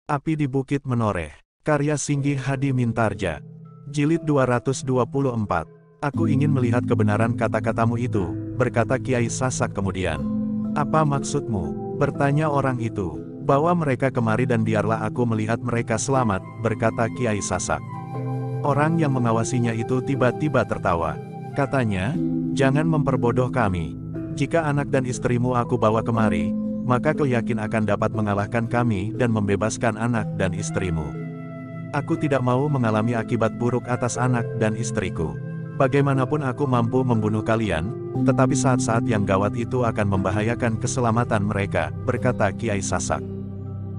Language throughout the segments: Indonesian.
Api di Bukit Menoreh. Karya Singgi Hadi Mintarja. Jilid 224. Aku ingin melihat kebenaran kata-katamu itu, berkata Kiai Sasak kemudian. Apa maksudmu? Bertanya orang itu. Bawa mereka kemari dan biarlah aku melihat mereka selamat, berkata Kiai Sasak. Orang yang mengawasinya itu tiba-tiba tertawa. Katanya, jangan memperbodoh kami. Jika anak dan istrimu aku bawa kemari, maka kau yakin akan dapat mengalahkan kami dan membebaskan anak dan istrimu. Aku tidak mau mengalami akibat buruk atas anak dan istriku. Bagaimanapun aku mampu membunuh kalian, tetapi saat-saat yang gawat itu akan membahayakan keselamatan mereka, berkata Kiai Sasak.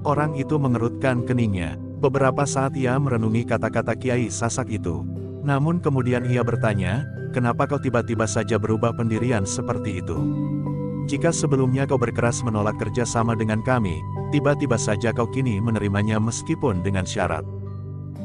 Orang itu mengerutkan keningnya. Beberapa saat ia merenungi kata-kata Kiai Sasak itu. Namun kemudian ia bertanya, kenapa kau tiba-tiba saja berubah pendirian seperti itu? Jika sebelumnya kau berkeras menolak kerja sama dengan kami, tiba-tiba saja kau kini menerimanya meskipun dengan syarat.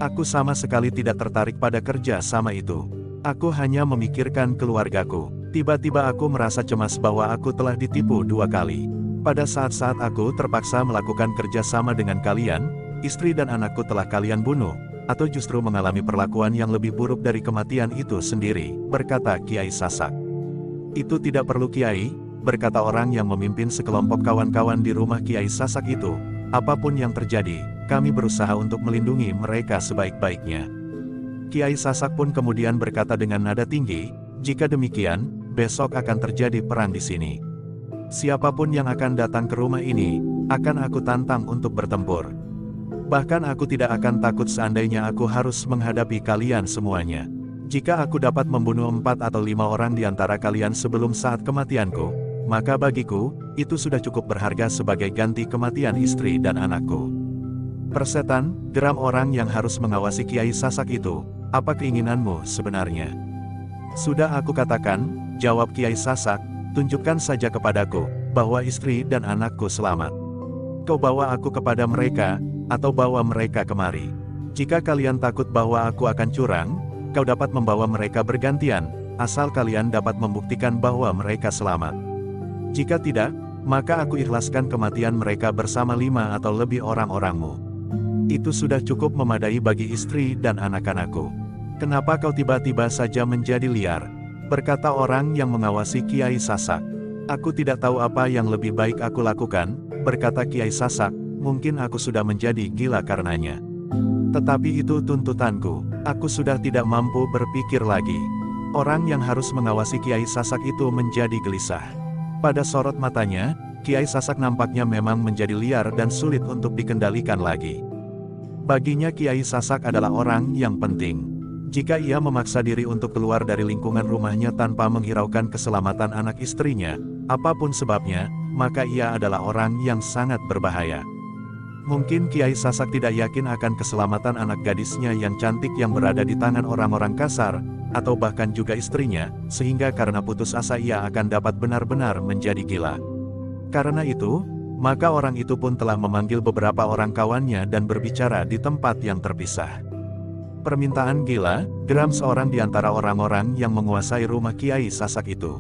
Aku sama sekali tidak tertarik pada kerja sama itu. Aku hanya memikirkan keluargaku. Tiba-tiba aku merasa cemas bahwa aku telah ditipu 2 kali. Pada saat-saat aku terpaksa melakukan kerja sama dengan kalian, istri dan anakku telah kalian bunuh, atau justru mengalami perlakuan yang lebih buruk dari kematian itu sendiri, berkata Kiai Sasak. Itu tidak perlu Kiai, berkata orang yang memimpin sekelompok kawan-kawan di rumah Kiai Sasak itu. Apapun yang terjadi, kami berusaha untuk melindungi mereka sebaik-baiknya. Kiai Sasak pun kemudian berkata dengan nada tinggi, jika demikian, besok akan terjadi perang di sini. Siapapun yang akan datang ke rumah ini, akan aku tantang untuk bertempur. Bahkan aku tidak akan takut seandainya aku harus menghadapi kalian semuanya. Jika aku dapat membunuh 4 atau 5 orang di antara kalian sebelum saat kematianku, maka bagiku, itu sudah cukup berharga sebagai ganti kematian istri dan anakku. Persetan, geram orang yang harus mengawasi Kiai Sasak itu, apa keinginanmu sebenarnya? Sudah aku katakan, jawab Kiai Sasak, tunjukkan saja kepadaku, bahwa istri dan anakku selamat. Kau bawa aku kepada mereka, atau bawa mereka kemari. Jika kalian takut bahwa aku akan curang, kau dapat membawa mereka bergantian, asal kalian dapat membuktikan bahwa mereka selamat. Jika tidak, maka aku ikhlaskan kematian mereka bersama 5 atau lebih orang-orangmu. Itu sudah cukup memadai bagi istri dan anak-anakku. Kenapa kau tiba-tiba saja menjadi liar? Berkata orang yang mengawasi Kiai Sasak. Aku tidak tahu apa yang lebih baik aku lakukan, berkata Kiai Sasak, mungkin aku sudah menjadi gila karenanya. Tetapi itu tuntutanku, aku sudah tidak mampu berpikir lagi. Orang yang harus mengawasi Kiai Sasak itu menjadi gelisah. Pada sorot matanya, Kiai Sasak nampaknya memang menjadi liar dan sulit untuk dikendalikan lagi. Baginya Kiai Sasak adalah orang yang penting. Jika ia memaksa diri untuk keluar dari lingkungan rumahnya tanpa menghiraukan keselamatan anak istrinya, apapun sebabnya, maka ia adalah orang yang sangat berbahaya. Mungkin Kiai Sasak tidak yakin akan keselamatan anak gadisnya yang cantik yang berada di tangan orang-orang kasar, atau bahkan juga istrinya, sehingga karena putus asa ia akan dapat benar-benar menjadi gila. Karena itu, maka orang itu pun telah memanggil beberapa orang kawannya dan berbicara di tempat yang terpisah. Permintaan gila, geram seorang di antara orang-orang yang menguasai rumah Kiai Sasak itu.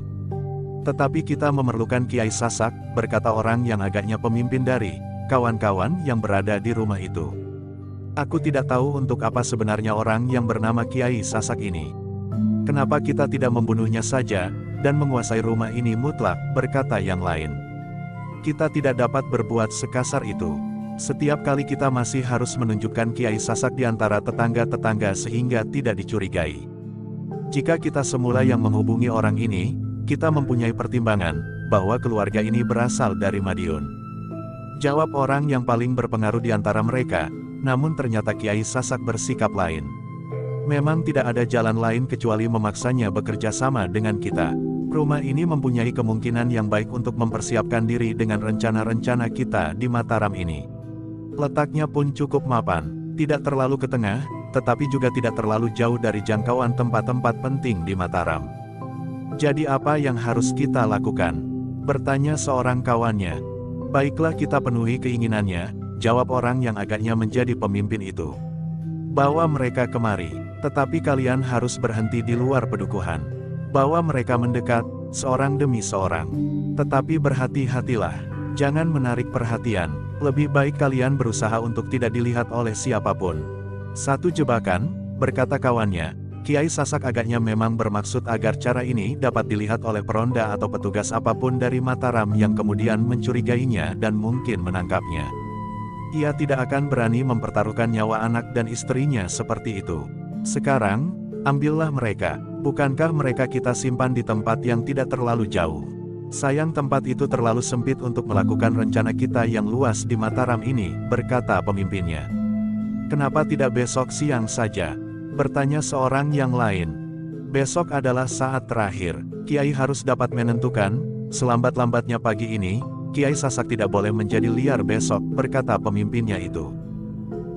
Tetapi kita memerlukan Kiai Sasak, berkata orang yang agaknya pemimpin dari kawan-kawan yang berada di rumah itu. Aku tidak tahu untuk apa sebenarnya orang yang bernama Kiai Sasak ini. Kenapa kita tidak membunuhnya saja, dan menguasai rumah ini mutlak, berkata yang lain. Kita tidak dapat berbuat sekasar itu. Setiap kali kita masih harus menunjukkan Kiai Sasak di antara tetangga-tetangga sehingga tidak dicurigai. Jika kita semula yang menghubungi orang ini, kita mempunyai pertimbangan, bahwa keluarga ini berasal dari Madiun. Jawab orang yang paling berpengaruh di antara mereka, namun ternyata Kiai Sasak bersikap lain. Memang tidak ada jalan lain kecuali memaksanya bekerja sama dengan kita. Rumah ini mempunyai kemungkinan yang baik untuk mempersiapkan diri dengan rencana-rencana kita di Mataram ini. Letaknya pun cukup mapan, tidak terlalu ke tengah, tetapi juga tidak terlalu jauh dari jangkauan tempat-tempat penting di Mataram. Jadi apa yang harus kita lakukan? Bertanya seorang kawannya. Baiklah kita penuhi keinginannya, jawab orang yang agaknya menjadi pemimpin itu. Bawa mereka kemari, tetapi kalian harus berhenti di luar pedukuhan. Bawa mereka mendekat, seorang demi seorang. Tetapi berhati-hatilah, jangan menarik perhatian, Lebih baik kalian berusaha untuk tidak dilihat oleh siapapun. Satu jebakan, berkata kawannya. Kiai Sasak agaknya memang bermaksud agar cara ini dapat dilihat oleh peronda atau petugas apapun dari Mataram yang kemudian mencurigainya dan mungkin menangkapnya. Ia tidak akan berani mempertaruhkan nyawa anak dan istrinya seperti itu. Sekarang, ambillah mereka. Bukankah mereka kita simpan di tempat yang tidak terlalu jauh? Sayang tempat itu terlalu sempit untuk melakukan rencana kita yang luas di Mataram ini, berkata pemimpinnya. Kenapa tidak besok siang saja? Bertanya seorang yang lain. Besok adalah saat terakhir. Kiai harus dapat menentukan, selambat-lambatnya pagi ini, Kiai Sasak tidak boleh menjadi liar besok, berkata pemimpinnya itu.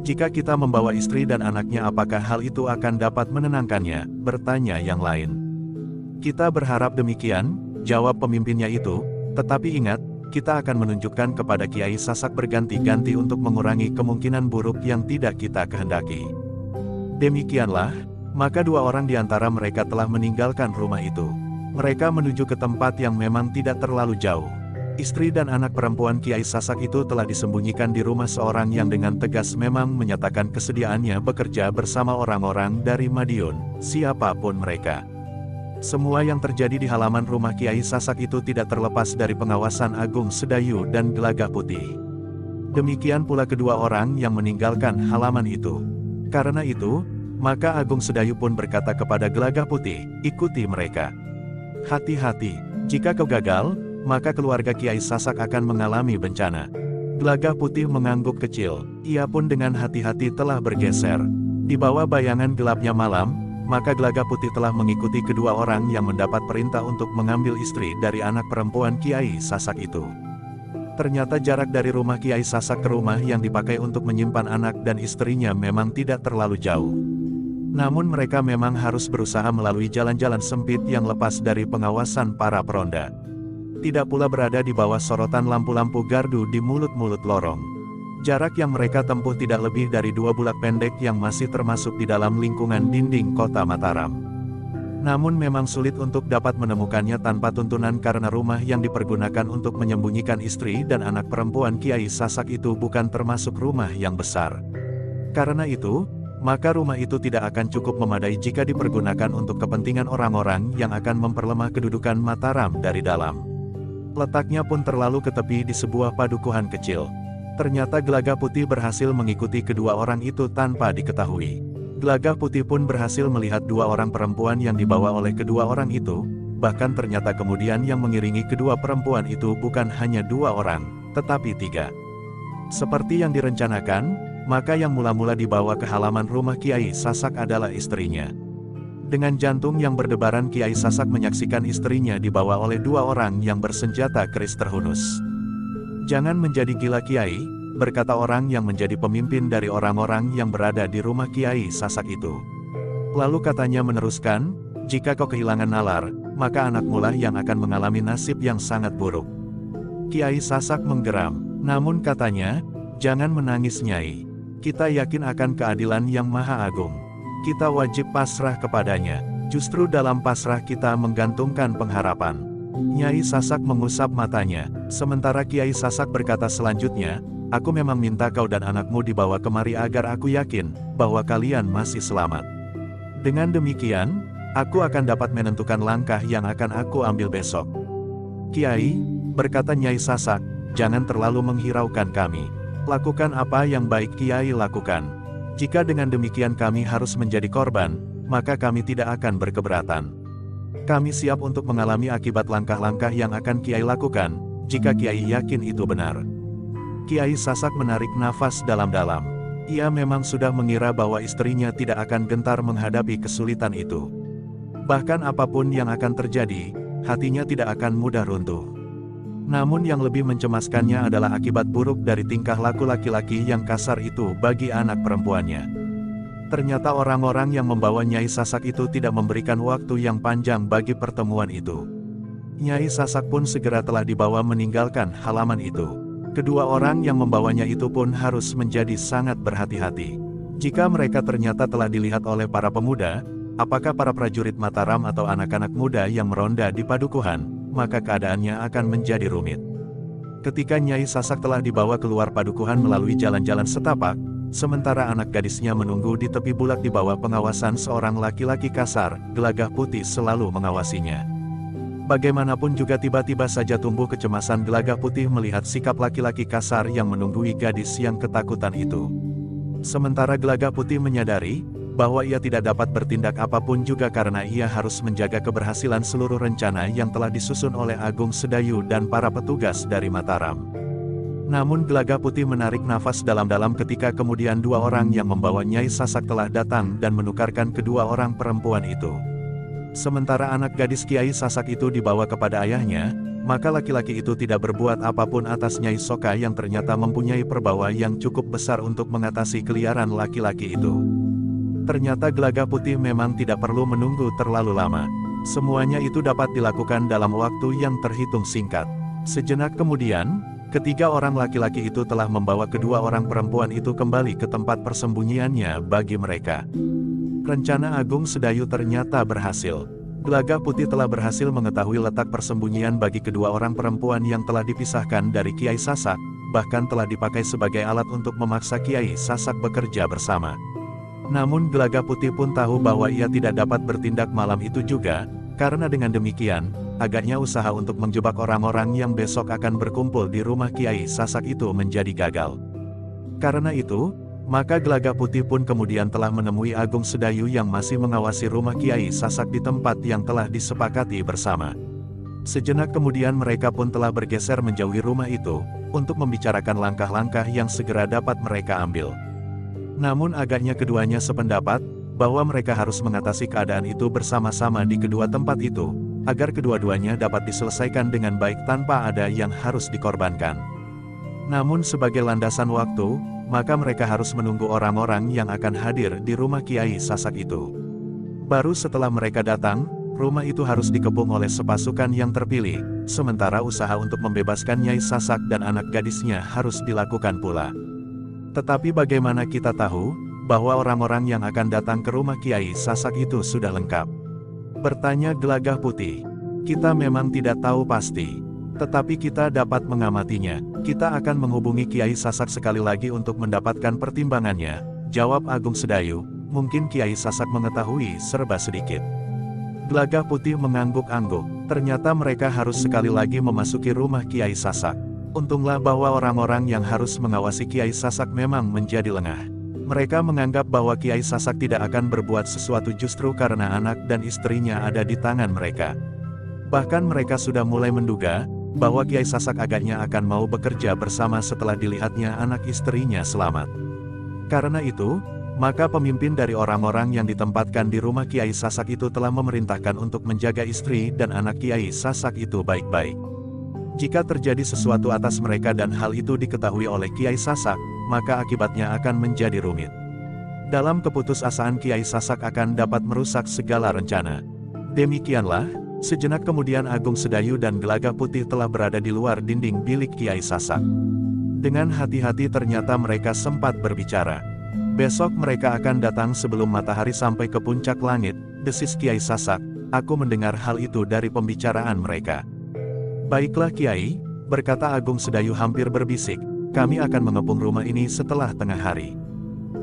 Jika kita membawa istri dan anaknya apakah hal itu akan dapat menenangkannya? Bertanya yang lain. Kita berharap demikian, jawab pemimpinnya itu, tetapi ingat, kita akan menunjukkan kepada Kiai Sasak berganti-ganti untuk mengurangi kemungkinan buruk yang tidak kita kehendaki. Demikianlah, maka dua orang di antara mereka telah meninggalkan rumah itu. Mereka menuju ke tempat yang memang tidak terlalu jauh. Istri dan anak perempuan Kiai Sasak itu telah disembunyikan di rumah seorang yang dengan tegas memang menyatakan kesediaannya bekerja bersama orang-orang dari Madiun, siapapun mereka. Semua yang terjadi di halaman rumah Kiai Sasak itu tidak terlepas dari pengawasan Agung Sedayu dan Gelagah Putih. Demikian pula kedua orang yang meninggalkan halaman itu. Karena itu, maka Agung Sedayu pun berkata kepada Gelagah Putih, ikuti mereka. Hati-hati, jika kau gagal, maka keluarga Kiai Sasak akan mengalami bencana. Gelagah Putih mengangguk kecil, ia pun dengan hati-hati telah bergeser. Di bawah bayangan gelapnya malam, maka Gelagah Putih telah mengikuti kedua orang yang mendapat perintah untuk mengambil istri dari anak perempuan Kiai Sasak itu. Ternyata jarak dari rumah Kiai Sasak ke rumah yang dipakai untuk menyimpan anak dan istrinya memang tidak terlalu jauh. Namun mereka memang harus berusaha melalui jalan-jalan sempit yang lepas dari pengawasan para peronda. Tidak pula berada di bawah sorotan lampu-lampu gardu di mulut-mulut lorong. Jarak yang mereka tempuh tidak lebih dari 2 bulak pendek yang masih termasuk di dalam lingkungan dinding kota Mataram. Namun memang sulit untuk dapat menemukannya tanpa tuntunan karena rumah yang dipergunakan untuk menyembunyikan istri dan anak perempuan Kiai Sasak itu bukan termasuk rumah yang besar. Karena itu, maka rumah itu tidak akan cukup memadai jika dipergunakan untuk kepentingan orang-orang yang akan memperlemah kedudukan Mataram dari dalam. Letaknya pun terlalu ke tepi di sebuah padukuhan kecil. Ternyata Gelagah Putih berhasil mengikuti kedua orang itu tanpa diketahui. Gelagah Putih pun berhasil melihat dua orang perempuan yang dibawa oleh kedua orang itu, bahkan ternyata kemudian yang mengiringi kedua perempuan itu bukan hanya 2 orang, tetapi 3. Seperti yang direncanakan, maka yang mula-mula dibawa ke halaman rumah Kiai Sasak adalah istrinya. Dengan jantung yang berdebaran Kiai Sasak menyaksikan istrinya dibawa oleh 2 orang yang bersenjata keris terhunus. Jangan menjadi gila Kiai, berkata orang yang menjadi pemimpin dari orang-orang yang berada di rumah Kiai Sasak itu. Lalu katanya meneruskan, jika kau kehilangan nalar, maka anakmu lah yang akan mengalami nasib yang sangat buruk. Kiai Sasak menggeram, namun katanya, jangan menangis Nyai. Kita yakin akan keadilan yang maha agung. Kita wajib pasrah kepadanya, justru dalam pasrah kita menggantungkan pengharapan. Nyai Sasak mengusap matanya, sementara Kiai Sasak berkata selanjutnya, aku memang minta kau dan anakmu dibawa kemari agar aku yakin bahwa kalian masih selamat. Dengan demikian, aku akan dapat menentukan langkah yang akan aku ambil besok. Kiai, berkata Nyai Sasak, jangan terlalu menghiraukan kami. Lakukan apa yang baik Kiai lakukan. Jika dengan demikian kami harus menjadi korban, maka kami tidak akan berkeberatan. Kami siap untuk mengalami akibat langkah-langkah yang akan Kiai lakukan, jika Kiai yakin itu benar. Kiai Sasak menarik nafas dalam-dalam. Ia memang sudah mengira bahwa istrinya tidak akan gentar menghadapi kesulitan itu. Bahkan apapun yang akan terjadi, hatinya tidak akan mudah runtuh. Namun yang lebih mencemaskannya adalah akibat buruk dari tingkah laku laki-laki yang kasar itu bagi anak perempuannya. Ternyata orang-orang yang membawa Nyai Sasak itu tidak memberikan waktu yang panjang bagi pertemuan itu. Nyai Sasak pun segera telah dibawa meninggalkan halaman itu. Kedua orang yang membawanya itu pun harus menjadi sangat berhati-hati. Jika mereka ternyata telah dilihat oleh para pemuda, apakah para prajurit Mataram atau anak-anak muda yang meronda di padukuhan, maka keadaannya akan menjadi rumit. Ketika Nyai Sasak telah dibawa keluar padukuhan melalui jalan-jalan setapak, sementara anak gadisnya menunggu di tepi bulak di bawah pengawasan seorang laki-laki kasar, Gelagah Putih selalu mengawasinya. Bagaimanapun juga tiba-tiba saja tumbuh kecemasan Gelagah Putih melihat sikap laki-laki kasar yang menunggui gadis yang ketakutan itu. Sementara Gelagah Putih menyadari bahwa ia tidak dapat bertindak apapun juga karena ia harus menjaga keberhasilan seluruh rencana yang telah disusun oleh Agung Sedayu dan para petugas dari Mataram. Namun Gelagah Putih menarik nafas dalam-dalam ketika kemudian dua orang yang membawa Nyai Sasak telah datang dan menukarkan kedua orang perempuan itu. Sementara anak gadis Kiai Sasak itu dibawa kepada ayahnya, maka laki-laki itu tidak berbuat apapun atas Nyai Soka yang ternyata mempunyai perbawa yang cukup besar untuk mengatasi keliaran laki-laki itu. Ternyata Gelagah Putih memang tidak perlu menunggu terlalu lama. Semuanya itu dapat dilakukan dalam waktu yang terhitung singkat. Sejenak kemudian, ketiga orang laki-laki itu telah membawa kedua orang perempuan itu kembali ke tempat persembunyiannya bagi mereka. Rencana Agung Sedayu ternyata berhasil. Gelagah Putih telah berhasil mengetahui letak persembunyian bagi kedua orang perempuan yang telah dipisahkan dari Kiai Sasak, bahkan telah dipakai sebagai alat untuk memaksa Kiai Sasak bekerja bersama. Namun Gelagah Putih pun tahu bahwa ia tidak dapat bertindak malam itu juga, karena dengan demikian, agaknya usaha untuk menjebak orang-orang yang besok akan berkumpul di rumah Kiai Sasak itu menjadi gagal. Karena itu, maka Gelagah Putih pun kemudian telah menemui Agung Sedayu yang masih mengawasi rumah Kiai Sasak di tempat yang telah disepakati bersama. Sejenak kemudian mereka pun telah bergeser menjauhi rumah itu, untuk membicarakan langkah-langkah yang segera dapat mereka ambil. Namun agaknya keduanya sependapat, bahwa mereka harus mengatasi keadaan itu bersama-sama di kedua tempat itu, agar kedua-duanya dapat diselesaikan dengan baik tanpa ada yang harus dikorbankan. Namun sebagai landasan waktu, maka mereka harus menunggu orang-orang yang akan hadir di rumah Kiai Sasak itu. Baru setelah mereka datang, rumah itu harus dikepung oleh sepasukan yang terpilih, sementara usaha untuk membebaskan Nyai Sasak dan anak gadisnya harus dilakukan pula. Tetapi bagaimana kita tahu, bahwa orang-orang yang akan datang ke rumah Kiai Sasak itu sudah lengkap? Bertanya Gelagah Putih. Kita memang tidak tahu pasti. Tetapi kita dapat mengamatinya. Kita akan menghubungi Kiai Sasak sekali lagi untuk mendapatkan pertimbangannya, jawab Agung Sedayu. Mungkin Kiai Sasak mengetahui serba sedikit. Gelagah Putih mengangguk-angguk. Ternyata mereka harus sekali lagi memasuki rumah Kiai Sasak. Untunglah bahwa orang-orang yang harus mengawasi Kiai Sasak memang menjadi lengah. Mereka menganggap bahwa Kiai Sasak tidak akan berbuat sesuatu justru karena anak dan istrinya ada di tangan mereka. Bahkan mereka sudah mulai menduga bahwa Kiai Sasak agaknya akan mau bekerja bersama setelah dilihatnya anak istrinya selamat. Karena itu, maka pemimpin dari orang-orang yang ditempatkan di rumah Kiai Sasak itu telah memerintahkan untuk menjaga istri dan anak Kiai Sasak itu baik-baik. Jika terjadi sesuatu atas mereka dan hal itu diketahui oleh Kiai Sasak, maka akibatnya akan menjadi rumit. Dalam keputusasaan Kiai Sasak akan dapat merusak segala rencana. Demikianlah, sejenak kemudian Agung Sedayu dan Gelagah Putih telah berada di luar dinding bilik Kiai Sasak. Dengan hati-hati ternyata mereka sempat berbicara. Besok mereka akan datang sebelum matahari sampai ke puncak langit, desis Kiai Sasak. Aku mendengar hal itu dari pembicaraan mereka. Baiklah Kiai, berkata Agung Sedayu hampir berbisik, kami akan mengepung rumah ini setelah tengah hari.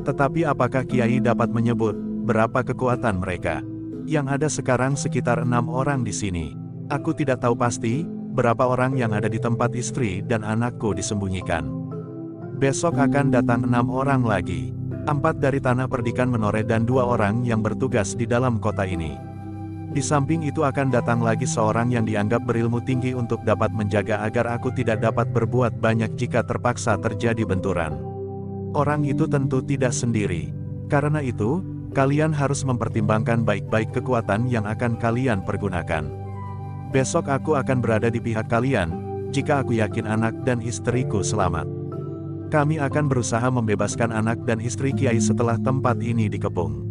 Tetapi apakah Kiai dapat menyebut berapa kekuatan mereka? Yang ada sekarang sekitar 6 orang di sini. Aku tidak tahu pasti berapa orang yang ada di tempat istri dan anakku disembunyikan. Besok akan datang 6 orang lagi. 4 dari Tanah Perdikan Menoreh dan 2 orang yang bertugas di dalam kota ini. Di samping itu akan datang lagi seorang yang dianggap berilmu tinggi untuk dapat menjaga agar aku tidak dapat berbuat banyak jika terpaksa terjadi benturan. Orang itu tentu tidak sendiri. Karena itu, kalian harus mempertimbangkan baik-baik kekuatan yang akan kalian pergunakan. Besok aku akan berada di pihak kalian, jika aku yakin anak dan istriku selamat. Kami akan berusaha membebaskan anak dan istri Kiai setelah tempat ini dikepung.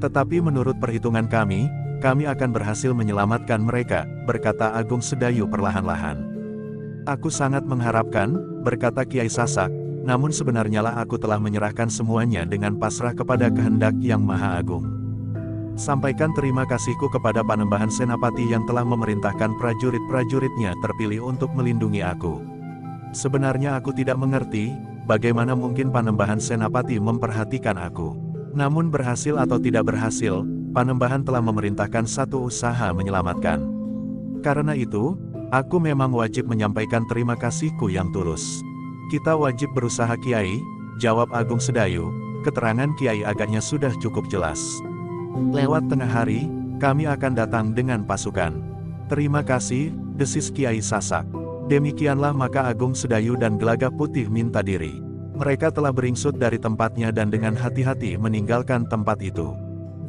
Tetapi menurut perhitungan kami akan berhasil menyelamatkan mereka, berkata Agung Sedayu perlahan-lahan. Aku sangat mengharapkan, berkata Kiai Sasak, namun sebenarnya lah aku telah menyerahkan semuanya dengan pasrah kepada kehendak Yang Maha Agung. Sampaikan terima kasihku kepada Panembahan Senapati yang telah memerintahkan prajurit-prajuritnya terpilih untuk melindungi aku. Sebenarnya aku tidak mengerti, bagaimana mungkin Panembahan Senapati memperhatikan aku. Namun berhasil atau tidak berhasil, Panembahan telah memerintahkan satu usaha menyelamatkan. Karena itu, aku memang wajib menyampaikan terima kasihku yang tulus. Kita wajib berusaha Kiai, jawab Agung Sedayu. Keterangan Kiai agaknya sudah cukup jelas. Lewat tengah hari, kami akan datang dengan pasukan. Terima kasih, desis Kiai Sasak. Demikianlah maka Agung Sedayu dan Gelagah Putih minta diri. Mereka telah beringsut dari tempatnya dan dengan hati-hati meninggalkan tempat itu.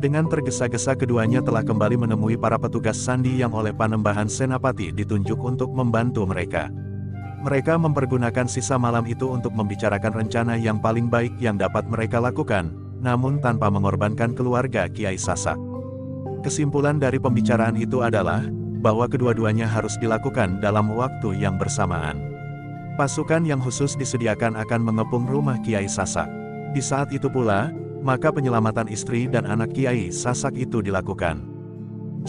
Dengan tergesa-gesa keduanya telah kembali menemui para petugas sandi yang oleh Panembahan Senapati ditunjuk untuk membantu mereka. Mereka mempergunakan sisa malam itu untuk membicarakan rencana yang paling baik yang dapat mereka lakukan, namun tanpa mengorbankan keluarga Kiai Sasak. Kesimpulan dari pembicaraan itu adalah, bahwa kedua-duanya harus dilakukan dalam waktu yang bersamaan. Pasukan yang khusus disediakan akan mengepung rumah Kiai Sasak. Di saat itu pula, maka penyelamatan istri dan anak Kiai Sasak itu dilakukan.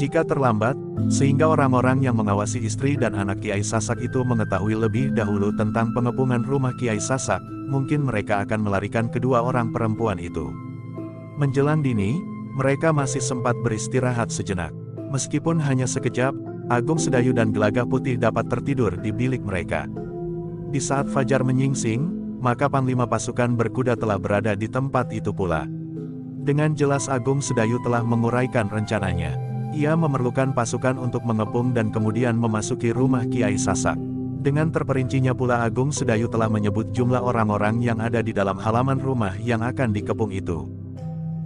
Jika terlambat, sehingga orang-orang yang mengawasi istri dan anak Kiai Sasak itu mengetahui lebih dahulu tentang pengepungan rumah Kiai Sasak, mungkin mereka akan melarikan kedua orang perempuan itu. Menjelang dini, mereka masih sempat beristirahat sejenak. Meskipun hanya sekejap, Agung Sedayu dan Gelagah Putih dapat tertidur di bilik mereka. Di saat fajar menyingsing, maka Panglima pasukan berkuda telah berada di tempat itu pula. Dengan jelas Agung Sedayu telah menguraikan rencananya. Ia memerlukan pasukan untuk mengepung dan kemudian memasuki rumah Kiai Sasak. Dengan terperincinya pula Agung Sedayu telah menyebut jumlah orang-orang yang ada di dalam halaman rumah yang akan dikepung itu.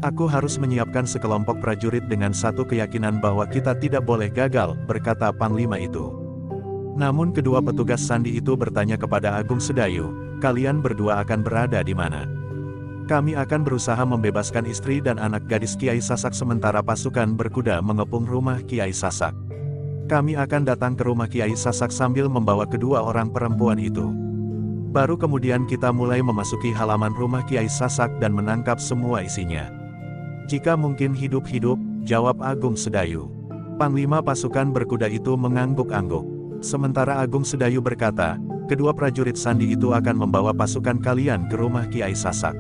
Aku harus menyiapkan sekelompok prajurit dengan satu keyakinan bahwa kita tidak boleh gagal, berkata Panglima itu. Namun kedua petugas sandi itu bertanya kepada Agung Sedayu, kalian berdua akan berada di mana? Kami akan berusaha membebaskan istri dan anak gadis Kiai Sasak sementara pasukan berkuda mengepung rumah Kiai Sasak. Kami akan datang ke rumah Kiai Sasak sambil membawa kedua orang perempuan itu. Baru kemudian kita mulai memasuki halaman rumah Kiai Sasak dan menangkap semua isinya. Jika mungkin hidup-hidup, jawab Agung Sedayu. Panglima pasukan berkuda itu mengangguk-angguk. Sementara Agung Sedayu berkata, kedua prajurit sandi itu akan membawa pasukan kalian ke rumah Kiai Sasak.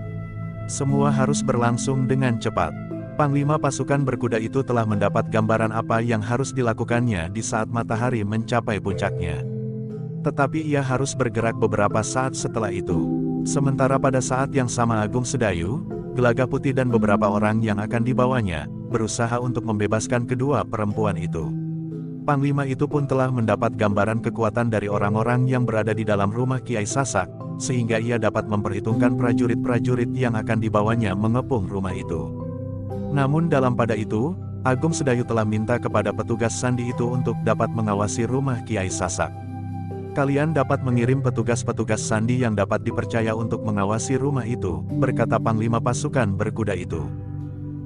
Semua harus berlangsung dengan cepat. Panglima pasukan berkuda itu telah mendapat gambaran apa yang harus dilakukannya di saat matahari mencapai puncaknya. Tetapi ia harus bergerak beberapa saat setelah itu. Sementara pada saat yang sama Agung Sedayu, Gelagah Putih dan beberapa orang yang akan dibawanya, berusaha untuk membebaskan kedua perempuan itu. Panglima itu pun telah mendapat gambaran kekuatan dari orang-orang yang berada di dalam rumah Kiai Sasak, sehingga ia dapat memperhitungkan prajurit-prajurit yang akan dibawanya mengepung rumah itu. Namun dalam pada itu, Agung Sedayu telah minta kepada petugas sandi itu untuk dapat mengawasi rumah Kiai Sasak. Kalian dapat mengirim petugas-petugas sandi yang dapat dipercaya untuk mengawasi rumah itu, berkata Panglima pasukan berkuda itu.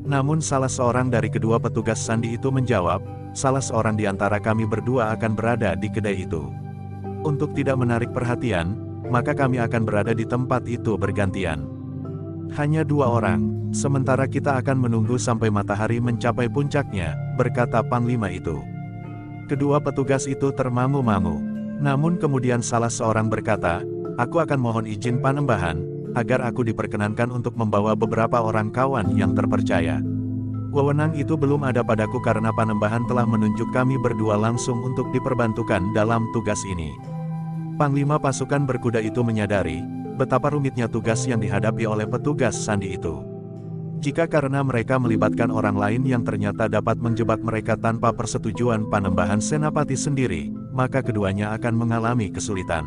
Namun salah seorang dari kedua petugas sandi itu menjawab, salah seorang di antara kami berdua akan berada di kedai itu. Untuk tidak menarik perhatian, maka kami akan berada di tempat itu bergantian. Hanya 2 orang, sementara kita akan menunggu sampai matahari mencapai puncaknya, berkata Panglima itu. Kedua petugas itu termangu-mangu. Namun kemudian salah seorang berkata, aku akan mohon izin Panembahan, agar aku diperkenankan untuk membawa beberapa orang kawan yang terpercaya. Wewenang itu belum ada padaku karena Panembahan telah menunjuk kami berdua langsung untuk diperbantukan dalam tugas ini. Panglima pasukan berkuda itu menyadari, betapa rumitnya tugas yang dihadapi oleh petugas sandi itu. Jika karena mereka melibatkan orang lain yang ternyata dapat menjebak mereka tanpa persetujuan Panembahan Senapati sendiri, maka keduanya akan mengalami kesulitan.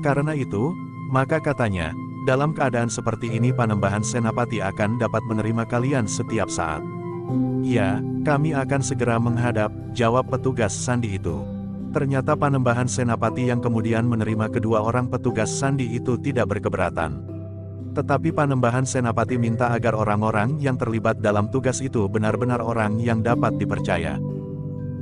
Karena itu, maka katanya, dalam keadaan seperti ini Panembahan Senapati akan dapat menerima kalian setiap saat. Ya, kami akan segera menghadap, jawab petugas sandi itu. Ternyata Panembahan Senapati yang kemudian menerima kedua orang petugas sandi itu tidak berkeberatan. Tetapi Panembahan Senapati minta agar orang-orang yang terlibat dalam tugas itu benar-benar orang yang dapat dipercaya.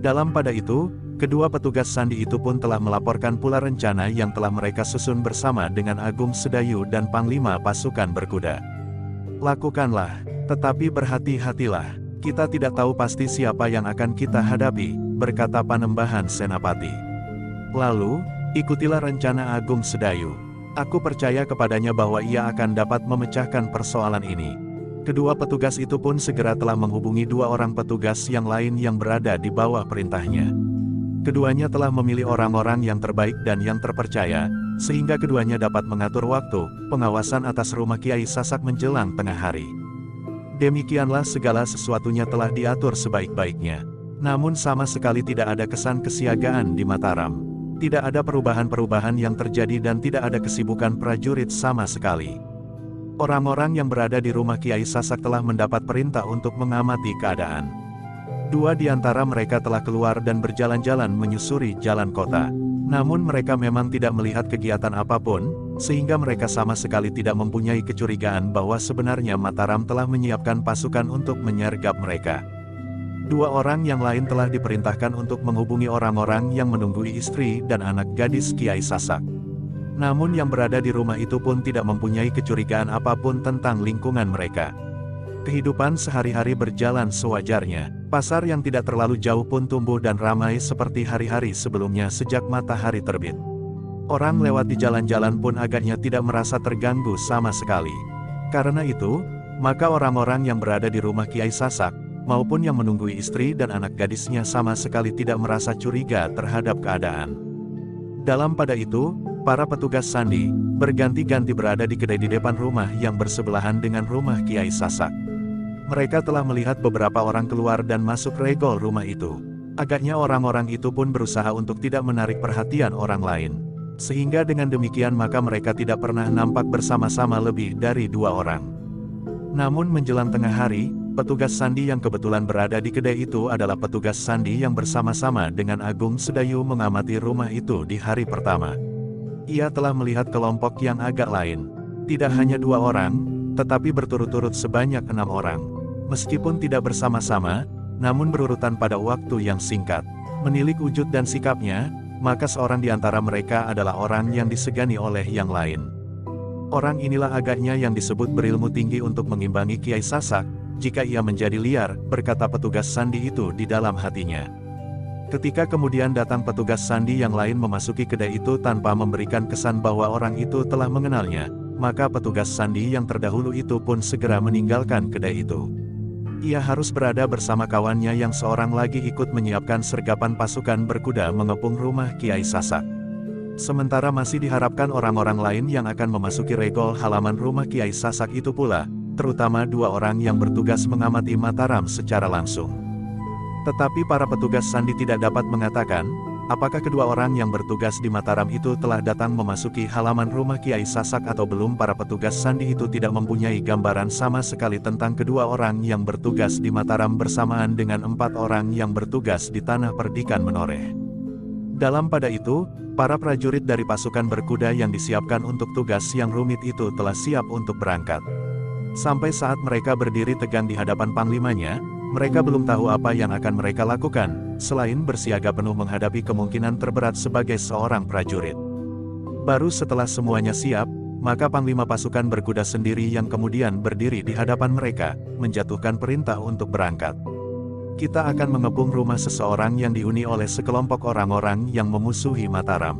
Dalam pada itu, kedua petugas sandi itu pun telah melaporkan pula rencana yang telah mereka susun bersama dengan Agung Sedayu dan Panglima pasukan berkuda. Lakukanlah, tetapi berhati-hatilah, kita tidak tahu pasti siapa yang akan kita hadapi, berkata Panembahan Senapati. Lalu, Ikutilah rencana Agung Sedayu. Aku percaya kepadanya bahwa ia akan dapat memecahkan persoalan ini. Kedua petugas itu pun segera telah menghubungi dua orang petugas yang lain yang berada di bawah perintahnya. Keduanya telah memilih orang-orang yang terbaik dan yang terpercaya, sehingga keduanya dapat mengatur waktu pengawasan atas rumah Kiai Sasak menjelang tengah hari. Demikianlah segala sesuatunya telah diatur sebaik-baiknya. Namun sama sekali tidak ada kesan kesiagaan di Mataram. Tidak ada perubahan-perubahan yang terjadi dan tidak ada kesibukan prajurit sama sekali. Orang-orang yang berada di rumah Kiai Sasak telah mendapat perintah untuk mengamati keadaan. Dua di antara mereka telah keluar dan berjalan-jalan menyusuri jalan kota. Namun mereka memang tidak melihat kegiatan apapun, sehingga mereka sama sekali tidak mempunyai kecurigaan bahwa sebenarnya Mataram telah menyiapkan pasukan untuk menyergap mereka. Dua orang yang lain telah diperintahkan untuk menghubungi orang-orang yang menunggui istri dan anak gadis Kiai Sasak. Namun yang berada di rumah itu pun tidak mempunyai kecurigaan apapun tentang lingkungan mereka. Kehidupan sehari-hari berjalan sewajarnya. Pasar yang tidak terlalu jauh pun tumbuh dan ramai seperti hari-hari sebelumnya sejak matahari terbit. Orang lewat di jalan-jalan pun agaknya tidak merasa terganggu sama sekali. Karena itu, maka orang-orang yang berada di rumah Kiai Sasak, maupun yang menunggui istri dan anak gadisnya sama sekali tidak merasa curiga terhadap keadaan. Dalam pada itu, para petugas sandi, berganti-ganti berada di kedai di depan rumah yang bersebelahan dengan rumah Kiai Sasak. Mereka telah melihat beberapa orang keluar dan masuk regol rumah itu. Agaknya orang-orang itu pun berusaha untuk tidak menarik perhatian orang lain. Sehingga dengan demikian maka mereka tidak pernah nampak bersama-sama lebih dari dua orang. Namun menjelang tengah hari, petugas sandi yang kebetulan berada di kedai itu adalah petugas sandi yang bersama-sama dengan Agung Sedayu mengamati rumah itu di hari pertama. Ia telah melihat kelompok yang agak lain. Tidak hanya dua orang, tetapi berturut-turut sebanyak 6 orang. Meskipun tidak bersama-sama, namun berurutan pada waktu yang singkat. Menilik wujud dan sikapnya, maka seorang di antara mereka adalah orang yang disegani oleh yang lain. Orang inilah agaknya yang disebut berilmu tinggi untuk mengimbangi Kiai Sasak, jika ia menjadi liar, berkata petugas sandi itu di dalam hatinya. Ketika kemudian datang petugas sandi yang lain memasuki kedai itu tanpa memberikan kesan bahwa orang itu telah mengenalnya, maka petugas sandi yang terdahulu itu pun segera meninggalkan kedai itu. Ia harus berada bersama kawannya yang seorang lagi ikut menyiapkan sergapan pasukan berkuda mengepung rumah Kiai Sasak. Sementara masih diharapkan orang-orang lain yang akan memasuki regol halaman rumah Kiai Sasak itu pula, terutama dua orang yang bertugas mengamati Mataram secara langsung. Tetapi para petugas sandi tidak dapat mengatakan, apakah kedua orang yang bertugas di Mataram itu telah datang memasuki halaman rumah Kiai Sasak atau belum. Para petugas sandi itu tidak mempunyai gambaran sama sekali tentang kedua orang yang bertugas di Mataram bersamaan dengan 4 orang yang bertugas di Tanah Perdikan Menoreh. Dalam pada itu, para prajurit dari pasukan berkuda yang disiapkan untuk tugas yang rumit itu telah siap untuk berangkat. Sampai saat mereka berdiri tegang di hadapan panglimanya, mereka belum tahu apa yang akan mereka lakukan, selain bersiaga penuh menghadapi kemungkinan terberat sebagai seorang prajurit. Baru setelah semuanya siap, maka panglima pasukan berkuda sendiri yang kemudian berdiri di hadapan mereka, menjatuhkan perintah untuk berangkat. Kita akan mengepung rumah seseorang yang dihuni oleh sekelompok orang-orang yang memusuhi Mataram.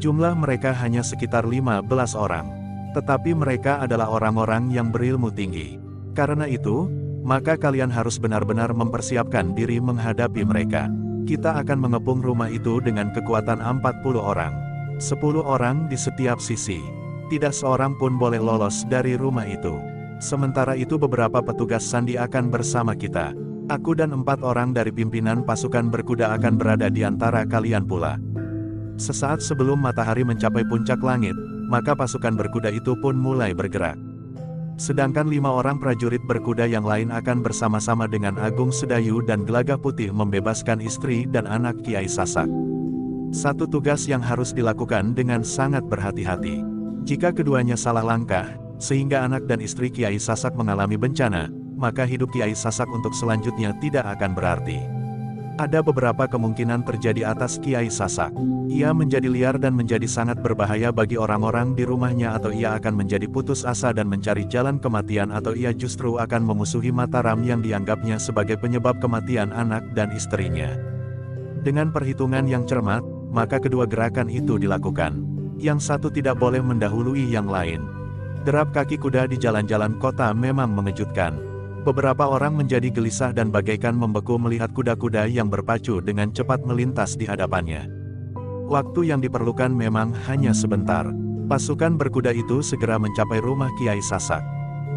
Jumlah mereka hanya sekitar 15 orang. Tetapi mereka adalah orang-orang yang berilmu tinggi. Karena itu, maka kalian harus benar-benar mempersiapkan diri menghadapi mereka. Kita akan mengepung rumah itu dengan kekuatan 40 orang. 10 orang di setiap sisi. Tidak seorang pun boleh lolos dari rumah itu. Sementara itu beberapa petugas sandi akan bersama kita. Aku dan 4 orang dari pimpinan pasukan berkuda akan berada di antara kalian pula. Sesaat sebelum matahari mencapai puncak langit, maka pasukan berkuda itu pun mulai bergerak. Sedangkan 5 orang prajurit berkuda yang lain akan bersama-sama dengan Agung Sedayu dan Gelagah Putih membebaskan istri dan anak Kiai Sasak. Satu tugas yang harus dilakukan dengan sangat berhati-hati. Jika keduanya salah langkah, sehingga anak dan istri Kiai Sasak mengalami bencana, maka hidup Kiai Sasak untuk selanjutnya tidak akan berarti. Ada beberapa kemungkinan terjadi atas Kiai Sasak. Ia menjadi liar dan menjadi sangat berbahaya bagi orang-orang di rumahnya, atau ia akan menjadi putus asa dan mencari jalan kematian, atau ia justru akan memusuhi Mataram yang dianggapnya sebagai penyebab kematian anak dan istrinya. Dengan perhitungan yang cermat, maka kedua gerakan itu dilakukan. Yang satu tidak boleh mendahului yang lain. Derap kaki kuda di jalan-jalan kota memang mengejutkan. Beberapa orang menjadi gelisah dan bagaikan membeku melihat kuda-kuda yang berpacu dengan cepat melintas di hadapannya. Waktu yang diperlukan memang hanya sebentar. Pasukan berkuda itu segera mencapai rumah Kiai Sasak.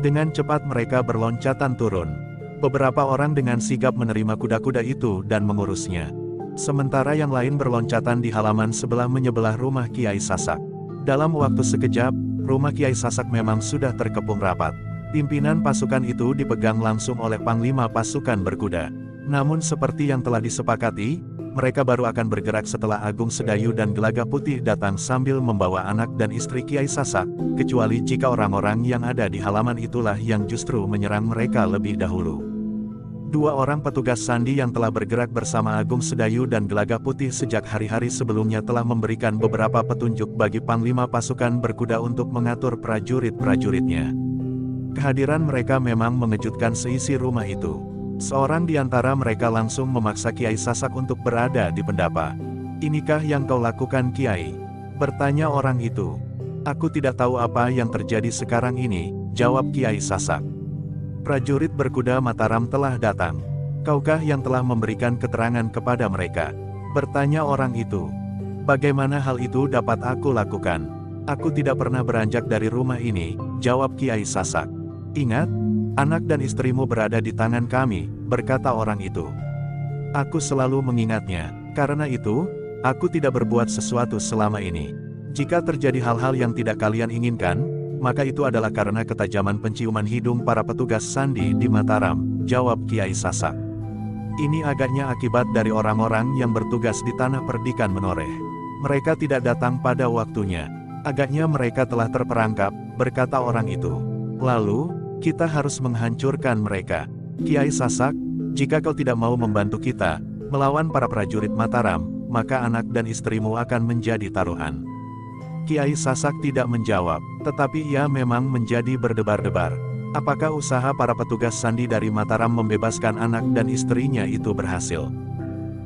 Dengan cepat mereka berloncatan turun. Beberapa orang dengan sigap menerima kuda-kuda itu dan mengurusnya. Sementara yang lain berloncatan di halaman menyebelah rumah Kiai Sasak. Dalam waktu sekejap, rumah Kiai Sasak memang sudah terkepung rapat. Pimpinan pasukan itu dipegang langsung oleh Panglima Pasukan Berkuda. Namun seperti yang telah disepakati, mereka baru akan bergerak setelah Agung Sedayu dan Gelaga Putih datang sambil membawa anak dan istri Kiai Sasak, kecuali jika orang-orang yang ada di halaman itulah yang justru menyerang mereka lebih dahulu. Dua orang petugas sandi yang telah bergerak bersama Agung Sedayu dan Gelaga Putih sejak hari-hari sebelumnya telah memberikan beberapa petunjuk bagi Panglima Pasukan Berkuda untuk mengatur prajurit-prajuritnya. Kehadiran mereka memang mengejutkan seisi rumah itu. Seorang di antara mereka langsung memaksa Kiai Sasak untuk berada di pendapa. "Inikah yang kau lakukan, Kiai?" bertanya orang itu. "Aku tidak tahu apa yang terjadi sekarang ini," jawab Kiai Sasak. "Prajurit berkuda Mataram telah datang. Kaukah yang telah memberikan keterangan kepada mereka?" bertanya orang itu. "Bagaimana hal itu dapat aku lakukan? Aku tidak pernah beranjak dari rumah ini," jawab Kiai Sasak. "Ingat, anak dan istrimu berada di tangan kami," berkata orang itu. "Aku selalu mengingatnya, karena itu, aku tidak berbuat sesuatu selama ini. Jika terjadi hal-hal yang tidak kalian inginkan, maka itu adalah karena ketajaman penciuman hidung para petugas sandi di Mataram," jawab Kiai Sasak. "Ini agaknya akibat dari orang-orang yang bertugas di tanah perdikan Menoreh. Mereka tidak datang pada waktunya. Agaknya mereka telah terperangkap," berkata orang itu. "Lalu, kita harus menghancurkan mereka. Kiai Sasak, jika kau tidak mau membantu kita melawan para prajurit Mataram, maka anak dan istrimu akan menjadi taruhan." Kiai Sasak tidak menjawab, tetapi ia memang menjadi berdebar-debar. Apakah usaha para petugas sandi dari Mataram membebaskan anak dan istrinya itu berhasil?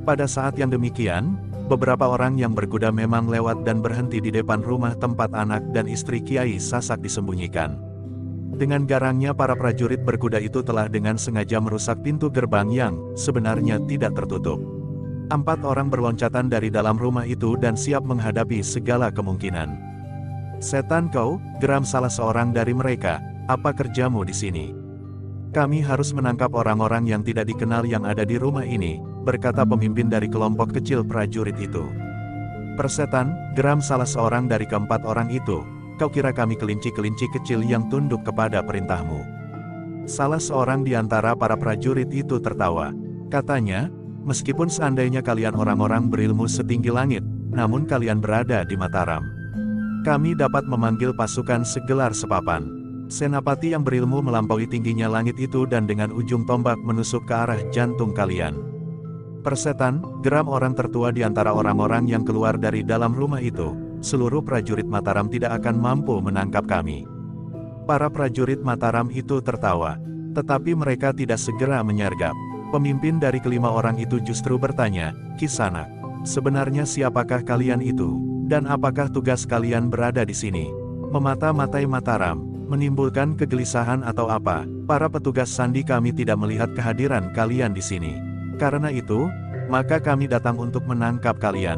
Pada saat yang demikian, beberapa orang yang berkuda memang lewat dan berhenti di depan rumah tempat anak dan istri Kiai Sasak disembunyikan. Dengan garangnya para prajurit berkuda itu telah dengan sengaja merusak pintu gerbang yang sebenarnya tidak tertutup. 4 orang berloncatan dari dalam rumah itu dan siap menghadapi segala kemungkinan. "Setan kau," geram salah seorang dari mereka, "apa kerjamu di sini?" "Kami harus menangkap orang-orang yang tidak dikenal yang ada di rumah ini," berkata pemimpin dari kelompok kecil prajurit itu. "Persetan," geram salah seorang dari keempat orang itu, "kau kira kami kelinci-kelinci kecil yang tunduk kepada perintahmu?" Salah seorang di antara para prajurit itu tertawa. Katanya, "Meskipun seandainya kalian orang-orang berilmu setinggi langit, namun kalian berada di Mataram. Kami dapat memanggil pasukan segelar sepapan. Senapati yang berilmu melampaui tingginya langit itu dan dengan ujung tombak menusuk ke arah jantung kalian." "Persetan," geram orang tertua di antara orang-orang yang keluar dari dalam rumah itu, "seluruh prajurit Mataram tidak akan mampu menangkap kami." Para prajurit Mataram itu tertawa, tetapi mereka tidak segera menyergap. Pemimpin dari kelima orang itu justru bertanya, "Kisanak, sebenarnya siapakah kalian itu? Dan apakah tugas kalian berada di sini? Memata-matai Mataram, menimbulkan kegelisahan atau apa? Para petugas sandi kami tidak melihat kehadiran kalian di sini. Karena itu, maka kami datang untuk menangkap kalian.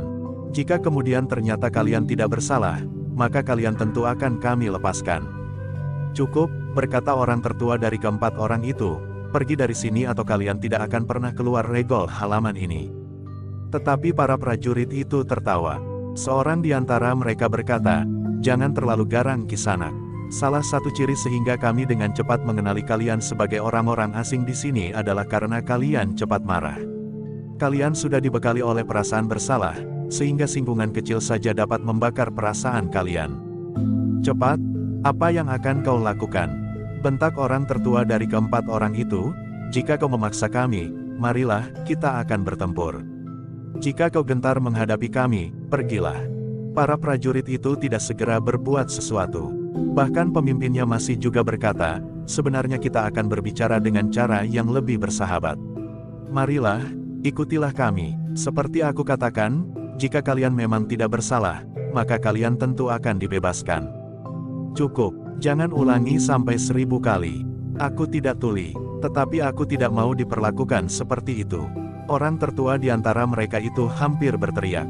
Jika kemudian ternyata kalian tidak bersalah, maka kalian tentu akan kami lepaskan." "Cukup," berkata orang tertua dari keempat orang itu, "pergi dari sini atau kalian tidak akan pernah keluar regol halaman ini." Tetapi para prajurit itu tertawa. Seorang di antara mereka berkata, "Jangan terlalu garang, Kisanak. Salah satu ciri sehingga kami dengan cepat mengenali kalian sebagai orang-orang asing di sini adalah karena kalian cepat marah. Kalian sudah dibekali oleh perasaan bersalah, sehingga singgungan kecil saja dapat membakar perasaan kalian. Cepat, apa yang akan kau lakukan?" bentak orang tertua dari keempat orang itu. "Jika kau memaksa kami, marilah, kita akan bertempur. Jika kau gentar menghadapi kami, pergilah." Para prajurit itu tidak segera berbuat sesuatu. Bahkan pemimpinnya masih juga berkata, "Sebenarnya kita akan berbicara dengan cara yang lebih bersahabat. Marilah, ikutilah kami. Seperti aku katakan, Jika kalian memang tidak bersalah, maka kalian tentu akan dibebaskan. Cukup, jangan ulangi sampai 1000 kali. Aku tidak tuli, tetapi aku tidak mau diperlakukan seperti itu. Orang tertua di antara mereka itu hampir berteriak.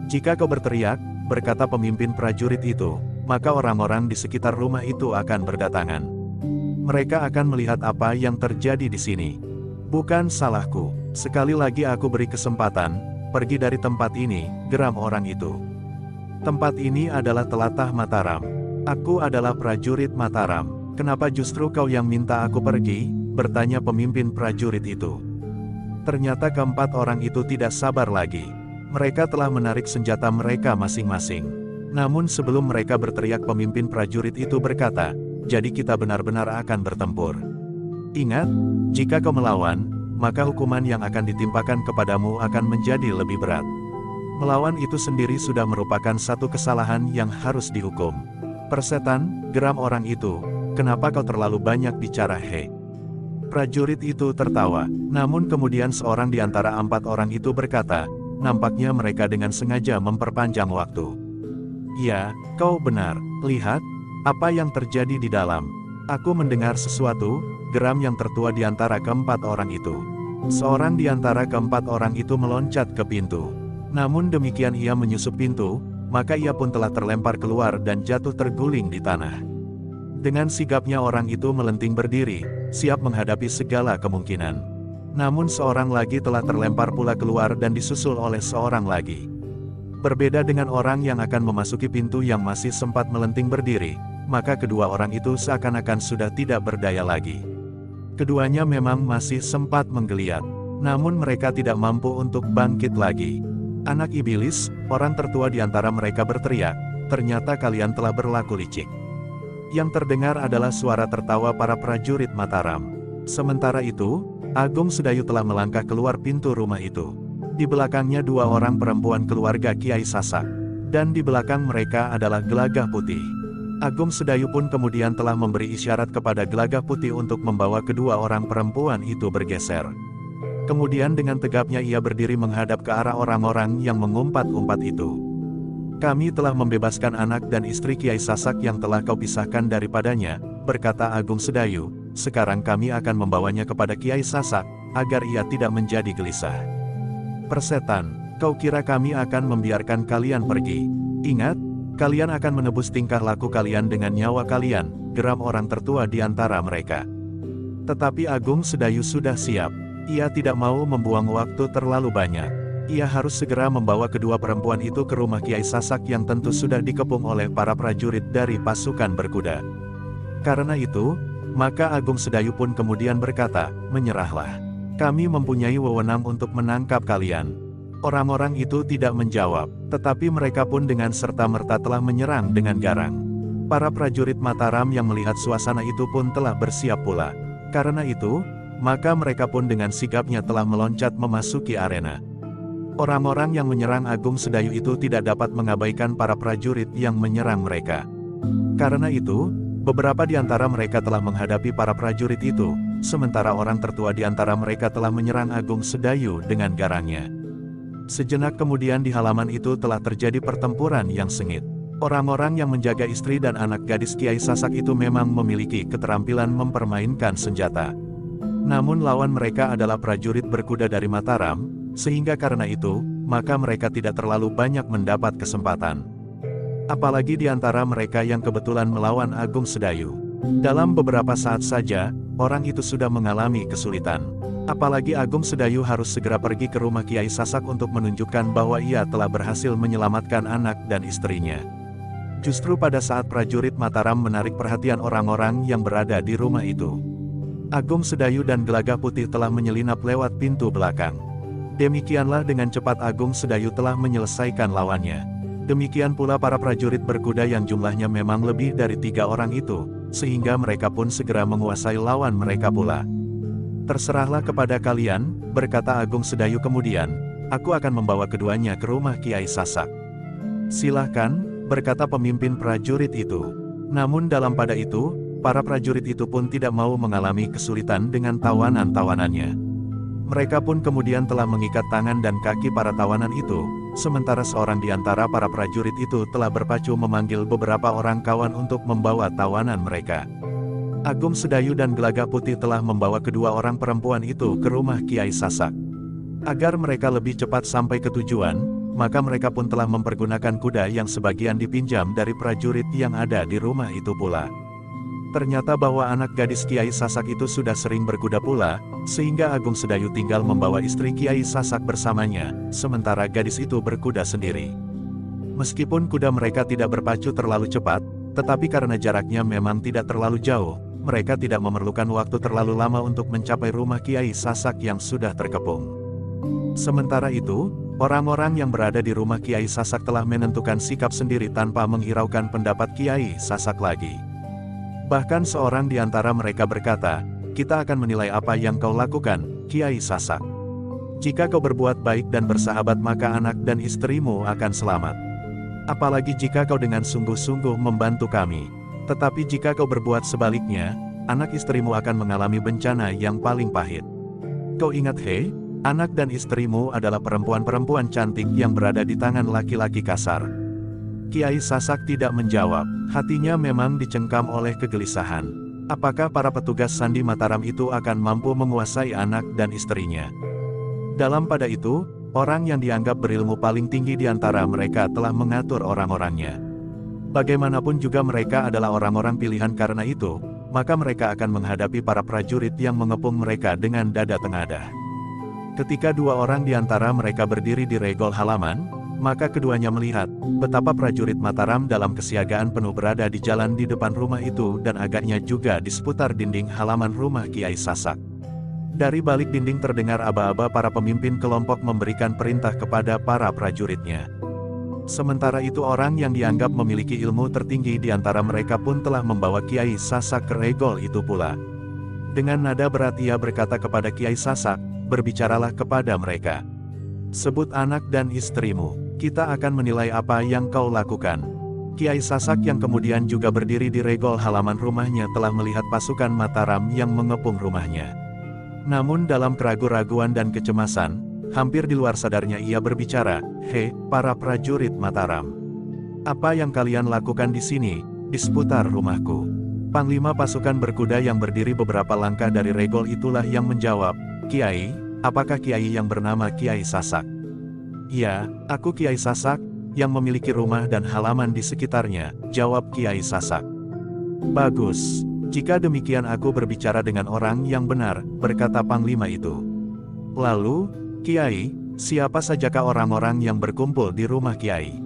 Jika kau berteriak, berkata pemimpin prajurit itu, maka orang-orang di sekitar rumah itu akan berdatangan. Mereka akan melihat apa yang terjadi di sini. Bukan salahku. Sekali lagi aku beri kesempatan, pergi dari tempat ini, geram orang itu. Tempat ini adalah telatah Mataram. Aku adalah prajurit Mataram. Kenapa justru kau yang minta aku pergi? Bertanya pemimpin prajurit itu. Ternyata keempat orang itu tidak sabar lagi. Mereka telah menarik senjata mereka masing-masing. Namun sebelum mereka berteriak, pemimpin prajurit itu berkata, jadi kita benar-benar akan bertempur. Ingat, jika kau melawan, maka hukuman yang akan ditimpakan kepadamu akan menjadi lebih berat. Melawan itu sendiri sudah merupakan satu kesalahan yang harus dihukum. Persetan, geram orang itu, kenapa kau terlalu banyak bicara he? Prajurit itu tertawa, namun kemudian seorang di antara 4 orang itu berkata, nampaknya mereka dengan sengaja memperpanjang waktu. Ya, kau benar, lihat, apa yang terjadi di dalam. Aku mendengar sesuatu, geram yang tertua di antara keempat orang itu. Seorang di antara keempat orang itu meloncat ke pintu. Namun demikian ia menyusup pintu, maka ia pun telah terlempar keluar dan jatuh terguling di tanah. Dengan sigapnya orang itu melenting berdiri, siap menghadapi segala kemungkinan. Namun seorang lagi telah terlempar pula keluar dan disusul oleh seorang lagi. Berbeda dengan orang yang akan memasuki pintu yang masih sempat melenting berdiri, maka kedua orang itu seakan-akan sudah tidak berdaya lagi. Keduanya memang masih sempat menggeliat, namun mereka tidak mampu untuk bangkit lagi. Anak iblis, orang tertua di antara mereka berteriak, ternyata kalian telah berlaku licik. Yang terdengar adalah suara tertawa para prajurit Mataram. Sementara itu, Agung Sedayu telah melangkah keluar pintu rumah itu. Di belakangnya 2 orang perempuan keluarga Kiai Sasak, dan di belakang mereka adalah Gelagah Putih. Agung Sedayu pun kemudian telah memberi isyarat kepada Gelagah Putih untuk membawa kedua orang perempuan itu bergeser. Kemudian dengan tegapnya ia berdiri menghadap ke arah orang-orang yang mengumpat-umpat itu. Kami telah membebaskan anak dan istri Kiai Sasak yang telah kau pisahkan daripadanya, berkata Agung Sedayu, sekarang kami akan membawanya kepada Kiai Sasak, agar ia tidak menjadi gelisah. Persetan, kau kira kami akan membiarkan kalian pergi? Ingat, kalian akan menebus tingkah laku kalian dengan nyawa kalian, geram orang tertua di antara mereka. Tetapi Agung Sedayu sudah siap, ia tidak mau membuang waktu terlalu banyak. Ia harus segera membawa kedua perempuan itu ke rumah Kiai Sasak yang tentu sudah dikepung oleh para prajurit dari pasukan berkuda. Karena itu, maka Agung Sedayu pun kemudian berkata, menyerahlah. Kami mempunyai wewenang untuk menangkap kalian. Orang-orang itu tidak menjawab, tetapi mereka pun dengan serta-merta telah menyerang dengan garang. Para prajurit Mataram yang melihat suasana itu pun telah bersiap pula. Karena itu, maka mereka pun dengan sigapnya telah meloncat memasuki arena. Orang-orang yang menyerang Agung Sedayu itu tidak dapat mengabaikan para prajurit yang menyerang mereka. Karena itu, beberapa di antara mereka telah menghadapi para prajurit itu, sementara orang tertua di antara mereka telah menyerang Agung Sedayu dengan garangnya. Sejenak kemudian di halaman itu telah terjadi pertempuran yang sengit. Orang-orang yang menjaga istri dan anak gadis Kiai Sasak itu memang memiliki keterampilan mempermainkan senjata. Namun lawan mereka adalah prajurit berkuda dari Mataram, sehingga karena itu, maka mereka tidak terlalu banyak mendapat kesempatan. Apalagi di antara mereka yang kebetulan melawan Agung Sedayu. Dalam beberapa saat saja, orang itu sudah mengalami kesulitan. Apalagi Agung Sedayu harus segera pergi ke rumah Kiai Sasak untuk menunjukkan bahwa ia telah berhasil menyelamatkan anak dan istrinya. Justru pada saat prajurit Mataram menarik perhatian orang-orang yang berada di rumah itu, Agung Sedayu dan Gelagah Putih telah menyelinap lewat pintu belakang. Demikianlah dengan cepat Agung Sedayu telah menyelesaikan lawannya. Demikian pula para prajurit berkuda yang jumlahnya memang lebih dari 3 orang itu, sehingga mereka pun segera menguasai lawan mereka pula. Terserahlah kepada kalian, berkata Agung Sedayu kemudian, aku akan membawa keduanya ke rumah Kiai Sasak. Silahkan, berkata pemimpin prajurit itu. Namun dalam pada itu, para prajurit itu pun tidak mau mengalami kesulitan dengan tawanan-tawanannya. Mereka pun kemudian telah mengikat tangan dan kaki para tawanan itu, sementara seorang di antara para prajurit itu telah berpacu memanggil beberapa orang kawan untuk membawa tawanan mereka. Agung Sedayu dan Gelagah Putih telah membawa kedua orang perempuan itu ke rumah Kiai Sasak. Agar mereka lebih cepat sampai ke tujuan, maka mereka pun telah mempergunakan kuda yang sebagian dipinjam dari prajurit yang ada di rumah itu pula. Ternyata bahwa anak gadis Kiai Sasak itu sudah sering berkuda pula, sehingga Agung Sedayu tinggal membawa istri Kiai Sasak bersamanya, sementara gadis itu berkuda sendiri. Meskipun kuda mereka tidak berpacu terlalu cepat, tetapi karena jaraknya memang tidak terlalu jauh, mereka tidak memerlukan waktu terlalu lama untuk mencapai rumah Kiai Sasak yang sudah terkepung. Sementara itu, orang-orang yang berada di rumah Kiai Sasak telah menentukan sikap sendiri tanpa menghiraukan pendapat Kiai Sasak lagi. Bahkan seorang di antara mereka berkata, "Kita akan menilai apa yang kau lakukan, Kiai Sasak. Jika kau berbuat baik dan bersahabat maka anak dan istrimu akan selamat. Apalagi jika kau dengan sungguh-sungguh membantu kami. Tetapi jika kau berbuat sebaliknya, anak istrimu akan mengalami bencana yang paling pahit. Kau ingat hei, anak dan istrimu adalah perempuan-perempuan cantik yang berada di tangan laki-laki kasar." Kiai Sasak tidak menjawab, hatinya memang dicengkam oleh kegelisahan. Apakah para petugas Sandi Mataram itu akan mampu menguasai anak dan istrinya? Dalam pada itu, orang yang dianggap berilmu paling tinggi di antara mereka telah mengatur orang-orangnya. Bagaimanapun juga mereka adalah orang-orang pilihan, karena itu, maka mereka akan menghadapi para prajurit yang mengepung mereka dengan dada tengadah. Ketika dua orang di antara mereka berdiri di regol halaman, maka keduanya melihat betapa prajurit Mataram dalam kesiagaan penuh berada di jalan di depan rumah itu dan agaknya juga di seputar dinding halaman rumah Kiai Sasak. Dari balik dinding terdengar aba-aba para pemimpin kelompok memberikan perintah kepada para prajuritnya. Sementara itu orang yang dianggap memiliki ilmu tertinggi di antara mereka pun telah membawa Kiai Sasak ke regol itu pula. Dengan nada berat ia berkata kepada Kiai Sasak, "Berbicaralah kepada mereka. Sebut anak dan istrimu, kita akan menilai apa yang kau lakukan." Kiai Sasak yang kemudian juga berdiri di regol halaman rumahnya telah melihat pasukan Mataram yang mengepung rumahnya. Namun dalam keraguan-raguan dan kecemasan, hampir di luar sadarnya ia berbicara, "Hei, para prajurit Mataram. Apa yang kalian lakukan di sini, di seputar rumahku?" Panglima pasukan berkuda yang berdiri beberapa langkah dari regol itulah yang menjawab, "Kiai, apakah Kiai yang bernama Kiai Sasak?" "Ya, aku Kiai Sasak, yang memiliki rumah dan halaman di sekitarnya," jawab Kiai Sasak. "Bagus. Jika demikian aku berbicara dengan orang yang benar," berkata Panglima itu. "Lalu, Kiai, siapa sajakah orang-orang yang berkumpul di rumah Kiai?"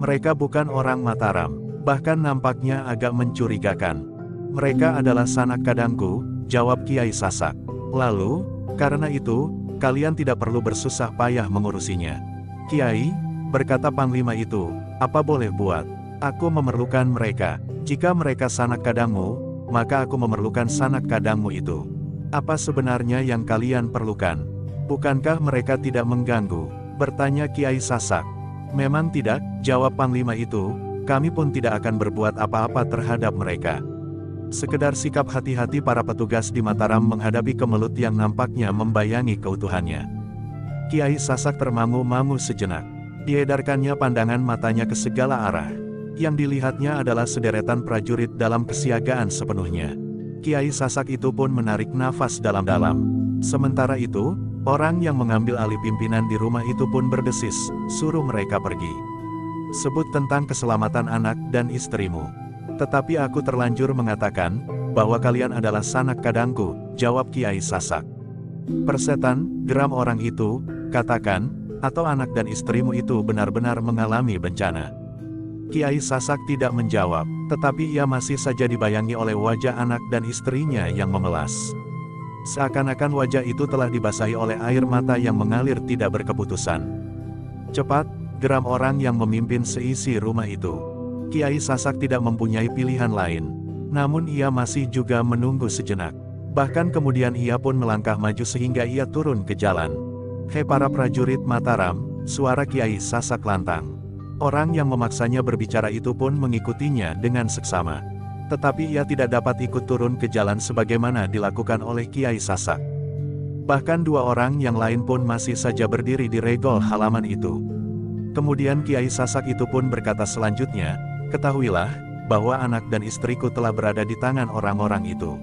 "Mereka bukan orang Mataram, bahkan nampaknya agak mencurigakan. Mereka adalah sanak kadangku," jawab Kiai Sasak. "Lalu, karena itu, kalian tidak perlu bersusah payah mengurusinya." "Kiai," berkata Panglima itu, "apa boleh buat? Aku memerlukan mereka. Jika mereka sanak kadangmu, maka aku memerlukan sanak kadangmu itu. Apa sebenarnya yang kalian perlukan? Bukankah mereka tidak mengganggu?" bertanya Kiai Sasak. "Memang tidak," jawab Panglima itu, "kami pun tidak akan berbuat apa-apa terhadap mereka. Sekedar sikap hati-hati para petugas di Mataram menghadapi kemelut yang nampaknya membayangi keutuhannya." Kiai Sasak termangu-mangu sejenak. Diedarkannya pandangan matanya ke segala arah. Yang dilihatnya adalah sederetan prajurit dalam kesiagaan sepenuhnya. Kiai Sasak itu pun menarik nafas dalam-dalam. Sementara itu, orang yang mengambil alih pimpinan di rumah itu pun berdesis, "Suruh mereka pergi. Sebut tentang keselamatan anak dan istrimu." "Tetapi aku terlanjur mengatakan, bahwa kalian adalah sanak kadangku," jawab Kiai Sasak. "Persetan," geram orang itu, "katakan, atau anak dan istrimu itu benar-benar mengalami bencana." Kiai Sasak tidak menjawab, tetapi ia masih saja dibayangi oleh wajah anak dan istrinya yang memelas. Seakan-akan wajah itu telah dibasahi oleh air mata yang mengalir tidak berkeputusan. "Cepat," geram orang yang memimpin seisi rumah itu. Kiai Sasak tidak mempunyai pilihan lain. Namun ia masih juga menunggu sejenak. Bahkan kemudian ia pun melangkah maju sehingga ia turun ke jalan. "Hei para prajurit Mataram," suara Kiai Sasak lantang. Orang yang memaksanya berbicara itu pun mengikutinya dengan seksama. Tetapi ia tidak dapat ikut turun ke jalan sebagaimana dilakukan oleh Kiai Sasak. Bahkan dua orang yang lain pun masih saja berdiri di regol halaman itu. Kemudian Kiai Sasak itu pun berkata selanjutnya, "Ketahuilah, bahwa anak dan istriku telah berada di tangan orang-orang itu.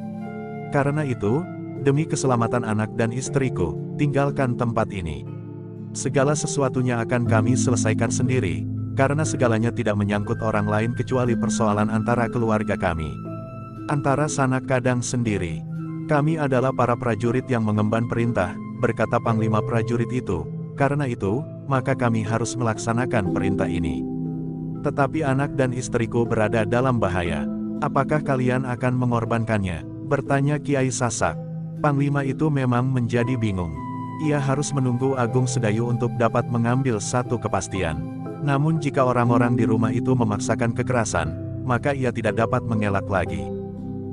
Karena itu, demi keselamatan anak dan istriku, tinggalkan tempat ini. Segala sesuatunya akan kami selesaikan sendiri, karena segalanya tidak menyangkut orang lain kecuali persoalan antara keluarga kami. Antara sanak kadang sendiri. Kami adalah para prajurit yang mengemban perintah," berkata Panglima prajurit itu. "Karena itu, maka kami harus melaksanakan perintah ini. Tetapi anak dan istriku berada dalam bahaya. Apakah kalian akan mengorbankannya?" bertanya Kiai Sasak. Panglima itu memang menjadi bingung. Ia harus menunggu Agung Sedayu untuk dapat mengambil satu kepastian. Namun jika orang-orang di rumah itu memaksakan kekerasan, maka ia tidak dapat mengelak lagi.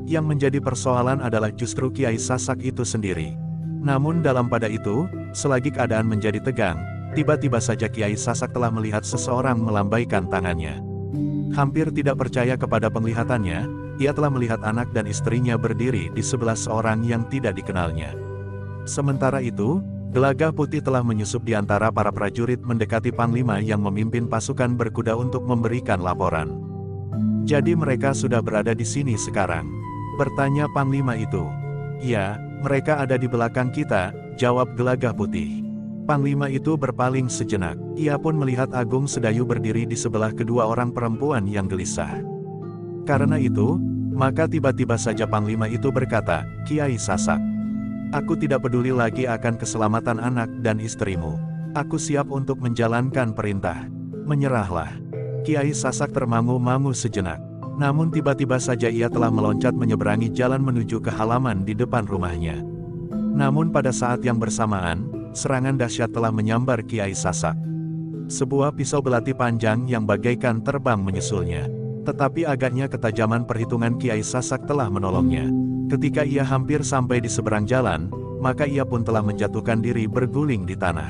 Yang menjadi persoalan adalah justru Kiai Sasak itu sendiri. Namun dalam pada itu, selagi keadaan menjadi tegang, tiba-tiba saja Kiai Sasak telah melihat seseorang melambaikan tangannya. Hampir tidak percaya kepada penglihatannya, ia telah melihat anak dan istrinya berdiri di sebelah seorang yang tidak dikenalnya. Sementara itu, Gelagah Putih telah menyusup di antara para prajurit mendekati Panglima yang memimpin pasukan berkuda untuk memberikan laporan. "Jadi mereka sudah berada di sini sekarang?" bertanya Panglima itu. "Ya, mereka ada di belakang kita," jawab Gelagah Putih. Panglima itu berpaling sejenak. Ia pun melihat Agung Sedayu berdiri di sebelah kedua orang perempuan yang gelisah. Karena itu, maka tiba-tiba saja Panglima itu berkata, "Kiai Sasak, aku tidak peduli lagi akan keselamatan anak dan istrimu. Aku siap untuk menjalankan perintah. Menyerahlah." Kiai Sasak termangu-mangu sejenak. Namun tiba-tiba saja ia telah meloncat menyeberangi jalan menuju ke halaman di depan rumahnya. Namun pada saat yang bersamaan, serangan dahsyat telah menyambar Kiai Sasak. Sebuah pisau belati panjang yang bagaikan terbang menyusulnya. Tetapi agaknya ketajaman perhitungan Kiai Sasak telah menolongnya. Ketika ia hampir sampai di seberang jalan, maka ia pun telah menjatuhkan diri berguling di tanah.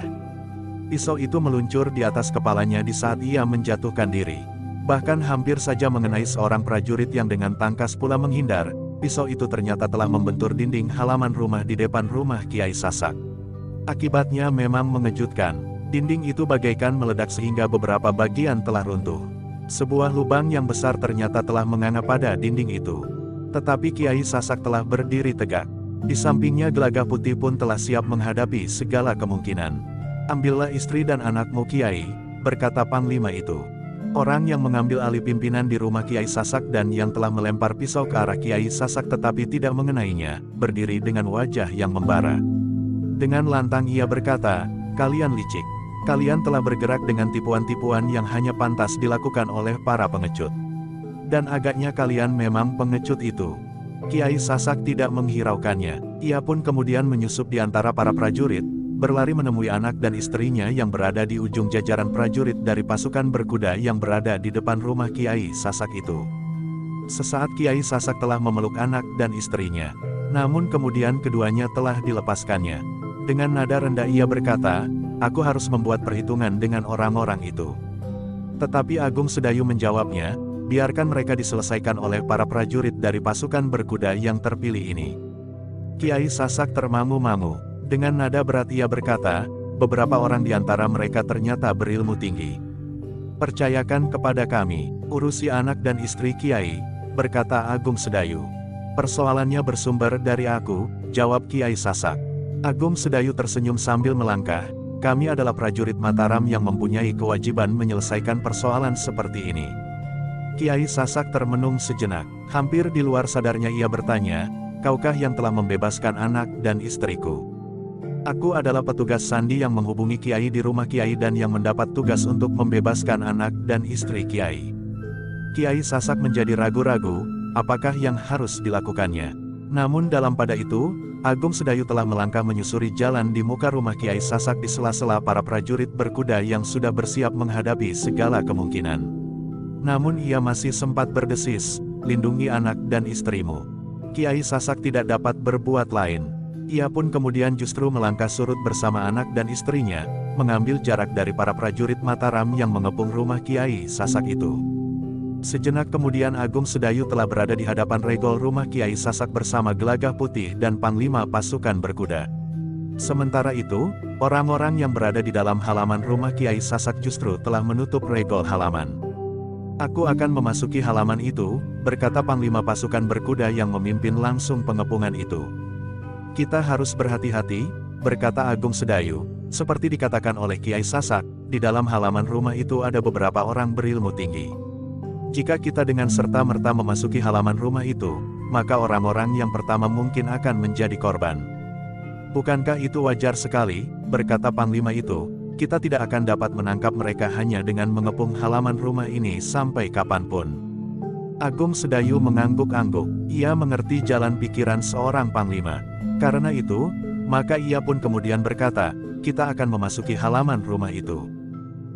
Pisau itu meluncur di atas kepalanya di saat ia menjatuhkan diri. Bahkan hampir saja mengenai seorang prajurit yang dengan tangkas pula menghindar, pisau itu ternyata telah membentur dinding halaman rumah di depan rumah Kiai Sasak. Akibatnya memang mengejutkan, dinding itu bagaikan meledak sehingga beberapa bagian telah runtuh. Sebuah lubang yang besar ternyata telah menganga pada dinding itu. Tetapi Kiai Sasak telah berdiri tegak. Di sampingnya Gelagah Putih pun telah siap menghadapi segala kemungkinan. "Ambillah istri dan anakmu Kiai," berkata Panglima itu. Orang yang mengambil alih pimpinan di rumah Kiai Sasak dan yang telah melempar pisau ke arah Kiai Sasak tetapi tidak mengenainya, berdiri dengan wajah yang membara. Dengan lantang ia berkata, "Kalian licik. Kalian telah bergerak dengan tipuan-tipuan yang hanya pantas dilakukan oleh para pengecut. Dan agaknya kalian memang pengecut itu." Kiai Sasak tidak menghiraukannya. Ia pun kemudian menyusup di antara para prajurit, berlari menemui anak dan istrinya yang berada di ujung jajaran prajurit dari pasukan berkuda yang berada di depan rumah Kiai Sasak itu. Sesaat Kiai Sasak telah memeluk anak dan istrinya. Namun kemudian keduanya telah dilepaskannya. Dengan nada rendah ia berkata, "Aku harus membuat perhitungan dengan orang-orang itu." Tetapi Agung Sedayu menjawabnya, "Biarkan mereka diselesaikan oleh para prajurit dari pasukan berkuda yang terpilih ini." Kiai Sasak termangu-mangu. Dengan nada berat ia berkata, "Beberapa orang di antara mereka ternyata berilmu tinggi. Percayakan kepada kami, urusi anak dan istri Kiai," berkata Agung Sedayu. "Persoalannya bersumber dari aku," jawab Kiai Sasak. Agung Sedayu tersenyum sambil melangkah. "Kami adalah prajurit Mataram yang mempunyai kewajiban menyelesaikan persoalan seperti ini." Kiai Sasak termenung sejenak. Hampir di luar sadarnya ia bertanya, "Kaukah yang telah membebaskan anak dan istriku?" "Aku adalah petugas sandi yang menghubungi Kiai di rumah Kiai dan yang mendapat tugas untuk membebaskan anak dan istri Kiai." Kiai Sasak menjadi ragu-ragu, apakah yang harus dilakukannya. Namun dalam pada itu, Agung Sedayu telah melangkah menyusuri jalan di muka rumah Kiai Sasak di sela-sela para prajurit berkuda yang sudah bersiap menghadapi segala kemungkinan. Namun ia masih sempat berdesis, "Lindungi anak dan istrimu." Kiai Sasak tidak dapat berbuat lain. Ia pun kemudian justru melangkah surut bersama anak dan istrinya, mengambil jarak dari para prajurit Mataram yang mengepung rumah Kiai Sasak itu. Sejenak kemudian Agung Sedayu telah berada di hadapan regol rumah Kiai Sasak bersama Gelagah Putih dan Panglima pasukan berkuda. Sementara itu, orang-orang yang berada di dalam halaman rumah Kiai Sasak justru telah menutup regol halaman. Aku akan memasuki halaman itu, berkata Panglima pasukan berkuda yang memimpin langsung pengepungan itu. Kita harus berhati-hati, berkata Agung Sedayu. Seperti dikatakan oleh Kiai Sasak, di dalam halaman rumah itu ada beberapa orang berilmu tinggi. Jika kita dengan serta-merta memasuki halaman rumah itu, maka orang-orang yang pertama mungkin akan menjadi korban. Bukankah itu wajar sekali, berkata Panglima itu, kita tidak akan dapat menangkap mereka hanya dengan mengepung halaman rumah ini sampai kapanpun. Agung Sedayu mengangguk-angguk, ia mengerti jalan pikiran seorang Panglima. Karena itu, maka ia pun kemudian berkata, kita akan memasuki halaman rumah itu.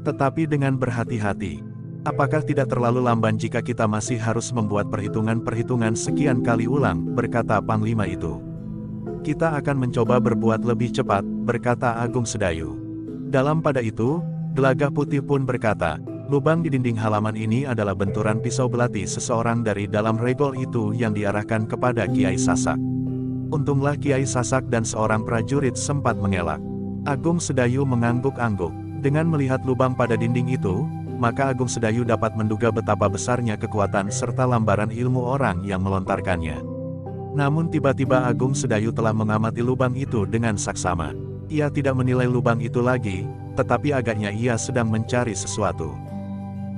Tetapi dengan berhati-hati. Apakah tidak terlalu lamban jika kita masih harus membuat perhitungan-perhitungan sekian kali ulang, berkata Panglima itu. Kita akan mencoba berbuat lebih cepat, berkata Agung Sedayu. Dalam pada itu, Gelagah Putih pun berkata, lubang di dinding halaman ini adalah benturan pisau belati seseorang dari dalam regol itu yang diarahkan kepada Kiai Sasak. Untunglah Kiai Sasak dan seorang prajurit sempat mengelak. Agung Sedayu mengangguk-angguk. Dengan melihat lubang pada dinding itu, maka Agung Sedayu dapat menduga betapa besarnya kekuatan serta lambaran ilmu orang yang melontarkannya. Namun tiba-tiba Agung Sedayu telah mengamati lubang itu dengan saksama. Ia tidak menilai lubang itu lagi, tetapi agaknya ia sedang mencari sesuatu.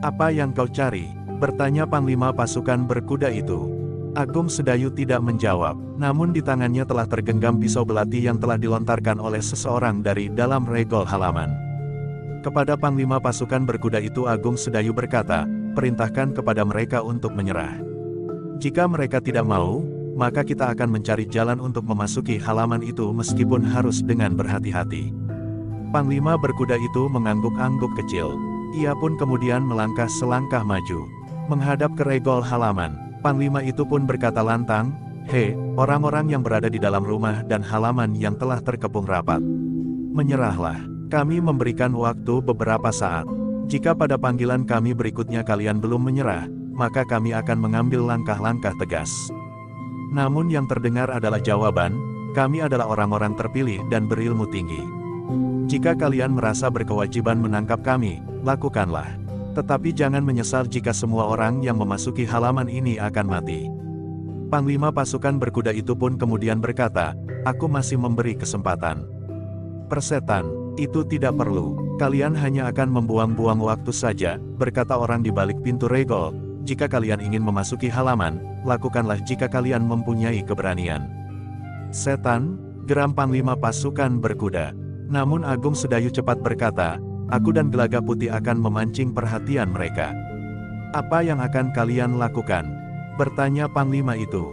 Apa yang kau cari? Bertanya Panglima pasukan berkuda itu. Agung Sedayu tidak menjawab, namun di tangannya telah tergenggam pisau belati yang telah dilontarkan oleh seseorang dari dalam regol halaman. Kepada Panglima pasukan berkuda itu Agung Sedayu berkata, perintahkan kepada mereka untuk menyerah. Jika mereka tidak mau, maka kita akan mencari jalan untuk memasuki halaman itu meskipun harus dengan berhati-hati. Panglima berkuda itu mengangguk-angguk kecil. Ia pun kemudian melangkah selangkah maju, menghadap ke regol halaman. Panglima itu pun berkata lantang, "Hei, orang-orang yang berada di dalam rumah dan halaman yang telah terkepung rapat. Menyerahlah, kami memberikan waktu beberapa saat. Jika pada panggilan kami berikutnya kalian belum menyerah, maka kami akan mengambil langkah-langkah tegas." Namun yang terdengar adalah jawaban, "Kami adalah orang-orang terpilih dan berilmu tinggi. Jika kalian merasa berkewajiban menangkap kami, lakukanlah. Tetapi jangan menyesal jika semua orang yang memasuki halaman ini akan mati." Panglima pasukan berkuda itu pun kemudian berkata, "Aku masih memberi kesempatan." "Persetan, itu tidak perlu. Kalian hanya akan membuang-buang waktu saja," berkata orang di balik pintu regol. "Jika kalian ingin memasuki halaman, lakukanlah jika kalian mempunyai keberanian." "Setan," geram Panglima pasukan berkuda. Namun Agung Sedayu cepat berkata, "Aku dan Gelagah Putih akan memancing perhatian mereka." "Apa yang akan kalian lakukan?" bertanya Panglima itu.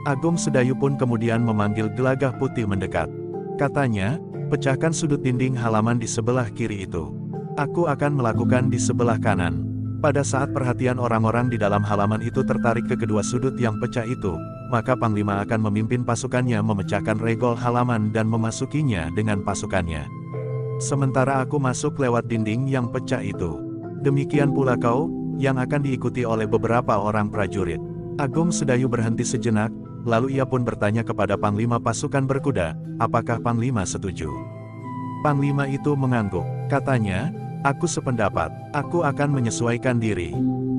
Agung Sedayu pun kemudian memanggil Gelagah Putih mendekat. Katanya, "Pecahkan sudut dinding halaman di sebelah kiri itu. Aku akan melakukan di sebelah kanan." Pada saat perhatian orang-orang di dalam halaman itu tertarik ke kedua sudut yang pecah itu, maka Panglima akan memimpin pasukannya memecahkan regol halaman dan memasukinya dengan pasukannya. Sementara aku masuk lewat dinding yang pecah itu. Demikian pula kau, yang akan diikuti oleh beberapa orang prajurit." Agung Sedayu berhenti sejenak, lalu ia pun bertanya kepada Panglima pasukan berkuda, "Apakah Panglima setuju?" Panglima itu mengangguk. Katanya, "Aku sependapat, aku akan menyesuaikan diri."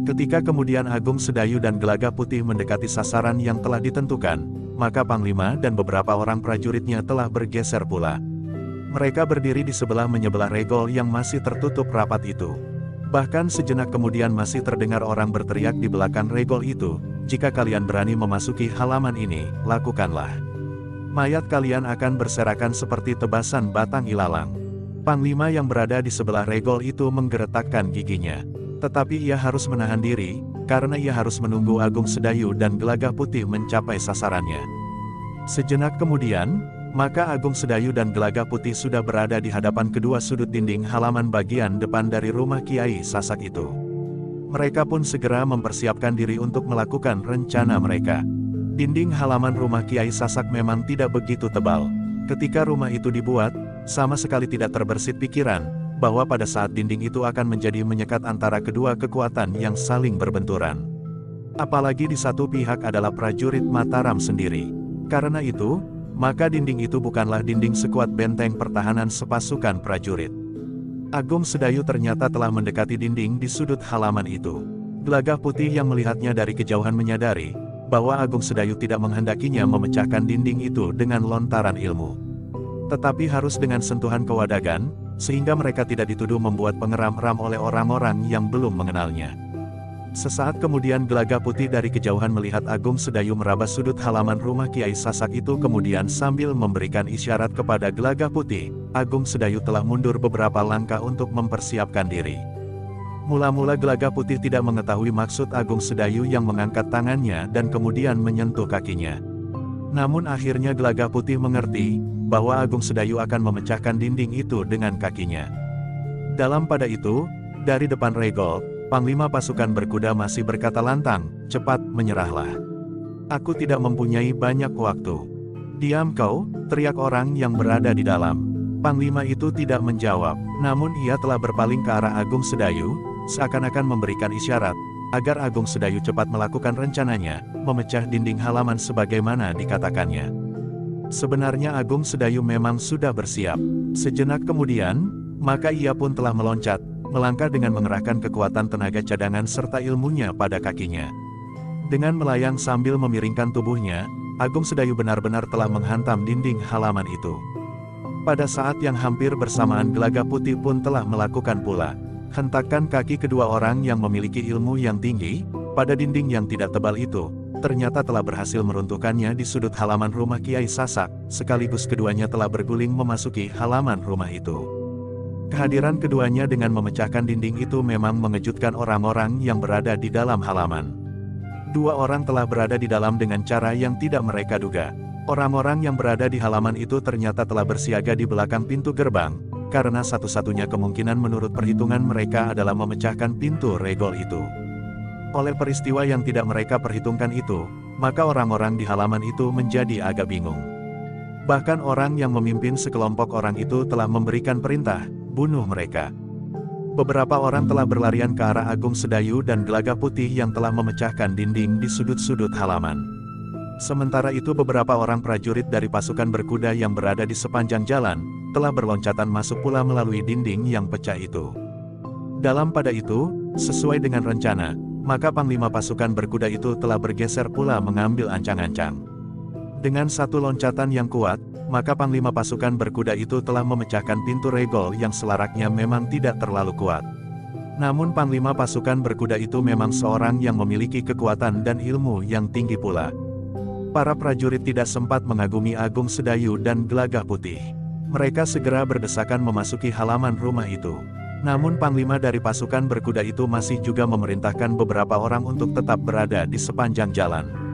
Ketika kemudian Agung Sedayu dan Gelagah Putih mendekati sasaran yang telah ditentukan, maka Panglima dan beberapa orang prajuritnya telah bergeser pula. Mereka berdiri di sebelah menyebelah regol yang masih tertutup rapat itu. Bahkan sejenak kemudian masih terdengar orang berteriak di belakang regol itu, "Jika kalian berani memasuki halaman ini, lakukanlah. Mayat kalian akan berserakan seperti tebasan batang ilalang." Panglima yang berada di sebelah regol itu menggeretakkan giginya. Tetapi ia harus menahan diri, karena ia harus menunggu Agung Sedayu dan Gelagah Putih mencapai sasarannya. Sejenak kemudian, maka Agung Sedayu dan Gelagah Putih sudah berada di hadapan kedua sudut dinding halaman bagian depan dari rumah Kiai Sasak itu. Mereka pun segera mempersiapkan diri untuk melakukan rencana mereka. Dinding halaman rumah Kiai Sasak memang tidak begitu tebal. Ketika rumah itu dibuat, sama sekali tidak terbersit pikiran, bahwa pada saat dinding itu akan menjadi menyekat antara kedua kekuatan yang saling berbenturan. Apalagi di satu pihak adalah prajurit Mataram sendiri. Karena itu, maka dinding itu bukanlah dinding sekuat benteng pertahanan sepasukan prajurit. Agung Sedayu ternyata telah mendekati dinding di sudut halaman itu. Gelagah Putih yang melihatnya dari kejauhan menyadari bahwa Agung Sedayu tidak menghendakinya memecahkan dinding itu dengan lontaran ilmu. Tetapi harus dengan sentuhan kewadagan, sehingga mereka tidak dituduh membuat pengeram-ram oleh orang-orang yang belum mengenalnya. Sesaat kemudian Gelagah Putih dari kejauhan melihat Agung Sedayu meraba sudut halaman rumah Kiai Sasak itu, kemudian sambil memberikan isyarat kepada Gelagah Putih, Agung Sedayu telah mundur beberapa langkah untuk mempersiapkan diri. Mula-mula Gelagah Putih tidak mengetahui maksud Agung Sedayu yang mengangkat tangannya dan kemudian menyentuh kakinya. Namun akhirnya Gelagah Putih mengerti bahwa Agung Sedayu akan memecahkan dinding itu dengan kakinya. Dalam pada itu, dari depan regol, Panglima pasukan berkuda masih berkata lantang, "Cepat, menyerahlah. Aku tidak mempunyai banyak waktu." "Diam kau!" teriak orang yang berada di dalam. Panglima itu tidak menjawab, namun ia telah berpaling ke arah Agung Sedayu, seakan-akan memberikan isyarat agar Agung Sedayu cepat melakukan rencananya, memecah dinding halaman sebagaimana dikatakannya. Sebenarnya Agung Sedayu memang sudah bersiap. Sejenak kemudian, maka ia pun telah meloncat, melangkah dengan mengerahkan kekuatan tenaga cadangan serta ilmunya pada kakinya. Dengan melayang sambil memiringkan tubuhnya, Agung Sedayu benar-benar telah menghantam dinding halaman itu. Pada saat yang hampir bersamaan Gelagah Putih pun telah melakukan pula. Hentakan kaki kedua orang yang memiliki ilmu yang tinggi pada dinding yang tidak tebal itu, ternyata telah berhasil meruntuhkannya di sudut halaman rumah Kiai Sasak, sekaligus keduanya telah berguling memasuki halaman rumah itu. Kehadiran keduanya dengan memecahkan dinding itu memang mengejutkan orang-orang yang berada di dalam halaman. Dua orang telah berada di dalam dengan cara yang tidak mereka duga. Orang-orang yang berada di halaman itu ternyata telah bersiaga di belakang pintu gerbang, karena satu-satunya kemungkinan menurut perhitungan mereka adalah memecahkan pintu regol itu. Oleh peristiwa yang tidak mereka perhitungkan itu, maka orang-orang di halaman itu menjadi agak bingung. Bahkan orang yang memimpin sekelompok orang itu telah memberikan perintah, bunuh mereka. Beberapa orang telah berlarian ke arah Agung Sedayu dan Gelagah Putih yang telah memecahkan dinding di sudut-sudut halaman. Sementara itu beberapa orang prajurit dari pasukan berkuda yang berada di sepanjang jalan, telah berloncatan masuk pula melalui dinding yang pecah itu. Dalam pada itu, sesuai dengan rencana, maka Panglima pasukan berkuda itu telah bergeser pula mengambil ancang-ancang. Dengan satu loncatan yang kuat, maka Panglima pasukan berkuda itu telah memecahkan pintu regol yang selaraknya memang tidak terlalu kuat. Namun Panglima pasukan berkuda itu memang seorang yang memiliki kekuatan dan ilmu yang tinggi pula. Para prajurit tidak sempat mengagumi Agung Sedayu dan Gelagah Putih. Mereka segera berdesakan memasuki halaman rumah itu. Namun Panglima dari pasukan berkuda itu masih juga memerintahkan beberapa orang untuk tetap berada di sepanjang jalan.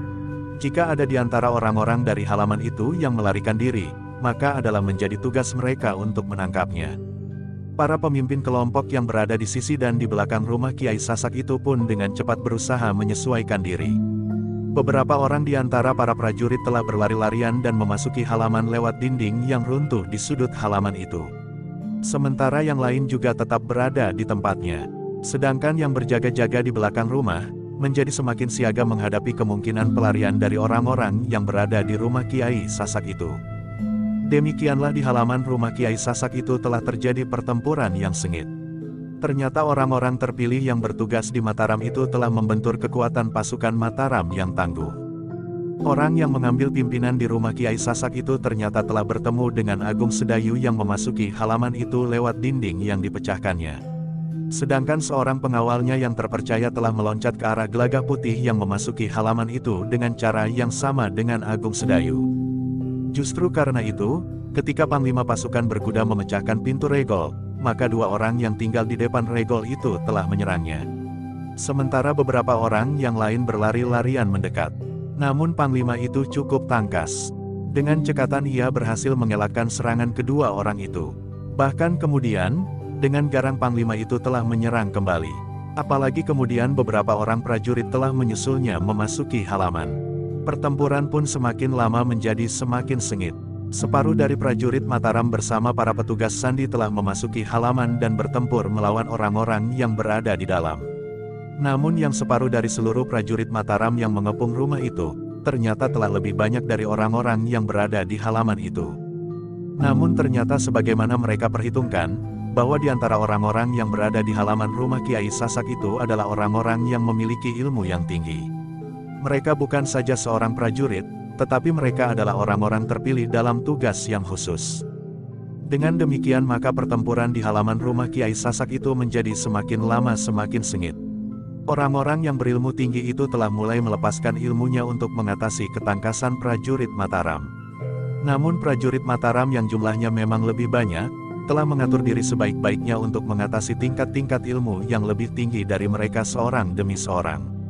Jika ada di antara orang-orang dari halaman itu yang melarikan diri, maka adalah menjadi tugas mereka untuk menangkapnya. Para pemimpin kelompok yang berada di sisi dan di belakang rumah Kiai Sasak itu pun dengan cepat berusaha menyesuaikan diri. Beberapa orang di antara para prajurit telah berlari-larian dan memasuki halaman lewat dinding yang runtuh di sudut halaman itu. Sementara yang lain juga tetap berada di tempatnya. Sedangkan yang berjaga-jaga di belakang rumah, menjadi semakin siaga menghadapi kemungkinan pelarian dari orang-orang yang berada di rumah Kiai Sasak itu. Demikianlah di halaman rumah Kiai Sasak itu telah terjadi pertempuran yang sengit. Ternyata orang-orang terpilih yang bertugas di Mataram itu telah membentur kekuatan pasukan Mataram yang tangguh. Orang yang mengambil pimpinan di rumah Kiai Sasak itu ternyata telah bertemu dengan Agung Sedayu yang memasuki halaman itu lewat dinding yang dipecahkannya. Sedangkan seorang pengawalnya yang terpercaya telah meloncat ke arah Gelagah Putih yang memasuki halaman itu dengan cara yang sama dengan Agung Sedayu. Justru karena itu, ketika Panglima pasukan berkuda memecahkan pintu regol, maka dua orang yang tinggal di depan regol itu telah menyerangnya. Sementara beberapa orang yang lain berlari-larian mendekat. Namun Panglima itu cukup tangkas. Dengan cekatan ia berhasil mengelakkan serangan kedua orang itu. Bahkan kemudian, dengan garang Panglima itu telah menyerang kembali. Apalagi kemudian beberapa orang prajurit telah menyusulnya memasuki halaman. Pertempuran pun semakin lama menjadi semakin sengit. Separuh dari prajurit Mataram bersama para petugas sandi telah memasuki halaman dan bertempur melawan orang-orang yang berada di dalam. Namun yang separuh dari seluruh prajurit Mataram yang mengepung rumah itu, ternyata telah lebih banyak dari orang-orang yang berada di halaman itu. Namun ternyata sebagaimana mereka perhitungkan, bahwa di antara orang-orang yang berada di halaman rumah Kiai Sasak itu adalah orang-orang yang memiliki ilmu yang tinggi. Mereka bukan saja seorang prajurit, tetapi mereka adalah orang-orang terpilih dalam tugas yang khusus. Dengan demikian maka pertempuran di halaman rumah Kiai Sasak itu menjadi semakin lama semakin sengit. Orang-orang yang berilmu tinggi itu telah mulai melepaskan ilmunya untuk mengatasi ketangkasan prajurit Mataram. Namun prajurit Mataram yang jumlahnya memang lebih banyak, telah mengatur diri sebaik-baiknya untuk mengatasi tingkat-tingkat ilmu yang lebih tinggi dari mereka seorang demi seorang.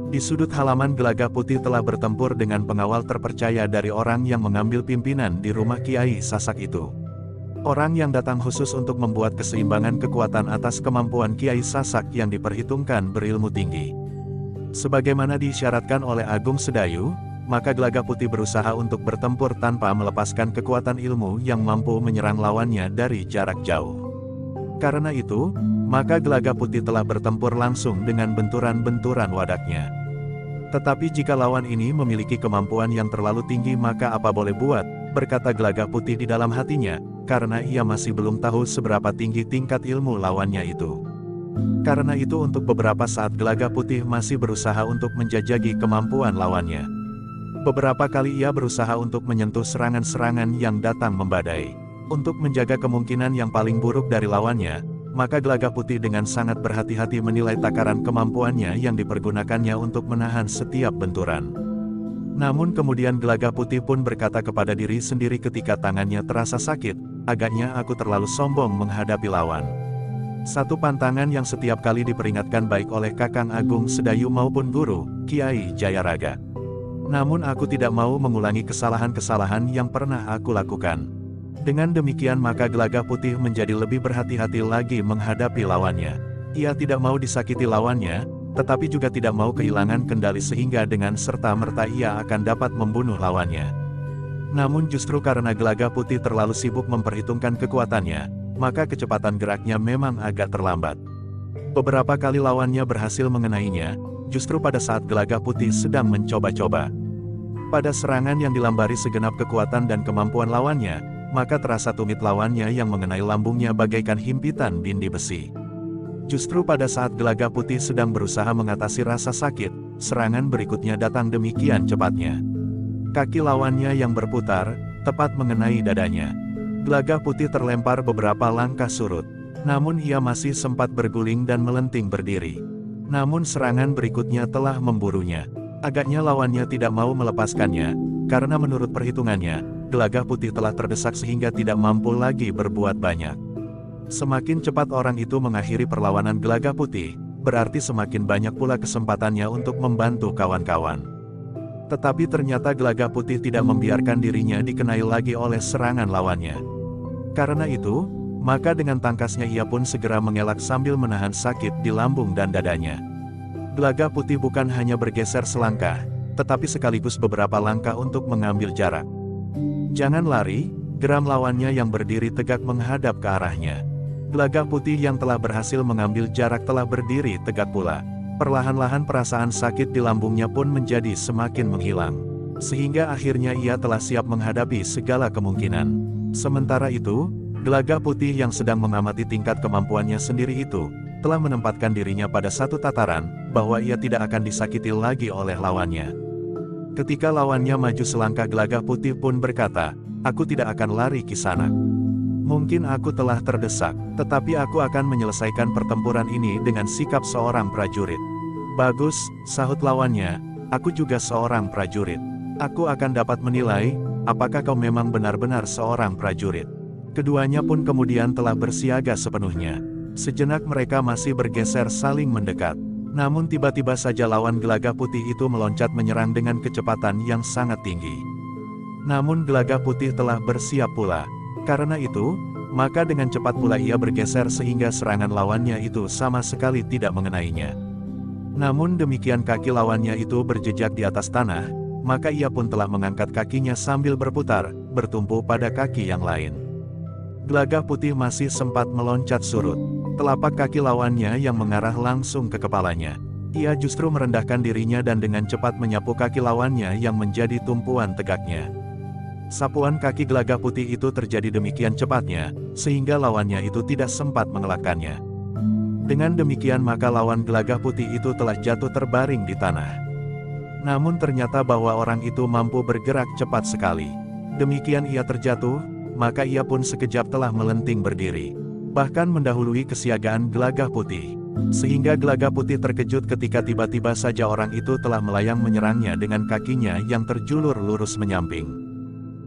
Di sudut halaman Gelagah Putih telah bertempur dengan pengawal terpercaya dari orang yang mengambil pimpinan di rumah Kiai Sasak itu. Orang yang datang khusus untuk membuat keseimbangan kekuatan atas kemampuan Kiai Sasak yang diperhitungkan berilmu tinggi. Sebagaimana diisyaratkan oleh Agung Sedayu, maka Gelagah Putih berusaha untuk bertempur tanpa melepaskan kekuatan ilmu yang mampu menyerang lawannya dari jarak jauh. Karena itu, maka Gelagah Putih telah bertempur langsung dengan benturan-benturan wadaknya. Tetapi jika lawan ini memiliki kemampuan yang terlalu tinggi maka apa boleh buat, berkata Gelagah Putih di dalam hatinya, karena ia masih belum tahu seberapa tinggi tingkat ilmu lawannya itu. Karena itu untuk beberapa saat Gelagah Putih masih berusaha untuk menjajaki kemampuan lawannya. Beberapa kali ia berusaha untuk menyentuh serangan-serangan yang datang membadai. Untuk menjaga kemungkinan yang paling buruk dari lawannya, maka Gelagah Putih dengan sangat berhati-hati menilai takaran kemampuannya yang dipergunakannya untuk menahan setiap benturan. Namun kemudian Gelagah Putih pun berkata kepada diri sendiri ketika tangannya terasa sakit, agaknya aku terlalu sombong menghadapi lawan. Satu pantangan yang setiap kali diperingatkan baik oleh Kakang Agung Sedayu maupun Guru, Kiai Jayaraga. Namun aku tidak mau mengulangi kesalahan-kesalahan yang pernah aku lakukan. Dengan demikian maka Gelagah Putih menjadi lebih berhati-hati lagi menghadapi lawannya. Ia tidak mau disakiti lawannya, tetapi juga tidak mau kehilangan kendali sehingga dengan serta-merta ia akan dapat membunuh lawannya. Namun justru karena Gelagah Putih terlalu sibuk memperhitungkan kekuatannya, maka kecepatan geraknya memang agak terlambat. Beberapa kali lawannya berhasil mengenainya, justru pada saat Gelagah Putih sedang mencoba-coba. Pada serangan yang dilambari segenap kekuatan dan kemampuan lawannya, maka terasa tumit lawannya yang mengenai lambungnya bagaikan himpitan dindi besi. Justru pada saat Gelagah Putih sedang berusaha mengatasi rasa sakit, serangan berikutnya datang demikian cepatnya. Kaki lawannya yang berputar, tepat mengenai dadanya. Gelagah Putih terlempar beberapa langkah surut. Namun ia masih sempat berguling dan melenting berdiri. Namun serangan berikutnya telah memburunya. Agaknya lawannya tidak mau melepaskannya, karena menurut perhitungannya, Gelagah Putih telah terdesak sehingga tidak mampu lagi berbuat banyak. Semakin cepat orang itu mengakhiri perlawanan Gelagah Putih, berarti semakin banyak pula kesempatannya untuk membantu kawan-kawan. Tetapi ternyata Gelagah Putih tidak membiarkan dirinya dikenai lagi oleh serangan lawannya. Karena itu, maka dengan tangkasnya ia pun segera mengelak sambil menahan sakit di lambung dan dadanya. Gelagah Putih bukan hanya bergeser selangkah, tetapi sekaligus beberapa langkah untuk mengambil jarak. Jangan lari, geram lawannya yang berdiri tegak menghadap ke arahnya. Gelagah Putih yang telah berhasil mengambil jarak telah berdiri tegak pula. Perlahan-lahan perasaan sakit di lambungnya pun menjadi semakin menghilang. Sehingga akhirnya ia telah siap menghadapi segala kemungkinan. Sementara itu, Gelagah Putih yang sedang mengamati tingkat kemampuannya sendiri itu, telah menempatkan dirinya pada satu tataran, bahwa ia tidak akan disakiti lagi oleh lawannya. Ketika lawannya maju selangkah Gelagah Putih pun berkata, aku tidak akan lari Kisanak. Mungkin aku telah terdesak, tetapi aku akan menyelesaikan pertempuran ini dengan sikap seorang prajurit. Bagus, sahut lawannya, aku juga seorang prajurit. Aku akan dapat menilai, apakah kau memang benar-benar seorang prajurit. Keduanya pun kemudian telah bersiaga sepenuhnya. Sejenak mereka masih bergeser saling mendekat. Namun tiba-tiba saja lawan Gelagah Putih itu meloncat menyerang dengan kecepatan yang sangat tinggi. Namun Gelagah Putih telah bersiap pula. Karena itu, maka dengan cepat pula ia bergeser sehingga serangan lawannya itu sama sekali tidak mengenainya. Namun demikian kaki lawannya itu berjejak di atas tanah, maka ia pun telah mengangkat kakinya sambil berputar, bertumpu pada kaki yang lain. Gelagah Putih masih sempat meloncat surut. Telapak kaki lawannya yang mengarah langsung ke kepalanya. Ia justru merendahkan dirinya dan dengan cepat menyapu kaki lawannya yang menjadi tumpuan tegaknya. Sapuan kaki Gelagah Putih itu terjadi demikian cepatnya, sehingga lawannya itu tidak sempat mengelakkannya. Dengan demikian maka lawan Gelagah Putih itu telah jatuh terbaring di tanah. Namun ternyata bahwa orang itu mampu bergerak cepat sekali. Demikian ia terjatuh, maka ia pun sekejap telah melenting berdiri. Bahkan mendahului kesiagaan Gelagah Putih. Sehingga Gelagah Putih terkejut ketika tiba-tiba saja orang itu telah melayang menyerangnya dengan kakinya yang terjulur lurus menyamping.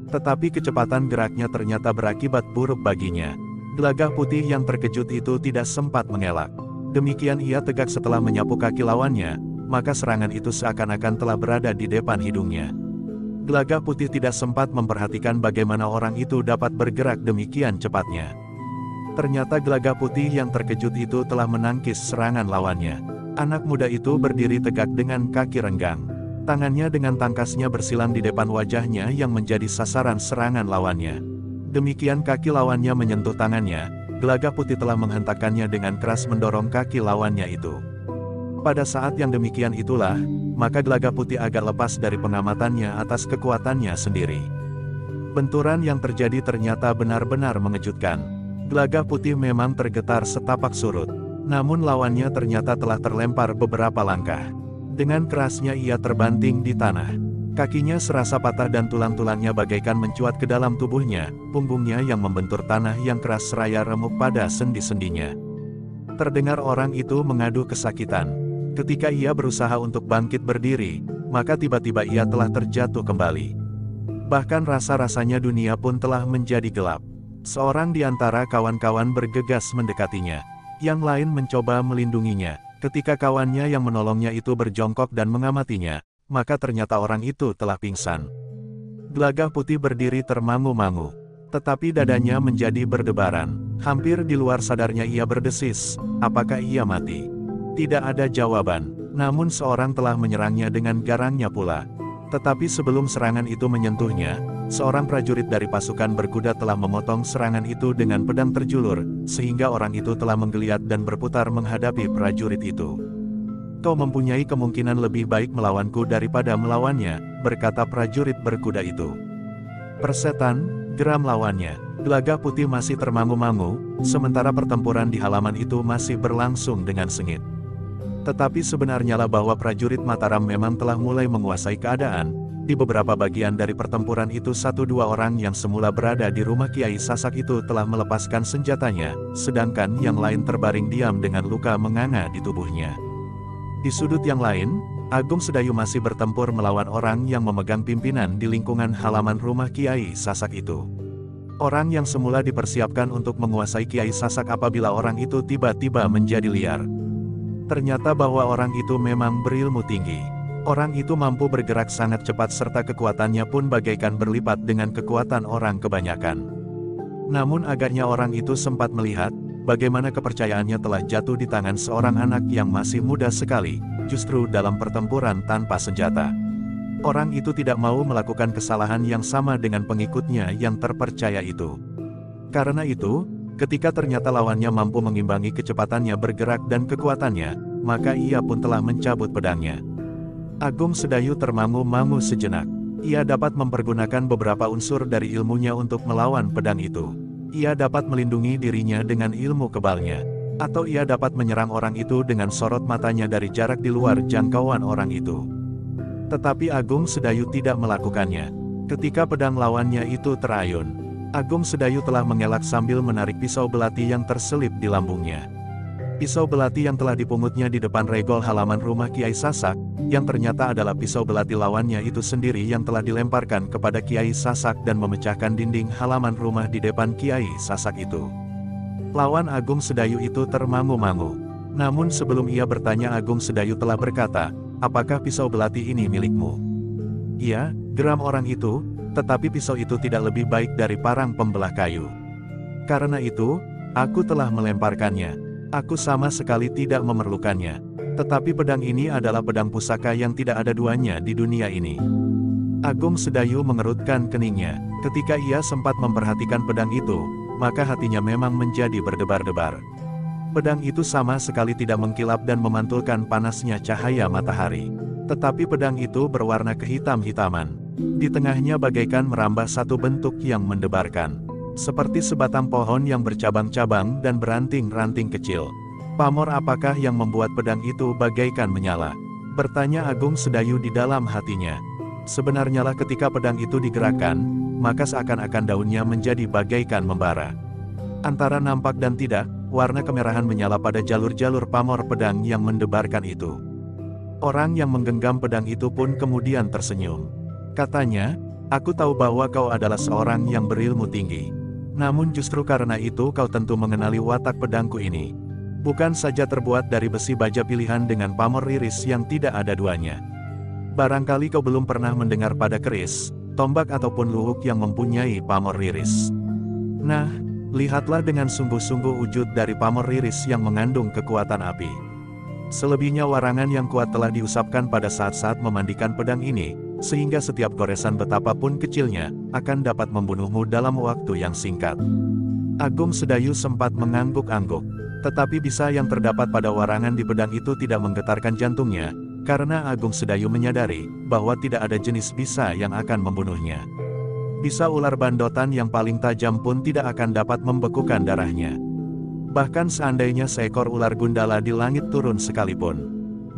Tetapi kecepatan geraknya ternyata berakibat buruk baginya. Gelagah Putih yang terkejut itu tidak sempat mengelak. Demikian ia tegak setelah menyapu kaki lawannya, maka serangan itu seakan-akan telah berada di depan hidungnya. Gelagah Putih tidak sempat memperhatikan bagaimana orang itu dapat bergerak demikian cepatnya. Ternyata Gelagah Putih yang terkejut itu telah menangkis serangan lawannya. Anak muda itu berdiri tegak dengan kaki renggang. Tangannya dengan tangkasnya bersilang di depan wajahnya yang menjadi sasaran serangan lawannya. Demikian kaki lawannya menyentuh tangannya, Gelagah Putih telah menghentakkannya dengan keras mendorong kaki lawannya itu. Pada saat yang demikian itulah, maka Gelagah Putih agak lepas dari pengamatannya atas kekuatannya sendiri. Benturan yang terjadi ternyata benar-benar mengejutkan. Gelagah Putih memang tergetar setapak surut, namun lawannya ternyata telah terlempar beberapa langkah. Dengan kerasnya ia terbanting di tanah. Kakinya serasa patah dan tulang-tulangnya bagaikan mencuat ke dalam tubuhnya, punggungnya yang membentur tanah yang keras seraya remuk pada sendi-sendinya. Terdengar orang itu mengadu kesakitan. Ketika ia berusaha untuk bangkit berdiri, maka tiba-tiba ia telah terjatuh kembali. Bahkan rasa-rasanya dunia pun telah menjadi gelap. Seorang di antara kawan-kawan bergegas mendekatinya. Yang lain mencoba melindunginya. Ketika kawannya yang menolongnya itu berjongkok dan mengamatinya, maka ternyata orang itu telah pingsan. Gelagah Putih berdiri termangu-mangu. Tetapi dadanya menjadi berdebaran. Hampir di luar sadarnya ia berdesis, apakah ia mati? Tidak ada jawaban, namun seorang telah menyerangnya dengan garangnya pula. Tetapi sebelum serangan itu menyentuhnya, seorang prajurit dari pasukan berkuda telah memotong serangan itu dengan pedang terjulur, sehingga orang itu telah menggeliat dan berputar menghadapi prajurit itu. "Kau mempunyai kemungkinan lebih baik melawanku daripada melawannya," berkata prajurit berkuda itu. "Persetan," geram lawannya. Gelagah Putih masih termangu-mangu, sementara pertempuran di halaman itu masih berlangsung dengan sengit. Tetapi sebenarnya lah bahwa prajurit Mataram memang telah mulai menguasai keadaan. Di beberapa bagian dari pertempuran itu satu dua orang yang semula berada di rumah Kiai Sasak itu telah melepaskan senjatanya, sedangkan yang lain terbaring diam dengan luka menganga di tubuhnya. Di sudut yang lain, Agung Sedayu masih bertempur melawan orang yang memegang pimpinan di lingkungan halaman rumah Kiai Sasak itu. Orang yang semula dipersiapkan untuk menguasai Kiai Sasak apabila orang itu tiba-tiba menjadi liar. Ternyata bahwa orang itu memang berilmu tinggi. Orang itu mampu bergerak sangat cepat serta kekuatannya pun bagaikan berlipat dengan kekuatan orang kebanyakan. Namun agaknya orang itu sempat melihat, bagaimana kepercayaannya telah jatuh di tangan seorang anak yang masih muda sekali, justru dalam pertempuran tanpa senjata. Orang itu tidak mau melakukan kesalahan yang sama dengan pengikutnya yang terpercaya itu. Karena itu, ketika ternyata lawannya mampu mengimbangi kecepatannya bergerak dan kekuatannya, maka ia pun telah mencabut pedangnya. Agung Sedayu termangu-mangu sejenak. Ia dapat mempergunakan beberapa unsur dari ilmunya untuk melawan pedang itu. Ia dapat melindungi dirinya dengan ilmu kebalnya. Atau ia dapat menyerang orang itu dengan sorot matanya dari jarak di luar jangkauan orang itu. Tetapi Agung Sedayu tidak melakukannya. Ketika pedang lawannya itu terayun, Agung Sedayu telah mengelak sambil menarik pisau belati yang terselip di lambungnya. Pisau belati yang telah dipungutnya di depan regol halaman rumah Kiai Sasak, yang ternyata adalah pisau belati lawannya itu sendiri yang telah dilemparkan kepada Kiai Sasak dan memecahkan dinding halaman rumah di depan Kiai Sasak itu. Lawan Agung Sedayu itu termangu-mangu. Namun sebelum ia bertanya Agung Sedayu telah berkata, "Apakah pisau belati ini milikmu?" "Iya," geram orang itu, "tetapi pisau itu tidak lebih baik dari parang pembelah kayu. Karena itu, aku telah melemparkannya. Aku sama sekali tidak memerlukannya. Tetapi pedang ini adalah pedang pusaka yang tidak ada duanya di dunia ini." Agung Sedayu mengerutkan keningnya. Ketika ia sempat memperhatikan pedang itu, maka hatinya memang menjadi berdebar-debar. Pedang itu sama sekali tidak mengkilap dan memantulkan panasnya cahaya matahari. Tetapi pedang itu berwarna kehitam-hitaman. Di tengahnya bagaikan merambah satu bentuk yang mendebarkan. Seperti sebatang pohon yang bercabang-cabang dan beranting-ranting kecil. "Pamor, apakah yang membuat pedang itu bagaikan menyala?" bertanya Agung Sedayu di dalam hatinya. Sebenarnya lah ketika pedang itu digerakkan, maka seakan-akan daunnya menjadi bagaikan membara. Antara nampak dan tidak, warna kemerahan menyala pada jalur-jalur pamor pedang yang mendebarkan itu. Orang yang menggenggam pedang itu pun kemudian tersenyum. Katanya, "Aku tahu bahwa kau adalah seorang yang berilmu tinggi. Namun justru karena itu kau tentu mengenali watak pedangku ini. Bukan saja terbuat dari besi baja pilihan dengan pamor riris yang tidak ada duanya. Barangkali kau belum pernah mendengar pada keris, tombak ataupun luhuk yang mempunyai pamor riris. Nah, lihatlah dengan sungguh-sungguh wujud dari pamor riris yang mengandung kekuatan api. Selebihnya warangan yang kuat telah diusapkan pada saat-saat memandikan pedang ini, sehingga setiap goresan betapapun kecilnya, akan dapat membunuhmu dalam waktu yang singkat." Agung Sedayu sempat mengangguk-angguk. Tetapi bisa yang terdapat pada warangan di pedang itu tidak menggetarkan jantungnya, karena Agung Sedayu menyadari, bahwa tidak ada jenis bisa yang akan membunuhnya. Bisa ular bandotan yang paling tajam pun tidak akan dapat membekukan darahnya. Bahkan seandainya seekor ular gundala di langit turun sekalipun.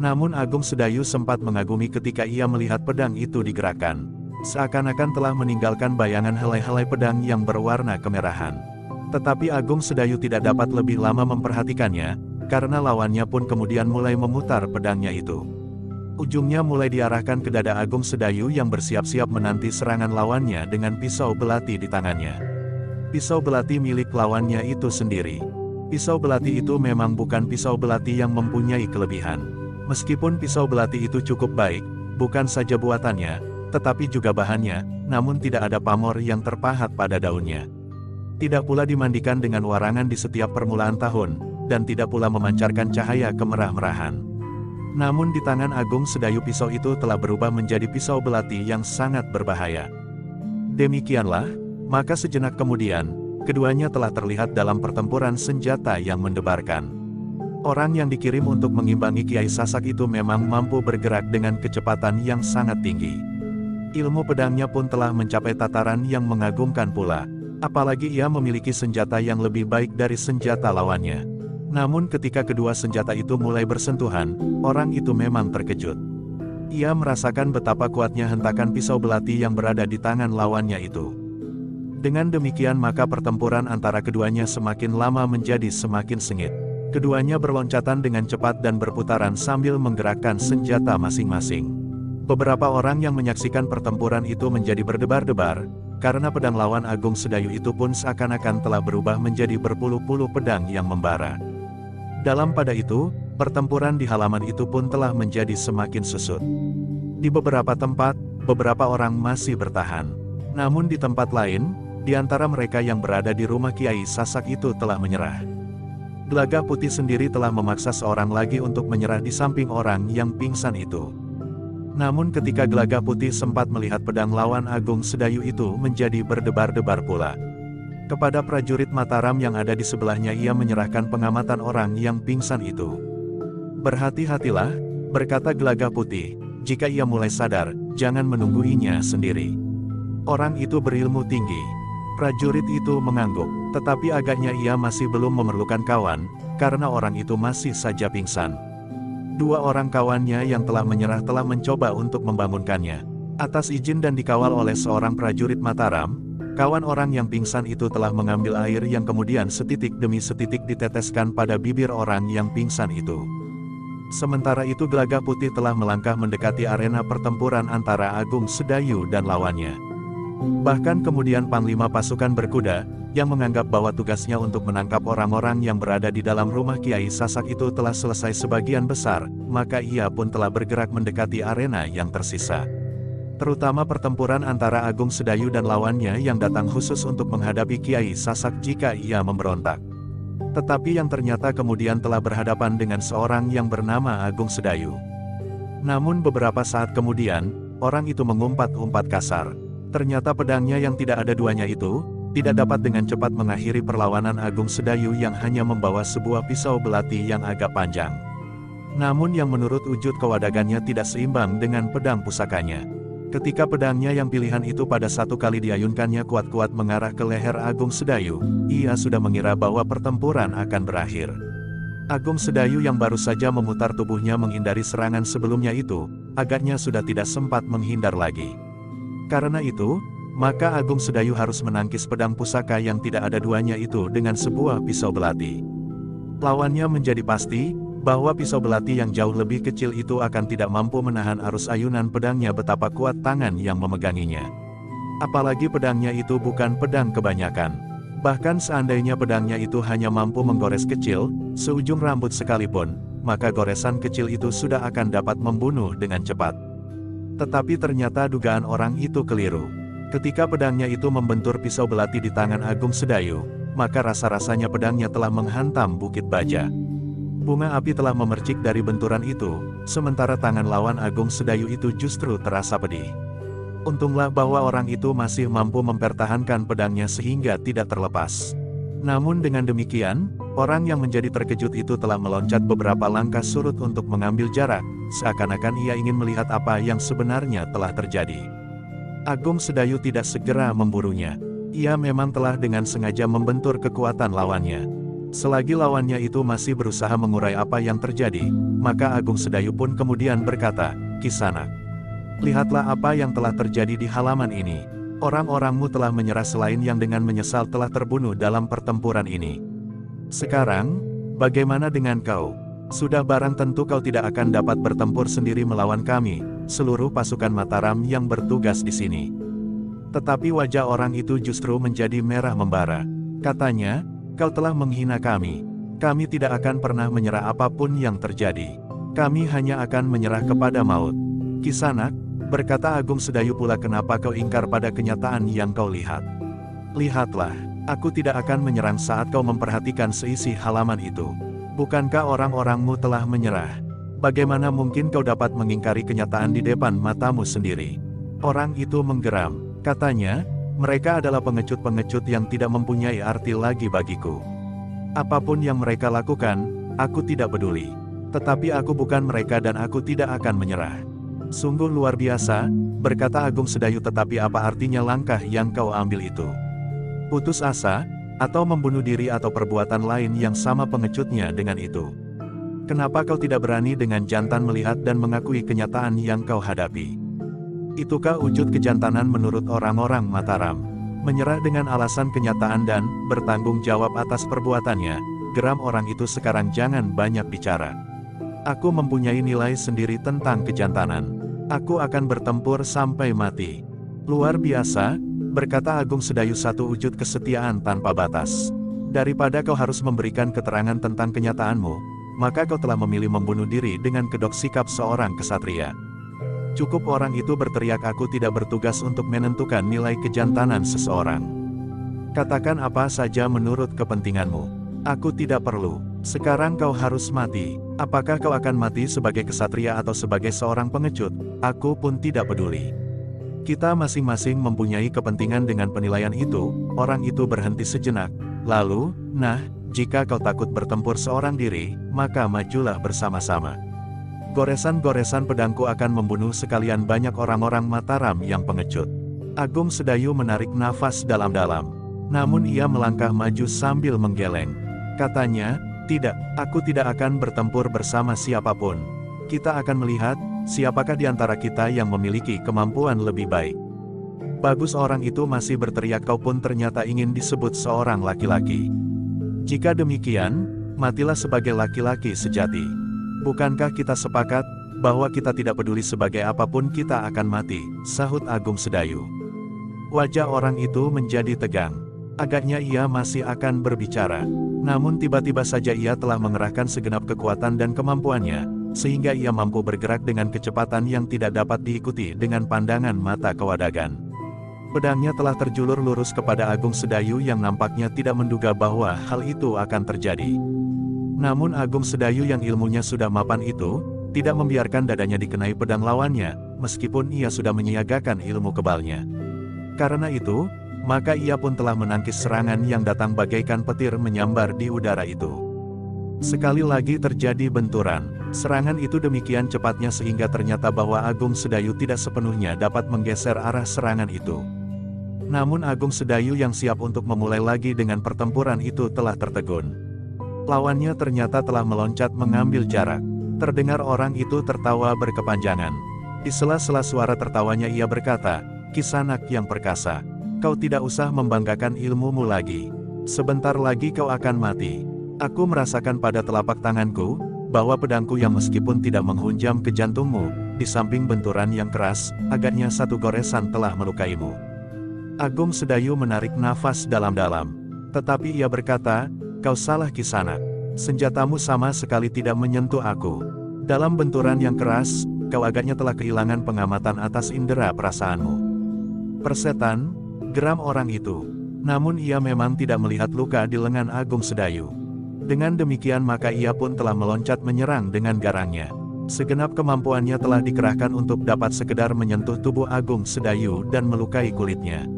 Namun Agung Sedayu sempat mengagumi ketika ia melihat pedang itu digerakkan. Seakan-akan telah meninggalkan bayangan helai-helai pedang yang berwarna kemerahan. Tetapi Agung Sedayu tidak dapat lebih lama memperhatikannya, karena lawannya pun kemudian mulai memutar pedangnya itu. Ujungnya mulai diarahkan ke dada Agung Sedayu yang bersiap-siap menanti serangan lawannya dengan pisau belati di tangannya. Pisau belati milik lawannya itu sendiri. Pisau belati itu memang bukan pisau belati yang mempunyai kelebihan. Meskipun pisau belati itu cukup baik, bukan saja buatannya, tetapi juga bahannya, namun tidak ada pamor yang terpahat pada daunnya. Tidak pula dimandikan dengan warangan di setiap permulaan tahun, dan tidak pula memancarkan cahaya kemerah-merahan. Namun di tangan Agung Sedayu pisau itu telah berubah menjadi pisau belati yang sangat berbahaya. Demikianlah, maka sejenak kemudian, keduanya telah terlihat dalam pertempuran senjata yang mendebarkan. Orang yang dikirim untuk mengimbangi Kiai Sasak itu memang mampu bergerak dengan kecepatan yang sangat tinggi. Ilmu pedangnya pun telah mencapai tataran yang mengagumkan pula. Apalagi ia memiliki senjata yang lebih baik dari senjata lawannya. Namun ketika kedua senjata itu mulai bersentuhan, orang itu memang terkejut. Ia merasakan betapa kuatnya hentakan pisau belati yang berada di tangan lawannya itu. Dengan demikian maka pertempuran antara keduanya semakin lama menjadi semakin sengit. Keduanya berloncatan dengan cepat dan berputaran sambil menggerakkan senjata masing-masing. Beberapa orang yang menyaksikan pertempuran itu menjadi berdebar-debar, karena pedang lawan Agung Sedayu itu pun seakan-akan telah berubah menjadi berpuluh-puluh pedang yang membara. Dalam pada itu, pertempuran di halaman itu pun telah menjadi semakin susut. Di beberapa tempat, beberapa orang masih bertahan. Namun di tempat lain, di antara mereka yang berada di rumah Kiai Sasak itu telah menyerah. Gelagah Putih sendiri telah memaksa seorang lagi untuk menyerah di samping orang yang pingsan itu. Namun ketika Gelagah Putih sempat melihat pedang lawan Agung Sedayu itu menjadi berdebar-debar pula. Kepada prajurit Mataram yang ada di sebelahnya ia menyerahkan pengamatan orang yang pingsan itu. "Berhati-hatilah," berkata Gelagah Putih, "jika ia mulai sadar, jangan menungguinya sendiri. Orang itu berilmu tinggi." Prajurit itu mengangguk, tetapi agaknya ia masih belum memerlukan kawan, karena orang itu masih saja pingsan. Dua orang kawannya yang telah menyerah telah mencoba untuk membangunkannya. Atas izin dan dikawal oleh seorang prajurit Mataram, kawan orang yang pingsan itu telah mengambil air yang kemudian setitik demi setitik diteteskan pada bibir orang yang pingsan itu. Sementara itu Gelagah Putih telah melangkah mendekati arena pertempuran antara Agung Sedayu dan lawannya. Bahkan kemudian Panglima Pasukan Berkuda, yang menganggap bahwa tugasnya untuk menangkap orang-orang yang berada di dalam rumah Kiai Sasak itu telah selesai sebagian besar, maka ia pun telah bergerak mendekati arena yang tersisa. Terutama pertempuran antara Agung Sedayu dan lawannya yang datang khusus untuk menghadapi Kiai Sasak jika ia memberontak. Tetapi yang ternyata kemudian telah berhadapan dengan seorang yang bernama Agung Sedayu. Namun beberapa saat kemudian, orang itu mengumpat-umpat kasar. Ternyata pedangnya yang tidak ada duanya itu, tidak dapat dengan cepat mengakhiri perlawanan Agung Sedayu yang hanya membawa sebuah pisau belati yang agak panjang. Namun yang menurut wujud kewadagannya tidak seimbang dengan pedang pusakanya. Ketika pedangnya yang pilihan itu pada satu kali diayunkannya kuat-kuat mengarah ke leher Agung Sedayu, ia sudah mengira bahwa pertempuran akan berakhir. Agung Sedayu yang baru saja memutar tubuhnya menghindari serangan sebelumnya itu, agaknya sudah tidak sempat menghindar lagi. Karena itu, maka Agung Sedayu harus menangkis pedang pusaka yang tidak ada duanya itu dengan sebuah pisau belati. Lawannya menjadi pasti, bahwa pisau belati yang jauh lebih kecil itu akan tidak mampu menahan arus ayunan pedangnya betapa kuat tangan yang memeganginya. Apalagi pedangnya itu bukan pedang kebanyakan. Bahkan seandainya pedangnya itu hanya mampu menggores kecil, seujung rambut sekalipun, maka goresan kecil itu sudah akan dapat membunuh dengan cepat. Tetapi ternyata dugaan orang itu keliru. Ketika pedangnya itu membentur pisau belati di tangan Agung Sedayu, maka rasa-rasanya pedangnya telah menghantam Bukit Baja. Bunga api telah memercik dari benturan itu, sementara tangan lawan Agung Sedayu itu justru terasa pedih. Untunglah bahwa orang itu masih mampu mempertahankan pedangnya sehingga tidak terlepas. Namun dengan demikian, orang yang menjadi terkejut itu telah meloncat beberapa langkah surut untuk mengambil jarak, seakan-akan ia ingin melihat apa yang sebenarnya telah terjadi. Agung Sedayu tidak segera memburunya. Ia memang telah dengan sengaja membentur kekuatan lawannya. Selagi lawannya itu masih berusaha mengurai apa yang terjadi, maka Agung Sedayu pun kemudian berkata, "Kisanak, lihatlah apa yang telah terjadi di halaman ini. Orang-orangmu telah menyerah selain yang dengan menyesal telah terbunuh dalam pertempuran ini. Sekarang, bagaimana dengan kau? Sudah barang tentu kau tidak akan dapat bertempur sendiri melawan kami, seluruh pasukan Mataram yang bertugas di sini." Tetapi wajah orang itu justru menjadi merah membara. Katanya, "Kau telah menghina kami. Kami tidak akan pernah menyerah apapun yang terjadi. Kami hanya akan menyerah kepada maut." "Kisanak," berkata Agung Sedayu pula, "kenapa kau ingkar pada kenyataan yang kau lihat? Lihatlah, aku tidak akan menyerang saat kau memperhatikan seisi halaman itu. Bukankah orang-orangmu telah menyerah? Bagaimana mungkin kau dapat mengingkari kenyataan di depan matamu sendiri?" Orang itu menggeram. Katanya, "Mereka adalah pengecut-pengecut yang tidak mempunyai arti lagi bagiku. Apapun yang mereka lakukan, aku tidak peduli. Tetapi aku bukan mereka dan aku tidak akan menyerah." "Sungguh luar biasa," berkata Agung Sedayu, "tetapi apa artinya langkah yang kau ambil itu? Putus asa, atau membunuh diri atau perbuatan lain yang sama pengecutnya dengan itu? Kenapa kau tidak berani dengan jantan melihat dan mengakui kenyataan yang kau hadapi? Itukah wujud kejantanan menurut orang-orang Mataram? Menyerah dengan alasan kenyataan dan bertanggung jawab atas perbuatannya?" Geram orang itu. "Sekarang jangan banyak bicara. Aku mempunyai nilai sendiri tentang kejantanan. Aku akan bertempur sampai mati." "Luar biasa," berkata Agung Sedayu, "satu wujud kesetiaan tanpa batas. Daripada kau harus memberikan keterangan tentang kenyataanmu, maka kau telah memilih membunuh diri dengan kedok sikap seorang kesatria." Cukup orang itu berteriak, "Aku tidak bertugas untuk menentukan nilai kejantanan seseorang. Katakan apa saja menurut kepentinganmu. Aku tidak perlu. Sekarang kau harus mati. Apakah kau akan mati sebagai kesatria atau sebagai seorang pengecut? Aku pun tidak peduli. Kita masing-masing mempunyai kepentingan dengan penilaian itu." Orang itu berhenti sejenak. Lalu, "Nah, jika kau takut bertempur seorang diri, maka majulah bersama-sama. Goresan-goresan pedangku akan membunuh sekalian banyak orang-orang Mataram yang pengecut." Agung Sedayu menarik nafas dalam-dalam. Namun ia melangkah maju sambil menggeleng. Katanya, "Tidak, aku tidak akan bertempur bersama siapapun. Kita akan melihat, siapakah di antara kita yang memiliki kemampuan lebih baik." "Bagus," orang itu masih berteriak, "kau pun ternyata ingin disebut seorang laki-laki. Jika demikian, matilah sebagai laki-laki sejati. Bukankah kita sepakat, bahwa kita tidak peduli sebagai apapun kita akan mati?" sahut Agung Sedayu. Wajah orang itu menjadi tegang. Agaknya ia masih akan berbicara. Namun tiba-tiba saja ia telah mengerahkan segenap kekuatan dan kemampuannya, sehingga ia mampu bergerak dengan kecepatan yang tidak dapat diikuti dengan pandangan mata kewadagan. Pedangnya telah terjulur lurus kepada Agung Sedayu yang nampaknya tidak menduga bahwa hal itu akan terjadi. Namun Agung Sedayu yang ilmunya sudah mapan itu, tidak membiarkan dadanya dikenai pedang lawannya, meskipun ia sudah menyiagakan ilmu kebalnya. Karena itu, maka ia pun telah menangkis serangan yang datang bagaikan petir menyambar di udara itu. Sekali lagi terjadi benturan. Serangan itu demikian cepatnya sehingga ternyata bahwa Agung Sedayu tidak sepenuhnya dapat menggeser arah serangan itu. Namun Agung Sedayu yang siap untuk memulai lagi dengan pertempuran itu telah tertegun. Lawannya ternyata telah meloncat mengambil jarak. Terdengar orang itu tertawa berkepanjangan. Di sela-sela suara tertawanya ia berkata, "Kisanak yang perkasa, kau tidak usah membanggakan ilmumu lagi. Sebentar lagi kau akan mati. Aku merasakan pada telapak tanganku, bahwa pedangku yang meskipun tidak menghunjam ke jantungmu, di samping benturan yang keras, agaknya satu goresan telah melukaimu." Agung Sedayu menarik nafas dalam-dalam. Tetapi ia berkata, "Kau salah Kisanak. Senjatamu sama sekali tidak menyentuh aku. Dalam benturan yang keras, kau agaknya telah kehilangan pengamatan atas indera perasaanmu." "Persetan," geram orang itu. Namun ia memang tidak melihat luka di lengan Agung Sedayu. Dengan demikian maka ia pun telah meloncat menyerang dengan garangnya. Segenap kemampuannya telah dikerahkan untuk dapat sekedar menyentuh tubuh Agung Sedayu dan melukai kulitnya.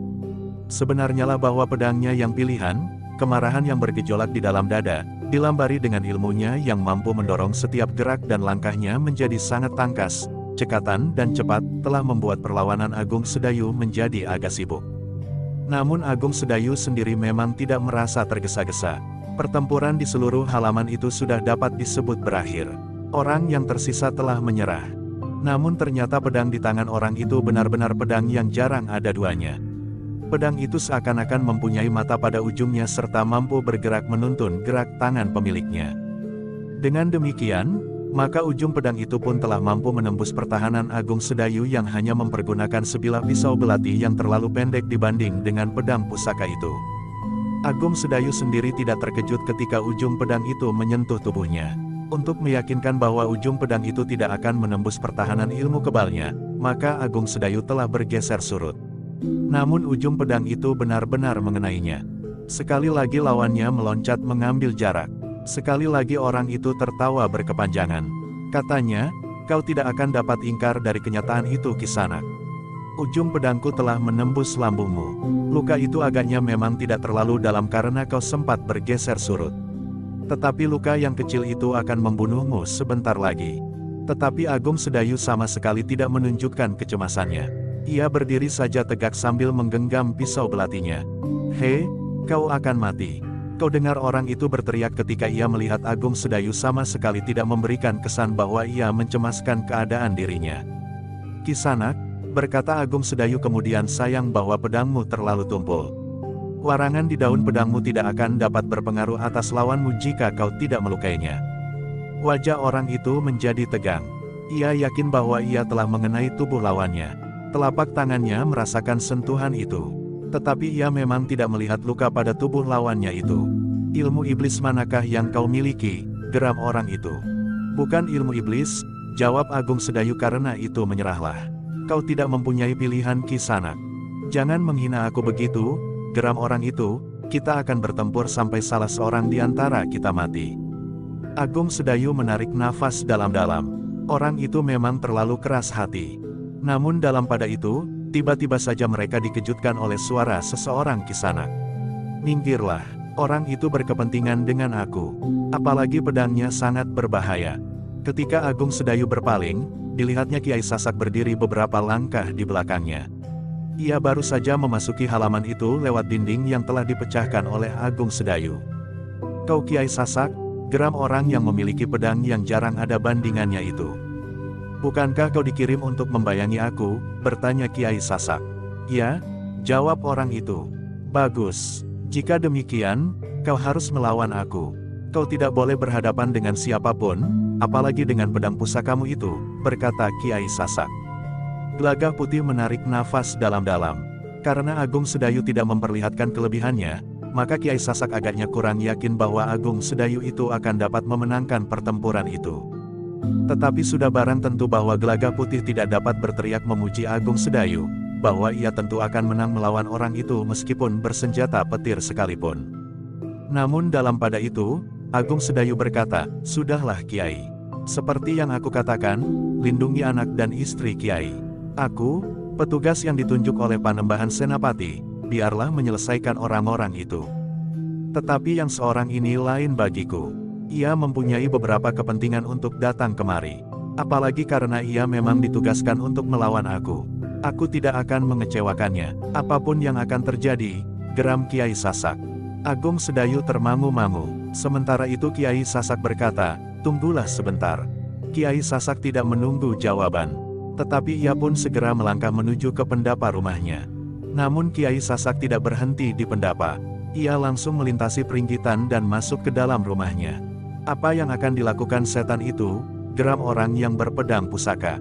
Sebenarnya lah bahwa pedangnya yang pilihan, kemarahan yang bergejolak di dalam dada, dilambari dengan ilmunya yang mampu mendorong setiap gerak dan langkahnya menjadi sangat tangkas, cekatan dan cepat, telah membuat perlawanan Agung Sedayu menjadi agak sibuk. Namun Agung Sedayu sendiri memang tidak merasa tergesa-gesa. Pertempuran di seluruh halaman itu sudah dapat disebut berakhir. Orang yang tersisa telah menyerah. Namun ternyata pedang di tangan orang itu benar-benar pedang yang jarang ada duanya. Pedang itu seakan-akan mempunyai mata pada ujungnya serta mampu bergerak menuntun gerak tangan pemiliknya. Dengan demikian, maka ujung pedang itu pun telah mampu menembus pertahanan Agung Sedayu yang hanya mempergunakan sebilah pisau belati yang terlalu pendek dibanding dengan pedang pusaka itu. Agung Sedayu sendiri tidak terkejut ketika ujung pedang itu menyentuh tubuhnya. Untuk meyakinkan bahwa ujung pedang itu tidak akan menembus pertahanan ilmu kebalnya, maka Agung Sedayu telah bergeser surut. Namun ujung pedang itu benar-benar mengenainya. Sekali lagi lawannya meloncat mengambil jarak. Sekali lagi orang itu tertawa berkepanjangan. Katanya, "Kau tidak akan dapat ingkar dari kenyataan itu Kisanak. Ujung pedangku telah menembus lambungmu. Luka itu agaknya memang tidak terlalu dalam karena kau sempat bergeser surut. Tetapi luka yang kecil itu akan membunuhmu sebentar lagi." Tetapi Agung Sedayu sama sekali tidak menunjukkan kecemasannya. Ia berdiri saja tegak sambil menggenggam pisau belatinya. "Hei, kau akan mati." Kau dengar orang itu berteriak ketika ia melihat Agung Sedayu sama sekali tidak memberikan kesan bahwa ia mencemaskan keadaan dirinya. "Kisanak," berkata Agung Sedayu kemudian, "sayang bahwa pedangmu terlalu tumpul. Warangan di daun pedangmu tidak akan dapat berpengaruh atas lawanmu jika kau tidak melukainya." Wajah orang itu menjadi tegang. Ia yakin bahwa ia telah mengenai tubuh lawannya. Telapak tangannya merasakan sentuhan itu. Tetapi ia memang tidak melihat luka pada tubuh lawannya itu. "Ilmu iblis manakah yang kau miliki?" geram orang itu. "Bukan ilmu iblis," jawab Agung Sedayu, "karena itu menyerahlah. Kau tidak mempunyai pilihan Kisanak." "Jangan menghina aku begitu," geram orang itu, "kita akan bertempur sampai salah seorang di antara kita mati." Agung Sedayu menarik nafas dalam-dalam. Orang itu memang terlalu keras hati. Namun dalam pada itu, tiba-tiba saja mereka dikejutkan oleh suara seseorang Kisanak. "Minggirlah, orang itu berkepentingan dengan aku. Apalagi pedangnya sangat berbahaya." Ketika Agung Sedayu berpaling, dilihatnya Kiai Sasak berdiri beberapa langkah di belakangnya. Ia baru saja memasuki halaman itu lewat dinding yang telah dipecahkan oleh Agung Sedayu. "Kau Kiai Sasak?" geram orang yang memiliki pedang yang jarang ada bandingannya itu. "Bukankah kau dikirim untuk membayangi aku?" bertanya Kiai Sasak. "Ya," jawab orang itu. "Bagus. Jika demikian, kau harus melawan aku. Kau tidak boleh berhadapan dengan siapapun, apalagi dengan pedang pusakamu itu," berkata Kiai Sasak. Gelagah Putih menarik nafas dalam-dalam. Karena Agung Sedayu tidak memperlihatkan kelebihannya, maka Kiai Sasak agaknya kurang yakin bahwa Agung Sedayu itu akan dapat memenangkan pertempuran itu. Tetapi sudah barang tentu bahwa Gelagah Putih tidak dapat berteriak memuji Agung Sedayu, bahwa ia tentu akan menang melawan orang itu meskipun bersenjata petir sekalipun. Namun dalam pada itu, Agung Sedayu berkata, "Sudahlah Kiai. Seperti yang aku katakan, lindungi anak dan istri Kiai. Aku, petugas yang ditunjuk oleh Panembahan Senapati, biarlah menyelesaikan orang-orang itu. Tetapi yang seorang ini lain bagiku. Ia mempunyai beberapa kepentingan untuk datang kemari. Apalagi karena ia memang ditugaskan untuk melawan aku. Aku tidak akan mengecewakannya. Apapun yang akan terjadi, geram Kiai Sasak. Agung Sedayu termangu-mangu. Sementara itu Kiai Sasak berkata, "Tunggulah sebentar." Kiai Sasak tidak menunggu jawaban. Tetapi ia pun segera melangkah menuju ke pendapa rumahnya. Namun Kiai Sasak tidak berhenti di pendapa. Ia langsung melintasi peringgitan dan masuk ke dalam rumahnya. Apa yang akan dilakukan setan itu? Geram orang yang berpedang pusaka.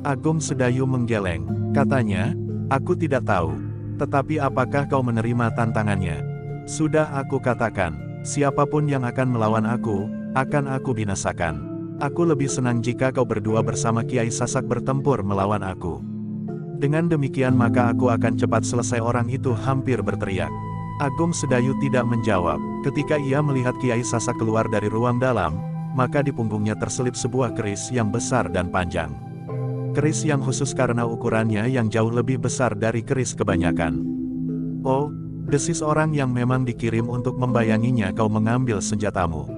Agung Sedayu menggeleng. Katanya, "Aku tidak tahu. Tetapi apakah kau menerima tantangannya? Sudah aku katakan, siapapun yang akan melawan aku, akan aku binasakan. Aku lebih senang jika kau berdua bersama Kiai Sasak bertempur melawan aku." Dengan demikian maka aku akan cepat selesai, orang itu hampir berteriak. Agung Sedayu tidak menjawab. Ketika ia melihat Kiai Sasak keluar dari ruang dalam, maka di punggungnya terselip sebuah keris yang besar dan panjang. Keris yang khusus karena ukurannya yang jauh lebih besar dari keris kebanyakan. "Oh," desis orang yang memang dikirim untuk membayanginya, "kau mengambil senjatamu."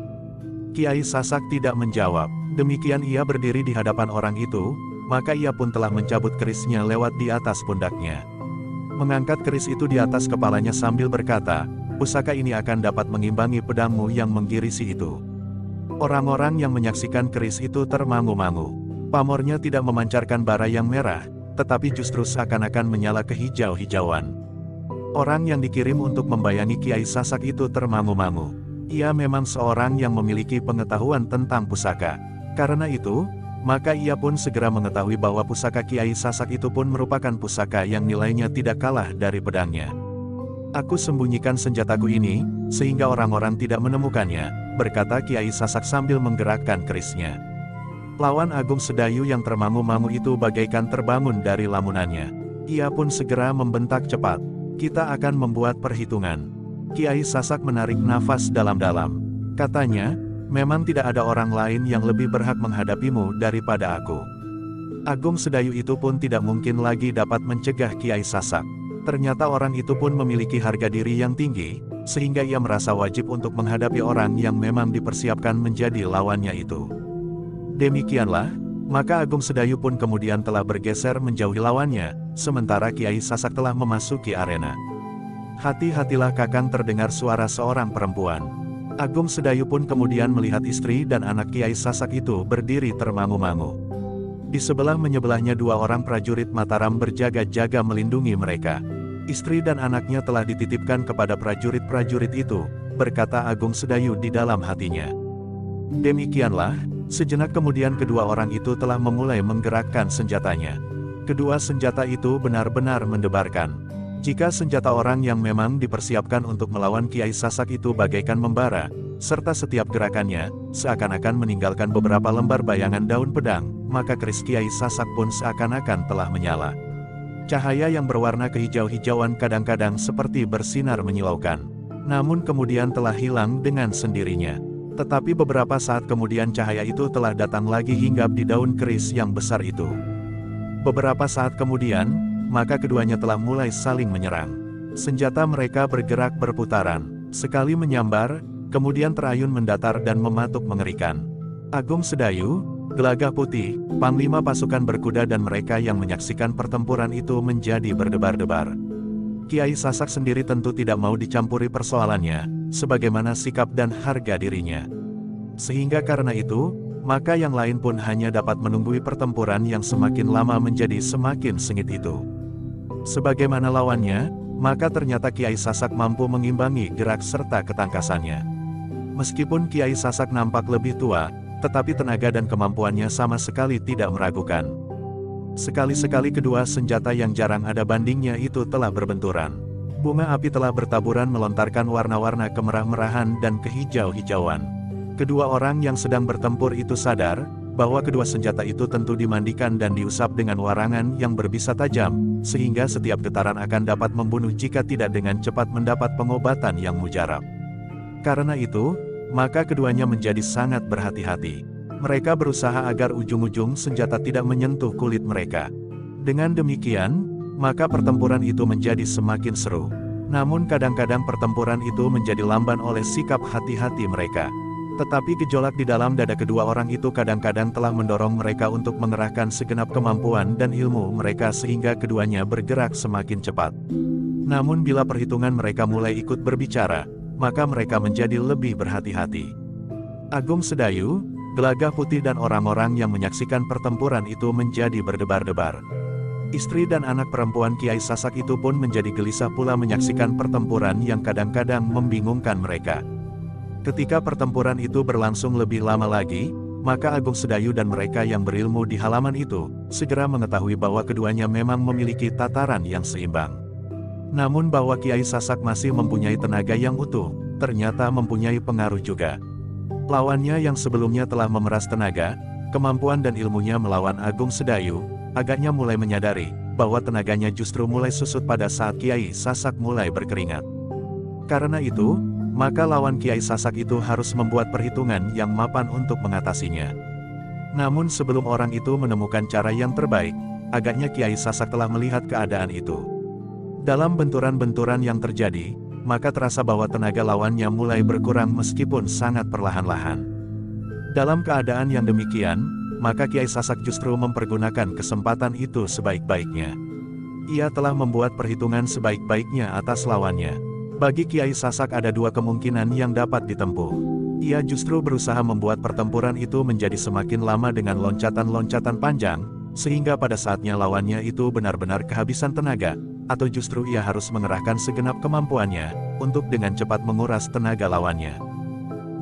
Kiai Sasak tidak menjawab. Demikian ia berdiri di hadapan orang itu, maka ia pun telah mencabut kerisnya lewat di atas pundaknya. Mengangkat keris itu di atas kepalanya sambil berkata, "Pusaka ini akan dapat mengimbangi pedangmu yang menggirisi itu." Orang-orang yang menyaksikan keris itu termangu-mangu. Pamornya tidak memancarkan bara yang merah, tetapi justru seakan-akan menyala kehijau-hijauan. Orang yang dikirim untuk membayangi Kiai Sasak itu termangu-mangu. Ia memang seorang yang memiliki pengetahuan tentang pusaka. Karena itu, maka ia pun segera mengetahui bahwa pusaka Kiai Sasak itu pun merupakan pusaka yang nilainya tidak kalah dari pedangnya. "Aku sembunyikan senjataku ini, sehingga orang-orang tidak menemukannya," berkata Kiai Sasak sambil menggerakkan kerisnya. Lawan Agung Sedayu yang termangu-mangu itu bagaikan terbangun dari lamunannya. Ia pun segera membentak cepat, "Kita akan membuat perhitungan." Kiai Sasak menarik nafas dalam-dalam. Katanya, "Memang tidak ada orang lain yang lebih berhak menghadapimu daripada aku." Agung Sedayu itu pun tidak mungkin lagi dapat mencegah Kiai Sasak. Ternyata orang itu pun memiliki harga diri yang tinggi, sehingga ia merasa wajib untuk menghadapi orang yang memang dipersiapkan menjadi lawannya itu. Demikianlah, maka Agung Sedayu pun kemudian telah bergeser menjauhi lawannya, sementara Kiai Sasak telah memasuki arena. "Hati-hatilah Kakang," terdengar suara seorang perempuan. Agung Sedayu pun kemudian melihat istri dan anak Kiai Sasak itu berdiri termangu-mangu. Di sebelah-menyebelahnya dua orang prajurit Mataram berjaga-jaga melindungi mereka. Istri dan anaknya telah dititipkan kepada prajurit-prajurit itu, berkata Agung Sedayu di dalam hatinya. Demikianlah, sejenak kemudian kedua orang itu telah memulai menggerakkan senjatanya. Kedua senjata itu benar-benar mendebarkan. Jika senjata orang yang memang dipersiapkan untuk melawan Kiai Sasak itu bagaikan membara, serta setiap gerakannya, seakan-akan meninggalkan beberapa lembar bayangan daun pedang, maka keris Kiai Sasak pun seakan-akan telah menyala. Cahaya yang berwarna kehijau-hijauan kadang-kadang seperti bersinar menyilaukan. Namun kemudian telah hilang dengan sendirinya. Tetapi beberapa saat kemudian cahaya itu telah datang lagi hinggap di daun keris yang besar itu. Beberapa saat kemudian, maka keduanya telah mulai saling menyerang. Senjata mereka bergerak berputaran, sekali menyambar, kemudian terayun mendatar dan mematuk mengerikan. Agung Sedayu, Gelagah Putih, panglima pasukan berkuda dan mereka yang menyaksikan pertempuran itu menjadi berdebar-debar. Kiai Sasak sendiri tentu tidak mau dicampuri persoalannya, sebagaimana sikap dan harga dirinya. Sehingga karena itu, maka yang lain pun hanya dapat menunggui pertempuran yang semakin lama menjadi semakin sengit itu. Sebagaimana lawannya, maka ternyata Kiai Sasak mampu mengimbangi gerak serta ketangkasannya. Meskipun Kiai Sasak nampak lebih tua, tetapi tenaga dan kemampuannya sama sekali tidak meragukan. Sekali-sekali kedua senjata yang jarang ada bandingnya itu telah berbenturan. Bunga api telah bertaburan melontarkan warna-warna kemerah-merahan dan kehijau-hijauan. Kedua orang yang sedang bertempur itu sadar, bahwa kedua senjata itu tentu dimandikan dan diusap dengan warangan yang berbisa tajam, sehingga setiap getaran akan dapat membunuh jika tidak dengan cepat mendapat pengobatan yang mujarab. Karena itu, maka keduanya menjadi sangat berhati-hati. Mereka berusaha agar ujung-ujung senjata tidak menyentuh kulit mereka. Dengan demikian, maka pertempuran itu menjadi semakin seru. Namun kadang-kadang pertempuran itu menjadi lamban oleh sikap hati-hati mereka. Tetapi gejolak di dalam dada kedua orang itu kadang-kadang telah mendorong mereka untuk mengerahkan segenap kemampuan dan ilmu mereka sehingga keduanya bergerak semakin cepat. Namun bila perhitungan mereka mulai ikut berbicara, maka mereka menjadi lebih berhati-hati. Agung Sedayu, Gelagah Putih dan orang-orang yang menyaksikan pertempuran itu menjadi berdebar-debar. Istri dan anak perempuan Kiai Sasak itu pun menjadi gelisah pula menyaksikan pertempuran yang kadang-kadang membingungkan mereka. Ketika pertempuran itu berlangsung lebih lama lagi, maka Agung Sedayu dan mereka yang berilmu di halaman itu, segera mengetahui bahwa keduanya memang memiliki tataran yang seimbang. Namun bahwa Kiai Sasak masih mempunyai tenaga yang utuh, ternyata mempunyai pengaruh juga. Lawannya yang sebelumnya telah memeras tenaga, kemampuan dan ilmunya melawan Agung Sedayu, agaknya mulai menyadari bahwa tenaganya justru mulai susut pada saat Kiai Sasak mulai berkeringat. Karena itu, maka lawan Kiai Sasak itu harus membuat perhitungan yang mapan untuk mengatasinya. Namun sebelum orang itu menemukan cara yang terbaik, agaknya Kiai Sasak telah melihat keadaan itu. Dalam benturan-benturan yang terjadi, maka terasa bahwa tenaga lawannya mulai berkurang meskipun sangat perlahan-lahan. Dalam keadaan yang demikian, maka Kiai Sasak justru mempergunakan kesempatan itu sebaik-baiknya. Ia telah membuat perhitungan sebaik-baiknya atas lawannya. Bagi Kiai Sasak ada dua kemungkinan yang dapat ditempuh. Ia justru berusaha membuat pertempuran itu menjadi semakin lama dengan loncatan-loncatan panjang, sehingga pada saatnya lawannya itu benar-benar kehabisan tenaga, atau justru ia harus mengerahkan segenap kemampuannya, untuk dengan cepat menguras tenaga lawannya.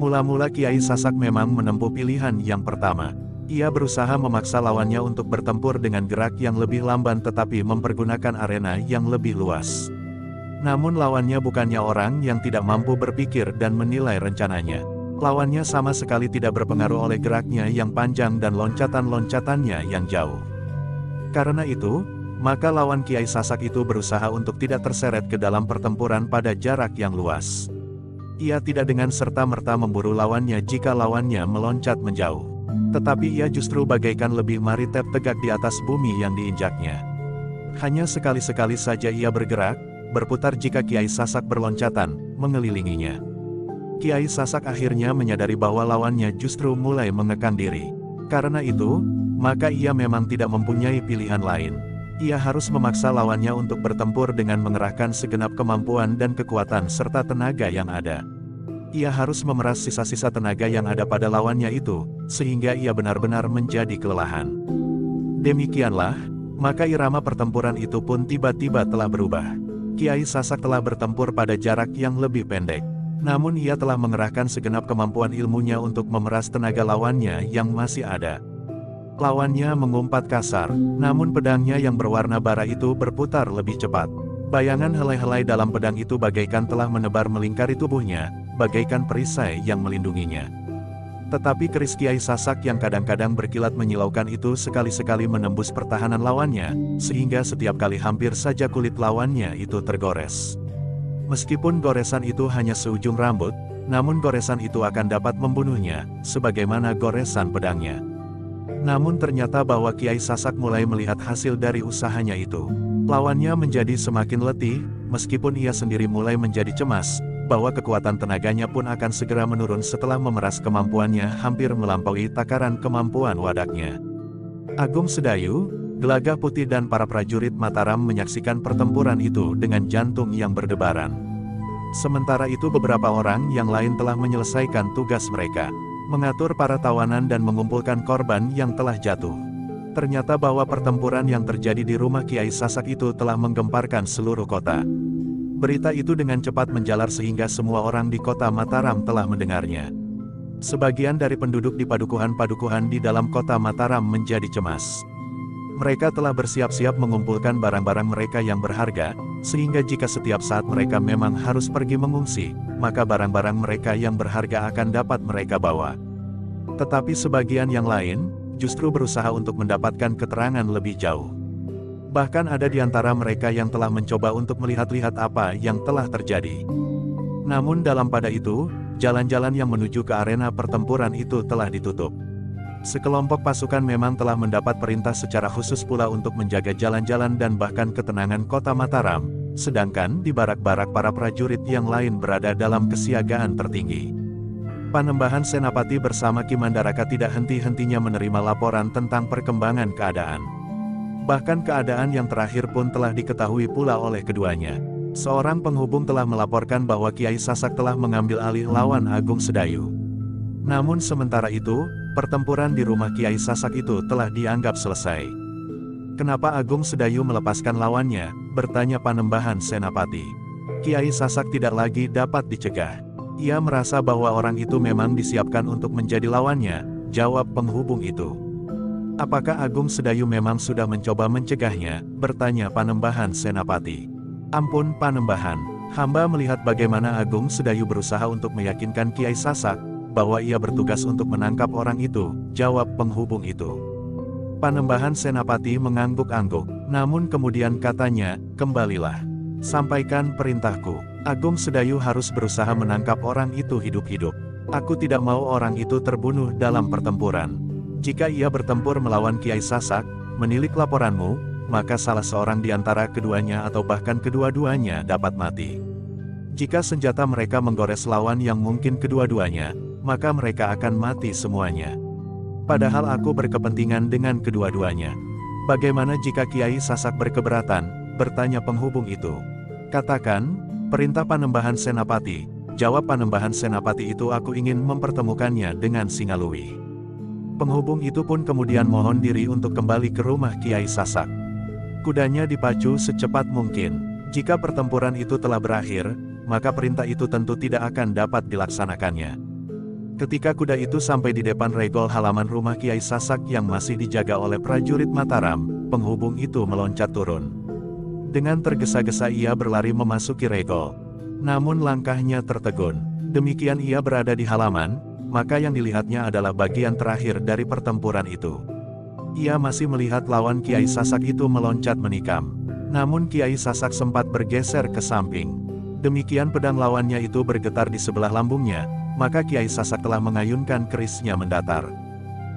Mula-mula Kiai Sasak memang menempuh pilihan yang pertama. Ia berusaha memaksa lawannya untuk bertempur dengan gerak yang lebih lamban tetapi mempergunakan arena yang lebih luas. Namun lawannya bukannya orang yang tidak mampu berpikir dan menilai rencananya. Lawannya sama sekali tidak berpengaruh oleh geraknya yang panjang dan loncatan-loncatannya yang jauh. Karena itu, maka lawan Kiai Sasak itu berusaha untuk tidak terseret ke dalam pertempuran pada jarak yang luas. Ia tidak dengan serta-merta memburu lawannya jika lawannya meloncat menjauh. Tetapi ia justru bagaikan lebih maritet tegak di atas bumi yang diinjaknya. Hanya sekali-sekali saja ia bergerak, berputar jika Kiai Sasak berloncatan, mengelilinginya. Kiai Sasak akhirnya menyadari bahwa lawannya justru mulai mengekang diri. Karena itu, maka ia memang tidak mempunyai pilihan lain. Ia harus memaksa lawannya untuk bertempur dengan mengerahkan segenap kemampuan dan kekuatan serta tenaga yang ada. Ia harus memeras sisa-sisa tenaga yang ada pada lawannya itu, sehingga ia benar-benar menjadi kelelahan. Demikianlah, maka irama pertempuran itu pun tiba-tiba telah berubah. Kiai Sasak telah bertempur pada jarak yang lebih pendek. Namun ia telah mengerahkan segenap kemampuan ilmunya untuk memeras tenaga lawannya yang masih ada. Lawannya mengumpat kasar, namun pedangnya yang berwarna bara itu berputar lebih cepat. Bayangan helai-helai dalam pedang itu bagaikan telah menebar melingkari tubuhnya, bagaikan perisai yang melindunginya. Tetapi keris Kiai Sasak yang kadang-kadang berkilat menyilaukan itu sekali-sekali menembus pertahanan lawannya, sehingga setiap kali hampir saja kulit lawannya itu tergores. Meskipun goresan itu hanya seujung rambut, namun goresan itu akan dapat membunuhnya, sebagaimana goresan pedangnya. Namun ternyata bahwa Kiai Sasak mulai melihat hasil dari usahanya itu. Lawannya menjadi semakin letih, meskipun ia sendiri mulai menjadi cemas, bahwa kekuatan tenaganya pun akan segera menurun setelah memeras kemampuannya hampir melampaui takaran kemampuan wadaknya. Agung Sedayu, Gelagah Putih dan para prajurit Mataram menyaksikan pertempuran itu dengan jantung yang berdebaran. Sementara itu beberapa orang yang lain telah menyelesaikan tugas mereka, mengatur para tawanan dan mengumpulkan korban yang telah jatuh. Ternyata bahwa pertempuran yang terjadi di rumah Kiai Sasak itu telah menggemparkan seluruh kota. Berita itu dengan cepat menjalar sehingga semua orang di kota Mataram telah mendengarnya. Sebagian dari penduduk di padukuhan-padukuhan di dalam kota Mataram menjadi cemas. Mereka telah bersiap-siap mengumpulkan barang-barang mereka yang berharga, sehingga jika setiap saat mereka memang harus pergi mengungsi, maka barang-barang mereka yang berharga akan dapat mereka bawa. Tetapi sebagian yang lain, justru berusaha untuk mendapatkan keterangan lebih jauh. Bahkan ada di antara mereka yang telah mencoba untuk melihat-lihat apa yang telah terjadi. Namun dalam pada itu, jalan-jalan yang menuju ke arena pertempuran itu telah ditutup. Sekelompok pasukan memang telah mendapat perintah secara khusus pula untuk menjaga jalan-jalan dan bahkan ketenangan kota Mataram, sedangkan di barak-barak para prajurit yang lain berada dalam kesiagaan tertinggi. Panembahan Senapati bersama Ki Mandaraka tidak henti-hentinya menerima laporan tentang perkembangan keadaan. Bahkan keadaan yang terakhir pun telah diketahui pula oleh keduanya. Seorang penghubung telah melaporkan bahwa Kiai Sasak telah mengambil alih lawan Agung Sedayu. Namun sementara itu, pertempuran di rumah Kiai Sasak itu telah dianggap selesai. Kenapa Agung Sedayu melepaskan lawannya? Bertanya Panembahan Senapati. Kiai Sasak tidak lagi dapat dicegah. Ia merasa bahwa orang itu memang disiapkan untuk menjadi lawannya, jawab penghubung itu. Apakah Agung Sedayu memang sudah mencoba mencegahnya? Bertanya Panembahan Senapati. Ampun Panembahan, hamba melihat bagaimana Agung Sedayu berusaha untuk meyakinkan Kiai Sasak bahwa ia bertugas untuk menangkap orang itu, jawab penghubung itu. Panembahan Senapati mengangguk-angguk, namun kemudian katanya, kembalilah. Sampaikan perintahku. Agung Sedayu harus berusaha menangkap orang itu hidup-hidup. Aku tidak mau orang itu terbunuh dalam pertempuran. Jika ia bertempur melawan Kiai Sasak, menilik laporanmu, maka salah seorang di antara keduanya atau bahkan kedua-duanya dapat mati. Jika senjata mereka menggores lawan yang mungkin kedua-duanya, maka mereka akan mati semuanya. Padahal aku berkepentingan dengan kedua-duanya. Bagaimana jika Kiai Sasak berkeberatan? Bertanya penghubung itu. Katakan, perintah Panembahan Senapati, jawab Panembahan Senapati itu. Aku ingin mempertemukannya dengan Singalui. Penghubung itu pun kemudian mohon diri untuk kembali ke rumah Kiai Sasak. Kudanya dipacu secepat mungkin. Jika pertempuran itu telah berakhir, maka perintah itu tentu tidak akan dapat dilaksanakannya. Ketika kuda itu sampai di depan regol halaman rumah Kiai Sasak yang masih dijaga oleh prajurit Mataram, penghubung itu meloncat turun. Dengan tergesa-gesa ia berlari memasuki regol. Namun langkahnya tertegun. Demikian ia berada di halaman, maka yang dilihatnya adalah bagian terakhir dari pertempuran itu. Ia masih melihat lawan Kiai Sasak itu meloncat menikam. Namun Kiai Sasak sempat bergeser ke samping. Demikian pedang lawannya itu bergetar di sebelah lambungnya, maka Kiai Sasak telah mengayunkan kerisnya mendatar.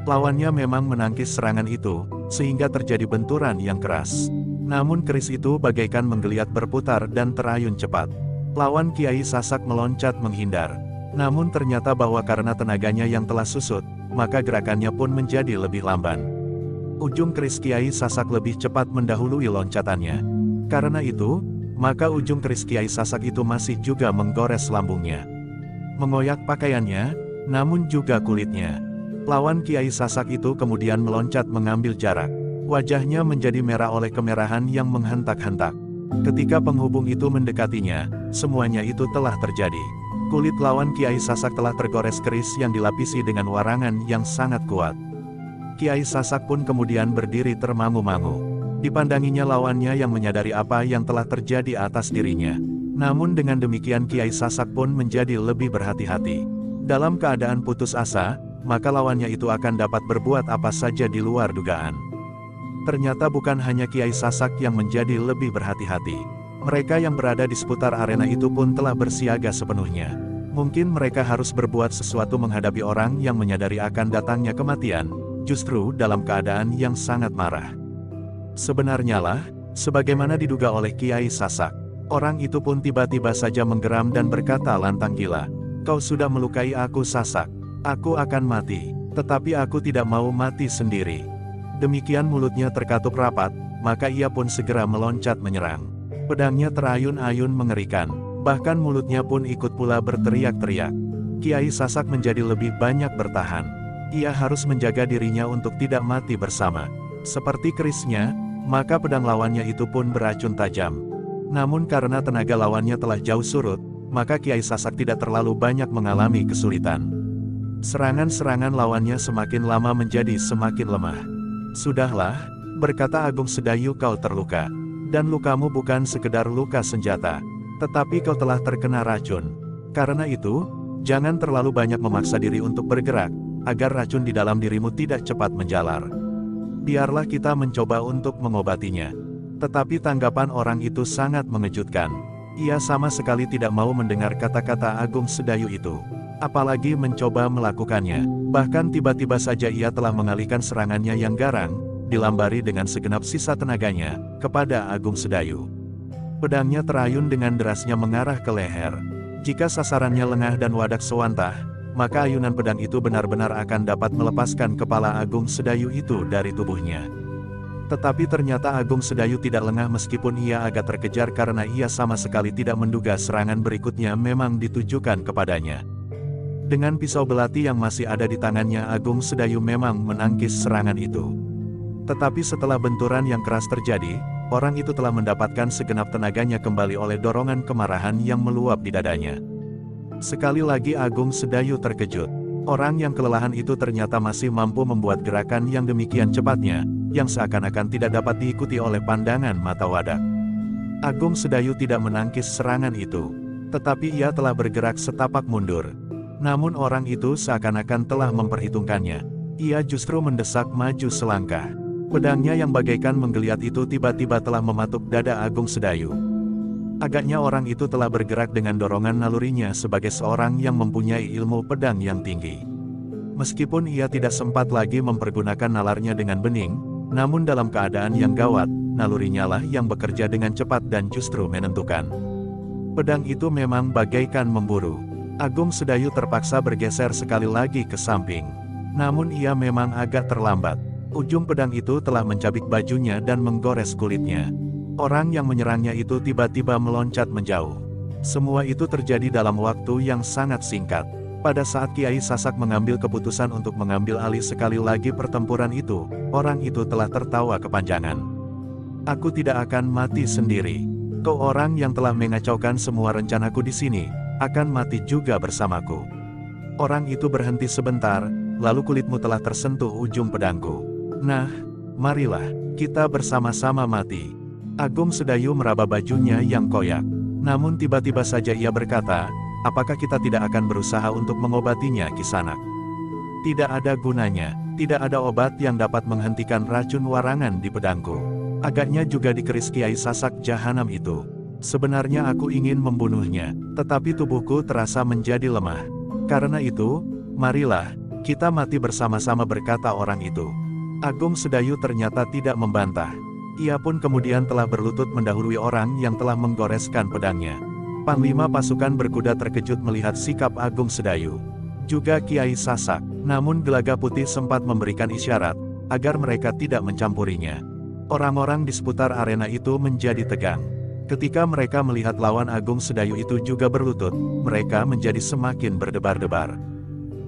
Lawannya memang menangkis serangan itu, sehingga terjadi benturan yang keras. Namun keris itu bagaikan menggeliat berputar dan terayun cepat. Lawan Kiai Sasak meloncat menghindar. Namun ternyata bahwa karena tenaganya yang telah susut, maka gerakannya pun menjadi lebih lamban. Ujung keris Kiai Sasak lebih cepat mendahului loncatannya. Karena itu, maka ujung keris Kiai Sasak itu masih juga menggores lambungnya. Mengoyak pakaiannya, namun juga kulitnya. Lawan Kiai Sasak itu kemudian meloncat mengambil jarak. Wajahnya menjadi merah oleh kemerahan yang menghentak-hentak. Ketika penghubung itu mendekatinya, semuanya itu telah terjadi. Kulit lawan Kiai Sasak telah tergores keris yang dilapisi dengan warangan yang sangat kuat. Kiai Sasak pun kemudian berdiri termangu-mangu. Dipandanginya lawannya yang menyadari apa yang telah terjadi atas dirinya. Namun dengan demikian Kiai Sasak pun menjadi lebih berhati-hati. Dalam keadaan putus asa, maka lawannya itu akan dapat berbuat apa saja di luar dugaan. Ternyata bukan hanya Kiai Sasak yang menjadi lebih berhati-hati. Mereka yang berada di seputar arena itu pun telah bersiaga sepenuhnya. Mungkin mereka harus berbuat sesuatu menghadapi orang yang menyadari akan datangnya kematian, justru dalam keadaan yang sangat marah. Sebenarnya lah, sebagaimana diduga oleh Kiai Sasak. Orang itu pun tiba-tiba saja menggeram dan berkata lantang gila. Kau sudah melukai aku Sasak. Aku akan mati. Tetapi aku tidak mau mati sendiri. Demikian mulutnya terkatup rapat, maka ia pun segera meloncat menyerang. Pedangnya terayun-ayun mengerikan. Bahkan mulutnya pun ikut pula berteriak-teriak. Kiai Sasak menjadi lebih banyak bertahan. Ia harus menjaga dirinya untuk tidak mati bersama. Seperti kerisnya, maka pedang lawannya itu pun beracun tajam. Namun karena tenaga lawannya telah jauh surut, maka Kiai Sasak tidak terlalu banyak mengalami kesulitan. Serangan-serangan lawannya semakin lama menjadi semakin lemah. Sudahlah, berkata Agung Sedayu, kau terluka. Dan lukamu bukan sekedar luka senjata, tetapi kau telah terkena racun. Karena itu, jangan terlalu banyak memaksa diri untuk bergerak, agar racun di dalam dirimu tidak cepat menjalar. Biarlah kita mencoba untuk mengobatinya. Tetapi tanggapan orang itu sangat mengejutkan. Ia sama sekali tidak mau mendengar kata-kata Agung Sedayu itu. apalagi mencoba melakukannya. Bahkan tiba-tiba saja ia telah mengalihkan serangannya yang garang, dilambari dengan segenap sisa tenaganya, kepada Agung Sedayu. Pedangnya terayun dengan derasnya mengarah ke leher. Jika sasarannya lengah dan wadak sewantah, maka ayunan pedang itu benar-benar akan dapat melepaskan kepala Agung Sedayu itu dari tubuhnya. Tetapi ternyata Agung Sedayu tidak lengah meskipun ia agak terkejar karena ia sama sekali tidak menduga serangan berikutnya memang ditujukan kepadanya. Dengan pisau belati yang masih ada di tangannya, Agung Sedayu memang menangkis serangan itu. Tetapi setelah benturan yang keras terjadi, orang itu telah mendapatkan segenap tenaganya kembali oleh dorongan kemarahan yang meluap di dadanya. Sekali lagi Agung Sedayu terkejut. Orang yang kelelahan itu ternyata masih mampu membuat gerakan yang demikian cepatnya, yang seakan-akan tidak dapat diikuti oleh pandangan mata wadak. Agung Sedayu tidak menangkis serangan itu, tetapi ia telah bergerak setapak mundur. Namun orang itu seakan-akan telah memperhitungkannya. Ia justru mendesak maju selangkah. Pedangnya yang bagaikan menggeliat itu tiba-tiba telah mematuk dada Agung Sedayu. Agaknya orang itu telah bergerak dengan dorongan nalurinya sebagai seorang yang mempunyai ilmu pedang yang tinggi. Meskipun ia tidak sempat lagi mempergunakan nalarnya dengan bening, namun dalam keadaan yang gawat, nalurinya lah yang bekerja dengan cepat dan justru menentukan. Pedang itu memang bagaikan memburu. Agung Sedayu terpaksa bergeser sekali lagi ke samping. Namun ia memang agak terlambat. Ujung pedang itu telah mencabik bajunya dan menggores kulitnya. Orang yang menyerangnya itu tiba-tiba meloncat menjauh. Semua itu terjadi dalam waktu yang sangat singkat. Pada saat Kiai Sasak mengambil keputusan untuk mengambil alih sekali lagi pertempuran itu, orang itu telah tertawa kepanjangan. Aku tidak akan mati sendiri. Kau orang yang telah mengacaukan semua rencanaku di sini, akan mati juga bersamaku. Orang itu berhenti sebentar, lalu kulitmu telah tersentuh ujung pedangku. Nah, marilah, kita bersama-sama mati. Agung Sedayu meraba bajunya yang koyak. Namun tiba-tiba saja ia berkata, apakah kita tidak akan berusaha untuk mengobatinya, Kisanak? Tidak ada gunanya, tidak ada obat yang dapat menghentikan racun warangan di pedangku. Agaknya juga dikeris Kiai Sasak Jahanam itu. Sebenarnya aku ingin membunuhnya, tetapi tubuhku terasa menjadi lemah. Karena itu, marilah, kita mati bersama-sama, berkata orang itu. Agung Sedayu ternyata tidak membantah. Ia pun kemudian telah berlutut mendahului orang yang telah menggoreskan pedangnya. Panglima pasukan berkuda terkejut melihat sikap Agung Sedayu. Juga Kiai Sasak, namun Gelaga Putih sempat memberikan isyarat, agar mereka tidak mencampurinya. Orang-orang di seputar arena itu menjadi tegang. Ketika mereka melihat lawan Agung Sedayu itu juga berlutut, mereka menjadi semakin berdebar-debar.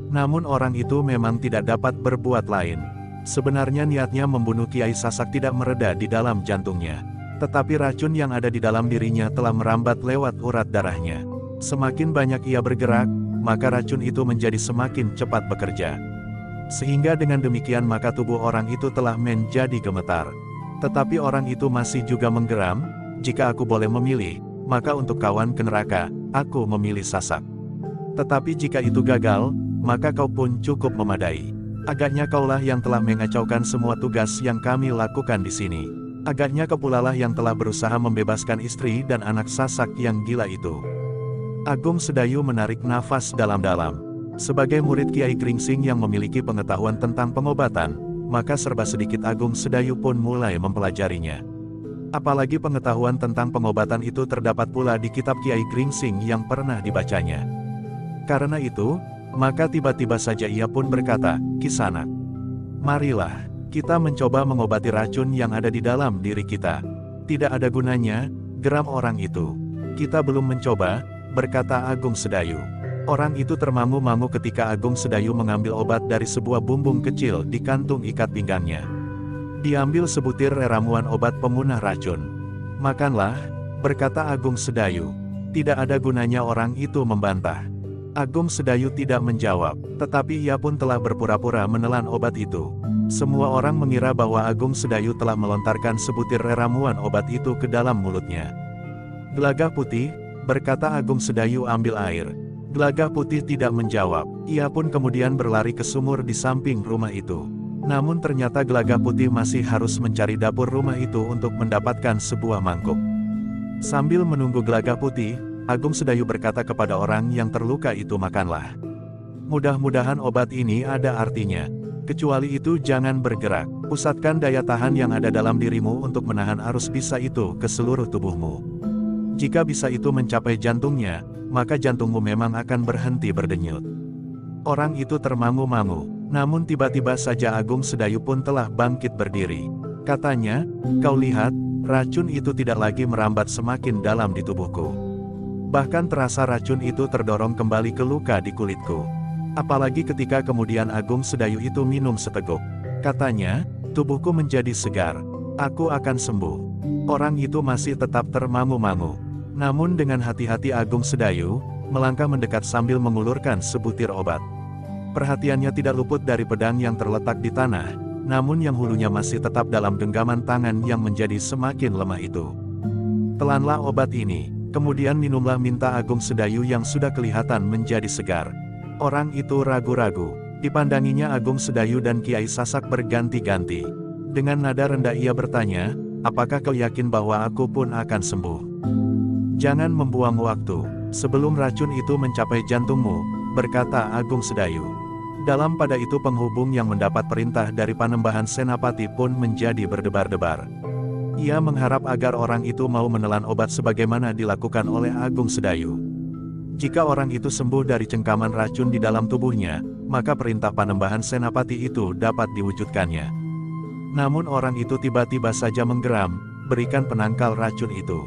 Namun orang itu memang tidak dapat berbuat lain. Sebenarnya niatnya membunuh Kiai Sasak tidak mereda di dalam jantungnya. Tetapi racun yang ada di dalam dirinya telah merambat lewat urat darahnya. Semakin banyak ia bergerak, maka racun itu menjadi semakin cepat bekerja. Sehingga dengan demikian maka tubuh orang itu telah menjadi gemetar. Tetapi orang itu masih juga menggeram, jika aku boleh memilih, maka untuk kawan ke neraka, aku memilih Sasak. Tetapi jika itu gagal, maka kau pun cukup memadai. Agaknya kaulah yang telah mengacaukan semua tugas yang kami lakukan di sini. Agaknya kau pula lah yang telah berusaha membebaskan istri dan anak Sasak yang gila itu. Agung Sedayu menarik nafas dalam-dalam. Sebagai murid Kiai Gringsing yang memiliki pengetahuan tentang pengobatan, maka serba sedikit Agung Sedayu pun mulai mempelajarinya. Apalagi pengetahuan tentang pengobatan itu terdapat pula di kitab Kiai Gringsing yang pernah dibacanya. Karena itu, maka tiba-tiba saja ia pun berkata, Kisanak, marilah, kita mencoba mengobati racun yang ada di dalam diri kita. Tidak ada gunanya, geram orang itu. Kita belum mencoba, berkata Agung Sedayu. Orang itu termangu-mangu ketika Agung Sedayu mengambil obat dari sebuah bumbung kecil di kantung ikat pinggangnya. Diambil sebutir ramuan obat pemunah racun. Makanlah, berkata Agung Sedayu. Tidak ada gunanya orang itu membantah. Agung Sedayu tidak menjawab, tetapi ia pun telah berpura-pura menelan obat itu. Semua orang mengira bahwa Agung Sedayu telah melontarkan sebutir ramuan obat itu ke dalam mulutnya. Gelagah Putih, berkata Agung Sedayu, ambil air. Gelagah Putih tidak menjawab, ia pun kemudian berlari ke sumur di samping rumah itu. Namun ternyata Gelagah Putih masih harus mencari dapur rumah itu untuk mendapatkan sebuah mangkuk. Sambil menunggu Gelagah Putih, Agung Sedayu berkata kepada orang yang terluka itu, makanlah. Mudah-mudahan obat ini ada artinya. Kecuali itu jangan bergerak. Pusatkan daya tahan yang ada dalam dirimu untuk menahan arus bisa itu ke seluruh tubuhmu. Jika bisa itu mencapai jantungnya, maka jantungmu memang akan berhenti berdenyut. Orang itu termangu-mangu, namun tiba-tiba saja Agung Sedayu pun telah bangkit berdiri. Katanya, kau lihat, racun itu tidak lagi merambat semakin dalam di tubuhku. Bahkan terasa racun itu terdorong kembali ke luka di kulitku. Apalagi ketika kemudian Agung Sedayu itu minum seteguk. Katanya, tubuhku menjadi segar. Aku akan sembuh. Orang itu masih tetap termangu-mangu. Namun dengan hati-hati Agung Sedayu, melangkah mendekat sambil mengulurkan sebutir obat. Perhatiannya tidak luput dari pedang yang terletak di tanah, namun yang hulunya masih tetap dalam genggaman tangan yang menjadi semakin lemah itu. Telanlah obat ini, kemudian minumlah, minta Agung Sedayu yang sudah kelihatan menjadi segar. Orang itu ragu-ragu. Dipandanginya Agung Sedayu dan Kiai Sasak berganti-ganti. Dengan nada rendah ia bertanya, apakah kau yakin bahwa aku pun akan sembuh? Jangan membuang waktu, sebelum racun itu mencapai jantungmu, berkata Agung Sedayu. Dalam pada itu penghubung yang mendapat perintah dari Panembahan Senapati pun menjadi berdebar-debar. Ia mengharap agar orang itu mau menelan obat sebagaimana dilakukan oleh Agung Sedayu. Jika orang itu sembuh dari cengkaman racun di dalam tubuhnya, maka perintah Panembahan Senapati itu dapat diwujudkannya. Namun orang itu tiba-tiba saja menggeram, berikan penangkal racun itu.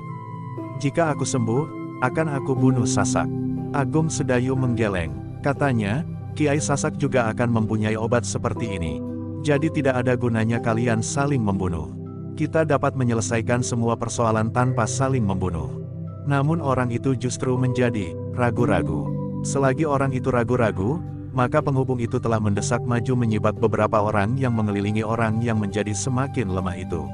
Jika aku sembuh, akan aku bunuh Sasak. Agung Sedayu menggeleng. Katanya, Kiai Sasak juga akan mempunyai obat seperti ini. Jadi tidak ada gunanya kalian saling membunuh. Kita dapat menyelesaikan semua persoalan tanpa saling membunuh. Namun orang itu justru menjadi ragu-ragu. Selagi orang itu ragu-ragu, maka penghubung itu telah mendesak maju menyibak beberapa orang yang mengelilingi orang yang menjadi semakin lemah itu.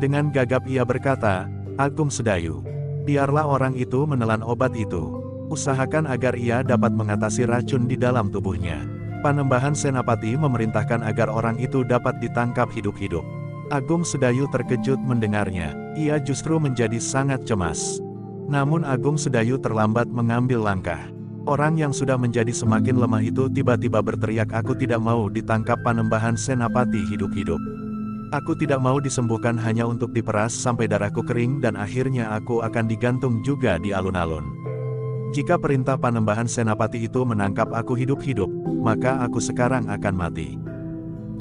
Dengan gagap ia berkata, Agung Sedayu, biarlah orang itu menelan obat itu. Usahakan agar ia dapat mengatasi racun di dalam tubuhnya. Panembahan Senapati memerintahkan agar orang itu dapat ditangkap hidup-hidup. Agung Sedayu terkejut mendengarnya. Ia justru menjadi sangat cemas. Namun Agung Sedayu terlambat mengambil langkah. Orang yang sudah menjadi semakin lemah itu tiba-tiba berteriak, aku tidak mau ditangkap Panembahan Senapati hidup-hidup. Aku tidak mau disembuhkan hanya untuk diperas sampai darahku kering dan akhirnya aku akan digantung juga di alun-alun. Jika perintah Panembahan Senapati itu menangkap aku hidup-hidup, maka aku sekarang akan mati.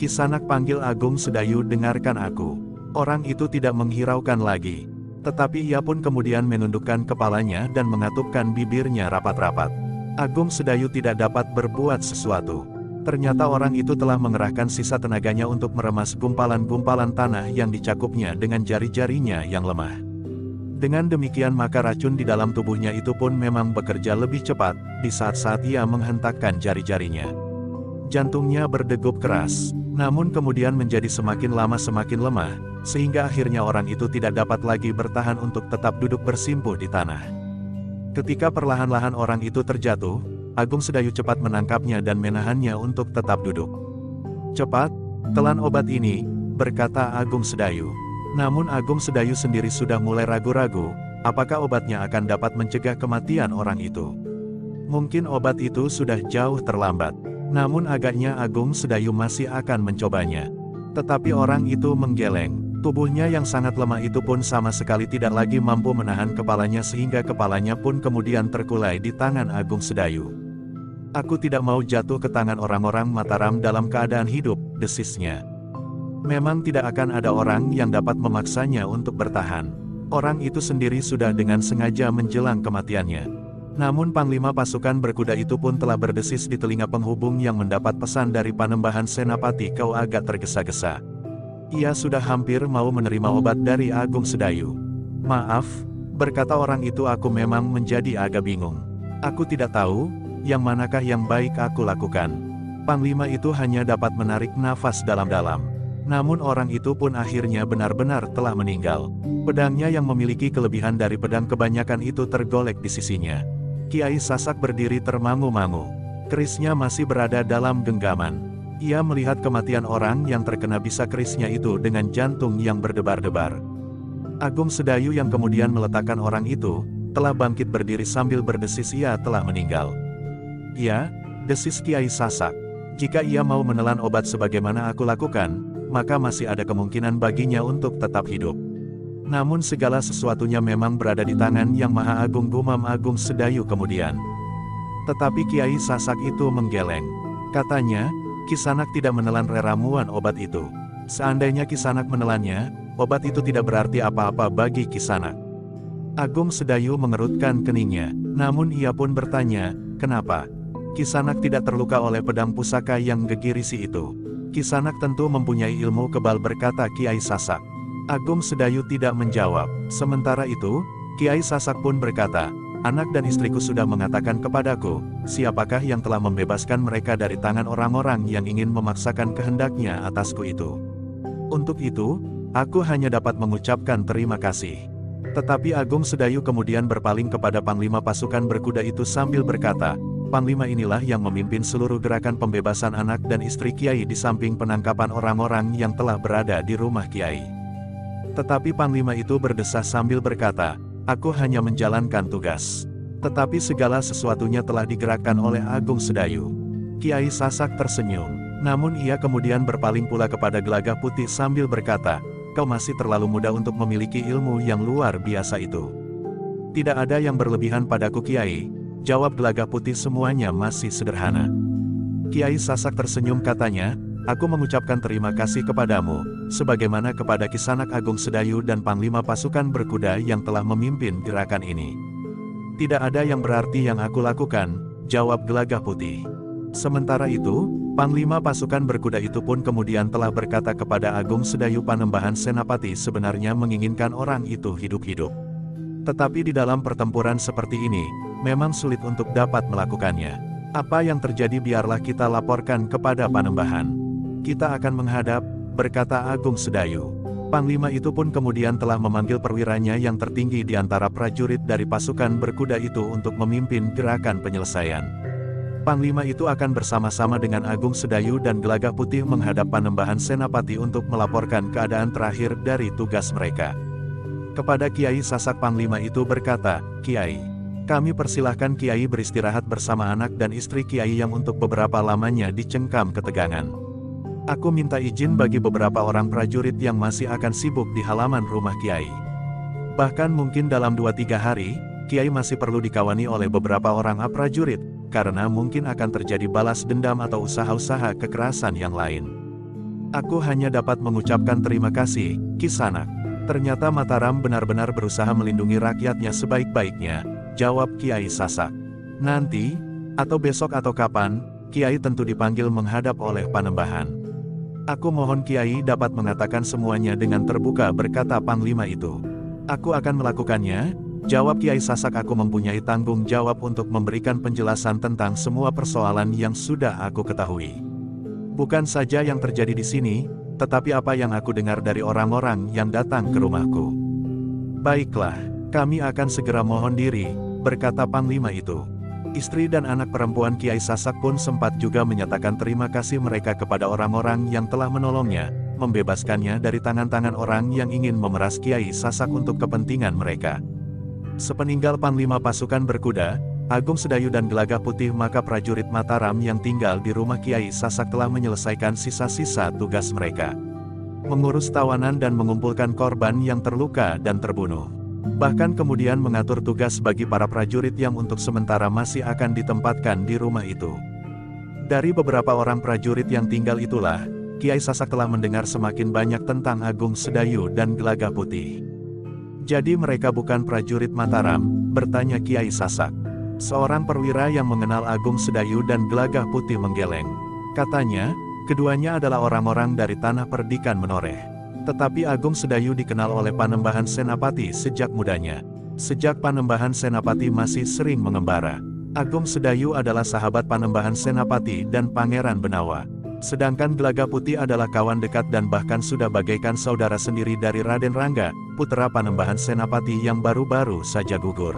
Kisanak, panggil Agung Sedayu, dengarkan aku. Orang itu tidak menghiraukan lagi. Tetapi ia pun kemudian menundukkan kepalanya dan mengatupkan bibirnya rapat-rapat. Agung Sedayu tidak dapat berbuat sesuatu. Ternyata orang itu telah mengerahkan sisa tenaganya untuk meremas gumpalan-gumpalan tanah yang dicakupnya dengan jari-jarinya yang lemah. Dengan demikian maka racun di dalam tubuhnya itu pun memang bekerja lebih cepat, di saat-saat ia menghentakkan jari-jarinya. Jantungnya berdegup keras, namun kemudian menjadi semakin lama semakin lemah, sehingga akhirnya orang itu tidak dapat lagi bertahan untuk tetap duduk bersimpuh di tanah. Ketika perlahan-lahan orang itu terjatuh, Agung Sedayu cepat menangkapnya dan menahannya untuk tetap duduk. Cepat, telan obat ini, berkata Agung Sedayu. Namun Agung Sedayu sendiri sudah mulai ragu-ragu, apakah obatnya akan dapat mencegah kematian orang itu. Mungkin obat itu sudah jauh terlambat. Namun agaknya Agung Sedayu masih akan mencobanya. Tetapi orang itu menggeleng. Tubuhnya yang sangat lemah itu pun sama sekali tidak lagi mampu menahan kepalanya sehingga kepalanya pun kemudian terkulai di tangan Agung Sedayu. Aku tidak mau jatuh ke tangan orang-orang Mataram dalam keadaan hidup, desisnya. Memang tidak akan ada orang yang dapat memaksanya untuk bertahan. Orang itu sendiri sudah dengan sengaja menjelang kematiannya. Namun Panglima pasukan berkuda itu pun telah berdesis di telinga penghubung yang mendapat pesan dari Panembahan Senapati. Kau agak tergesa-gesa. Ia sudah hampir mau menerima obat dari Agung Sedayu. Maaf, berkata orang itu, aku memang menjadi agak bingung. Aku tidak tahu, yang manakah yang baik aku lakukan. Panglima itu hanya dapat menarik nafas dalam-dalam. Namun orang itu pun akhirnya benar-benar telah meninggal. Pedangnya yang memiliki kelebihan dari pedang kebanyakan itu tergolek di sisinya. Kiai Sasak berdiri termangu-mangu. Kerisnya masih berada dalam genggaman. Ia melihat kematian orang yang terkena bisa kerisnya itu dengan jantung yang berdebar-debar. Agung Sedayu yang kemudian meletakkan orang itu, telah bangkit berdiri sambil berdesis ia telah meninggal. Ya, desis Kiai Sasak. Jika ia mau menelan obat sebagaimana aku lakukan, maka masih ada kemungkinan baginya untuk tetap hidup. Namun segala sesuatunya memang berada di tangan Yang Maha Agung, gumam Agung Sedayu kemudian. Tetapi Kiai Sasak itu menggeleng. Katanya, Kisanak tidak menelan ramuan obat itu. Seandainya Kisanak menelannya, obat itu tidak berarti apa-apa bagi Kisanak. Agung Sedayu mengerutkan keningnya, namun ia pun bertanya, kenapa? Kisanak tidak terluka oleh pedang pusaka yang gegirisi itu. Kisanak tentu mempunyai ilmu kebal, berkata Kiai Sasak. Agung Sedayu tidak menjawab. Sementara itu, Kiai Sasak pun berkata, anak dan istriku sudah mengatakan kepadaku, siapakah yang telah membebaskan mereka dari tangan orang-orang yang ingin memaksakan kehendaknya atasku itu. Untuk itu, aku hanya dapat mengucapkan terima kasih. Tetapi Agung Sedayu kemudian berpaling kepada Panglima pasukan berkuda itu sambil berkata, Panglima inilah yang memimpin seluruh gerakan pembebasan anak dan istri Kiai di samping penangkapan orang-orang yang telah berada di rumah Kiai. Tetapi Panglima itu berdesah sambil berkata, aku hanya menjalankan tugas. Tetapi segala sesuatunya telah digerakkan oleh Agung Sedayu. Kiai Sasak tersenyum. Namun ia kemudian berpaling pula kepada Gelagah Putih sambil berkata, kau masih terlalu muda untuk memiliki ilmu yang luar biasa itu. Tidak ada yang berlebihan padaku Kiai, jawab Gelagah Putih, semuanya masih sederhana. Kiai Sasak tersenyum katanya, aku mengucapkan terima kasih kepadamu, sebagaimana kepada Kisanak Agung Sedayu dan Panglima pasukan berkuda yang telah memimpin gerakan ini. Tidak ada yang berarti yang aku lakukan, jawab Gelagah Putih. Sementara itu, Panglima pasukan berkuda itu pun kemudian telah berkata kepada Agung Sedayu, Panembahan Senapati sebenarnya menginginkan orang itu hidup-hidup. Tetapi di dalam pertempuran seperti ini, memang sulit untuk dapat melakukannya. Apa yang terjadi biarlah kita laporkan kepada Panembahan. Kita akan menghadap, berkata Agung Sedayu. Panglima itu pun kemudian telah memanggil perwiranya yang tertinggi di antara prajurit dari pasukan berkuda itu untuk memimpin gerakan penyelesaian. Panglima itu akan bersama-sama dengan Agung Sedayu dan Gelagah Putih menghadap Panembahan Senapati untuk melaporkan keadaan terakhir dari tugas mereka. Kepada Kiai Sasak Panglima itu berkata, Kiai, kami persilahkan Kiai beristirahat bersama anak dan istri Kiai yang untuk beberapa lamanya dicengkam ketegangan. Aku minta izin bagi beberapa orang prajurit yang masih akan sibuk di halaman rumah Kiai. Bahkan mungkin dalam 2-3 hari, Kiai masih perlu dikawani oleh beberapa orang prajurit, karena mungkin akan terjadi balas dendam atau usaha-usaha kekerasan yang lain. Aku hanya dapat mengucapkan terima kasih, Kisanak. Ternyata Mataram benar-benar berusaha melindungi rakyatnya sebaik-baiknya, jawab Kiai Sasak. Nanti, atau besok atau kapan, Kiai tentu dipanggil menghadap oleh Panembahan. Aku mohon Kiai dapat mengatakan semuanya dengan terbuka, berkata Panglima itu. Aku akan melakukannya, jawab Kiai Sasak. Aku mempunyai tanggung jawab untuk memberikan penjelasan tentang semua persoalan yang sudah aku ketahui. Bukan saja yang terjadi di sini, tetapi apa yang aku dengar dari orang-orang yang datang ke rumahku. Baiklah, kami akan segera mohon diri, berkata Panglima itu. Istri dan anak perempuan Kiai Sasak pun sempat juga menyatakan terima kasih mereka kepada orang-orang yang telah menolongnya, membebaskannya dari tangan-tangan orang yang ingin memeras Kiai Sasak untuk kepentingan mereka. Sepeninggal Panglima pasukan berkuda, Agung Sedayu dan Gelagah Putih, maka prajurit Mataram yang tinggal di rumah Kiai Sasak telah menyelesaikan sisa-sisa tugas mereka. Mengurus tawanan dan mengumpulkan korban yang terluka dan terbunuh. Bahkan kemudian mengatur tugas bagi para prajurit yang untuk sementara masih akan ditempatkan di rumah itu. Dari beberapa orang prajurit yang tinggal itulah, Kiai Sasak telah mendengar semakin banyak tentang Agung Sedayu dan Gelagah Putih. Jadi mereka bukan prajurit Mataram, bertanya Kiai Sasak. Seorang perwira yang mengenal Agung Sedayu dan Gelagah Putih menggeleng. Katanya, keduanya adalah orang-orang dari tanah perdikan Menoreh. Tetapi Agung Sedayu dikenal oleh Panembahan Senapati sejak mudanya. Sejak Panembahan Senapati masih sering mengembara. Agung Sedayu adalah sahabat Panembahan Senapati dan Pangeran Benawa. Sedangkan Gelagah Putih adalah kawan dekat dan bahkan sudah bagaikan saudara sendiri dari Raden Rangga, putra Panembahan Senapati yang baru-baru saja gugur.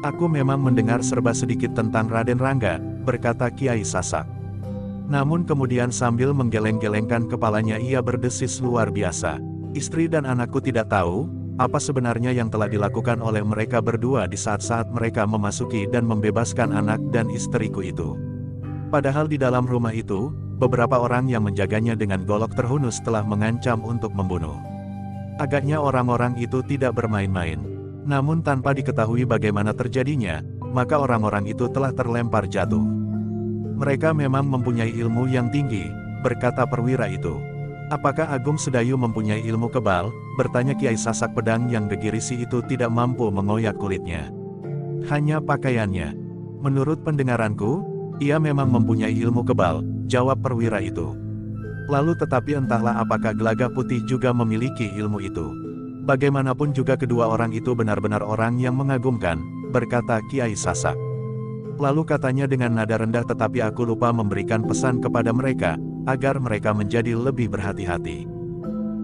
Aku memang mendengar serba sedikit tentang Raden Rangga, berkata Kiai Sasak. Namun kemudian sambil menggeleng-gelengkan kepalanya ia berdesis luar biasa. Istri dan anakku tidak tahu, apa sebenarnya yang telah dilakukan oleh mereka berdua di saat-saat mereka memasuki dan membebaskan anak dan istriku itu. Padahal di dalam rumah itu, beberapa orang yang menjaganya dengan golok terhunus telah mengancam untuk membunuh. Agaknya orang-orang itu tidak bermain-main. Namun tanpa diketahui bagaimana terjadinya, maka orang-orang itu telah terlempar jatuh. Mereka memang mempunyai ilmu yang tinggi, berkata perwira itu. Apakah Agung Sedayu mempunyai ilmu kebal? Bertanya Kiai Sasak pedang yang gegirisi itu tidak mampu mengoyak kulitnya. Hanya pakaiannya. Menurut pendengaranku, ia memang mempunyai ilmu kebal, jawab perwira itu. Lalu tetapi entahlah apakah Gelagah Putih juga memiliki ilmu itu. Bagaimanapun juga kedua orang itu benar-benar orang yang mengagumkan, berkata Kiai Sasak. Lalu katanya dengan nada rendah, tetapi aku lupa memberikan pesan kepada mereka, agar mereka menjadi lebih berhati-hati.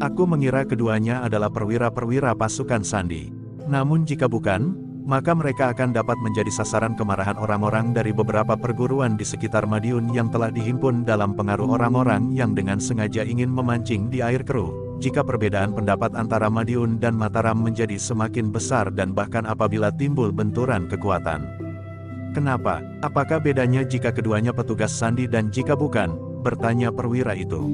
Aku mengira keduanya adalah perwira-perwira pasukan Sandi. Namun jika bukan, maka mereka akan dapat menjadi sasaran kemarahan orang-orang dari beberapa perguruan di sekitar Madiun yang telah dihimpun dalam pengaruh orang-orang yang dengan sengaja ingin memancing di air keruh. Jika perbedaan pendapat antara Madiun dan Mataram menjadi semakin besar dan bahkan apabila timbul benturan kekuatan. Kenapa? Apakah bedanya jika keduanya petugas Sandi dan jika bukan? Bertanya perwira itu.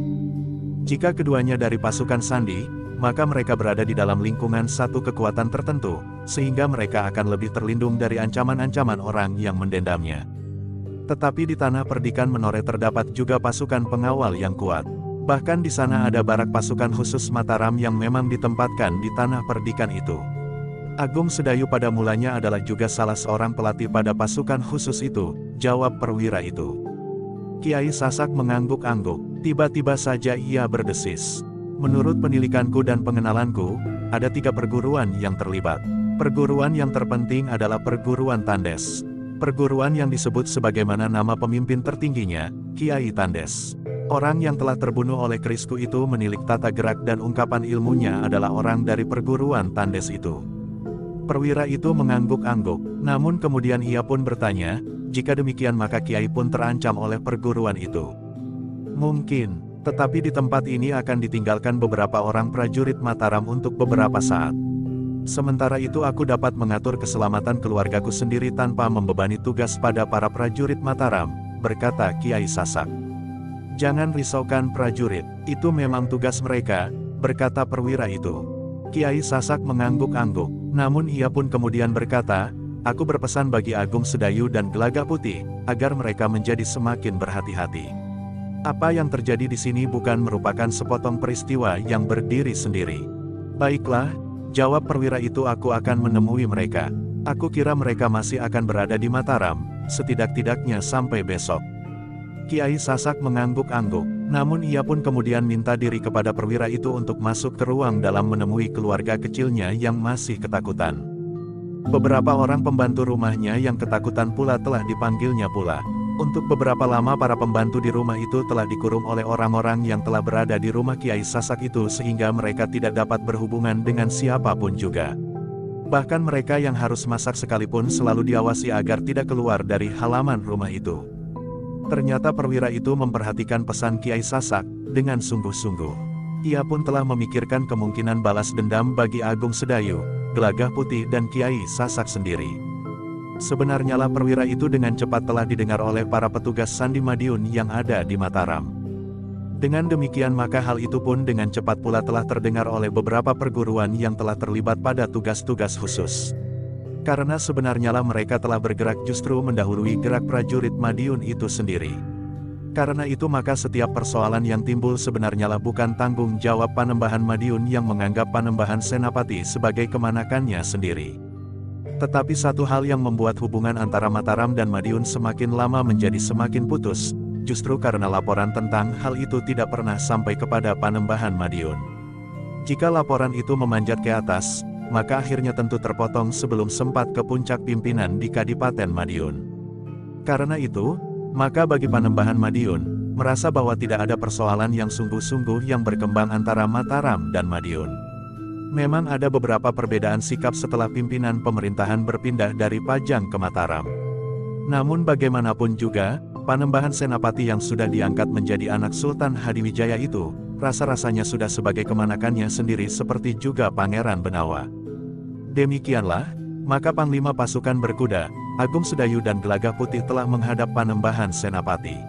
Jika keduanya dari pasukan Sandi, maka mereka berada di dalam lingkungan satu kekuatan tertentu, sehingga mereka akan lebih terlindung dari ancaman-ancaman orang yang mendendamnya. Tetapi di Tanah Perdikan Menoreh terdapat juga pasukan pengawal yang kuat. Bahkan di sana ada barak pasukan khusus Mataram yang memang ditempatkan di Tanah Perdikan itu. Agung Sedayu pada mulanya adalah juga salah seorang pelatih pada pasukan khusus itu, jawab perwira itu. Kiai Sasak mengangguk-angguk, tiba-tiba saja ia berdesis. Menurut penilikanku dan pengenalanku, ada 3 perguruan yang terlibat. Perguruan yang terpenting adalah perguruan Tandes. Perguruan yang disebut sebagaimana nama pemimpin tertingginya, Kiai Tandes. Orang yang telah terbunuh oleh kerisku itu menilik tata gerak dan ungkapan ilmunya adalah orang dari perguruan Tandes itu. Perwira itu mengangguk-angguk, namun kemudian ia pun bertanya, jika demikian maka Kiai pun terancam oleh perguruan itu. Mungkin, tetapi di tempat ini akan ditinggalkan beberapa orang prajurit Mataram untuk beberapa saat. Sementara itu aku dapat mengatur keselamatan keluargaku sendiri tanpa membebani tugas pada para prajurit Mataram, berkata Kiai Sasak. Jangan risaukan prajurit, itu memang tugas mereka, berkata perwira itu. Kiai Sasak mengangguk-angguk, namun ia pun kemudian berkata, aku berpesan bagi Agung Sedayu dan Gelagah Putih, agar mereka menjadi semakin berhati-hati. Apa yang terjadi di sini bukan merupakan sepotong peristiwa yang berdiri sendiri. Baiklah, jawab perwira itu, aku akan menemui mereka. Aku kira mereka masih akan berada di Mataram, setidak-tidaknya sampai besok. Kiai Sasak mengangguk-angguk, namun ia pun kemudian minta diri kepada perwira itu untuk masuk ke ruang dalam menemui keluarga kecilnya yang masih ketakutan. Beberapa orang pembantu rumahnya yang ketakutan pula telah dipanggilnya pula. Untuk beberapa lama para pembantu di rumah itu telah dikurung oleh orang-orang yang telah berada di rumah Kiai Sasak itu sehingga mereka tidak dapat berhubungan dengan siapapun juga. Bahkan mereka yang harus masak sekalipun selalu diawasi agar tidak keluar dari halaman rumah itu. Ternyata perwira itu memperhatikan pesan Kiai Sasak dengan sungguh-sungguh. Ia pun telah memikirkan kemungkinan balas dendam bagi Agung Sedayu, Gelagah Putih dan Kiai Sasak sendiri. Sebenarnya lah perwira itu dengan cepat telah didengar oleh para petugas Sandi Madiun yang ada di Mataram. Dengan demikian maka hal itu pun dengan cepat pula telah terdengar oleh beberapa perguruan yang telah terlibat pada tugas-tugas khusus. Karena sebenarnya lah mereka telah bergerak justru mendahului gerak prajurit Madiun itu sendiri. Karena itu maka setiap persoalan yang timbul sebenarnya lah bukan tanggung jawab Panembahan Madiun yang menganggap Panembahan Senapati sebagai kemanakannya sendiri. Tetapi satu hal yang membuat hubungan antara Mataram dan Madiun semakin lama menjadi semakin putus, justru karena laporan tentang hal itu tidak pernah sampai kepada Panembahan Madiun. Jika laporan itu memanjat ke atas, maka akhirnya tentu terpotong sebelum sempat ke puncak pimpinan di Kadipaten Madiun. Karena itu, maka bagi Panembahan Madiun, merasa bahwa tidak ada persoalan yang sungguh-sungguh yang berkembang antara Mataram dan Madiun. Memang ada beberapa perbedaan sikap setelah pimpinan pemerintahan berpindah dari Pajang ke Mataram. Namun bagaimanapun juga, Panembahan Senapati yang sudah diangkat menjadi anak Sultan Hadiwijaya itu, rasa-rasanya sudah sebagai kemanakannya sendiri seperti juga Pangeran Benawa. Demikianlah, maka Panglima Pasukan Berkuda, Agung Sedayu dan Gelagah Putih telah menghadap Panembahan Senapati.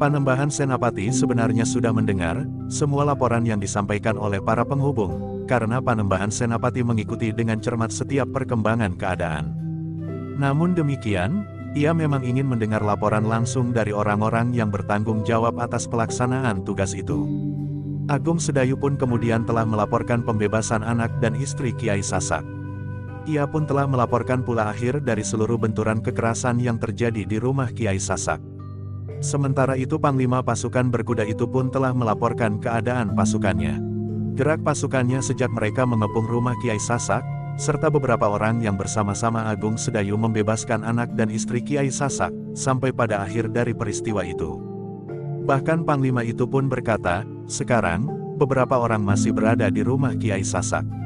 Panembahan Senapati sebenarnya sudah mendengar semua laporan yang disampaikan oleh para penghubung, karena Panembahan Senapati mengikuti dengan cermat setiap perkembangan keadaan. Namun demikian, ia memang ingin mendengar laporan langsung dari orang-orang yang bertanggung jawab atas pelaksanaan tugas itu. Agung Sedayu pun kemudian telah melaporkan pembebasan anak dan istri Kiai Sasak. Ia pun telah melaporkan pula akhir dari seluruh benturan kekerasan yang terjadi di rumah Kiai Sasak. Sementara itu Panglima pasukan berkuda itu pun telah melaporkan keadaan pasukannya. Gerak pasukannya sejak mereka mengepung rumah Kiai Sasak, serta beberapa orang yang bersama-sama Agung Sedayu membebaskan anak dan istri Kiai Sasak, sampai pada akhir dari peristiwa itu. Bahkan Panglima itu pun berkata, sekarang, beberapa orang masih berada di rumah Kiai Sasak.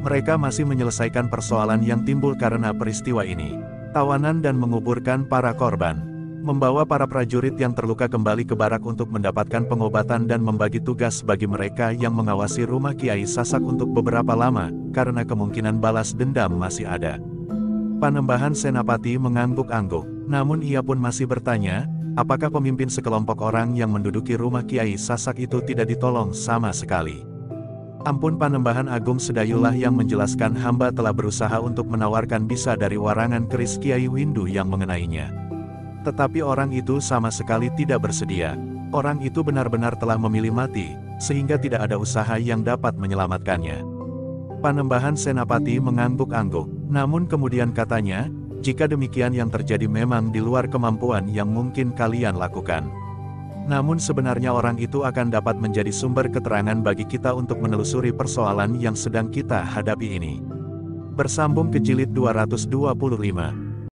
Mereka masih menyelesaikan persoalan yang timbul karena peristiwa ini. Tawanan dan menguburkan para korban. Membawa para prajurit yang terluka kembali ke barak untuk mendapatkan pengobatan dan membagi tugas bagi mereka yang mengawasi rumah Kiai Sasak untuk beberapa lama, karena kemungkinan balas dendam masih ada. Panembahan Senapati mengangguk-angguk, namun ia pun masih bertanya, apakah pemimpin sekelompok orang yang menduduki rumah Kiai Sasak itu tidak ditolong sama sekali? Ampun, Panembahan Agung Sedayulah yang menjelaskan, hamba telah berusaha untuk menawarkan bisa dari warangan keris Kiai Windu yang mengenainya. Tetapi orang itu sama sekali tidak bersedia. Orang itu benar-benar telah memilih mati, sehingga tidak ada usaha yang dapat menyelamatkannya. Panembahan Senapati mengangguk-angguk, namun kemudian katanya, jika demikian yang terjadi memang di luar kemampuan yang mungkin kalian lakukan. Namun sebenarnya orang itu akan dapat menjadi sumber keterangan bagi kita untuk menelusuri persoalan yang sedang kita hadapi ini. Bersambung ke jilid 225.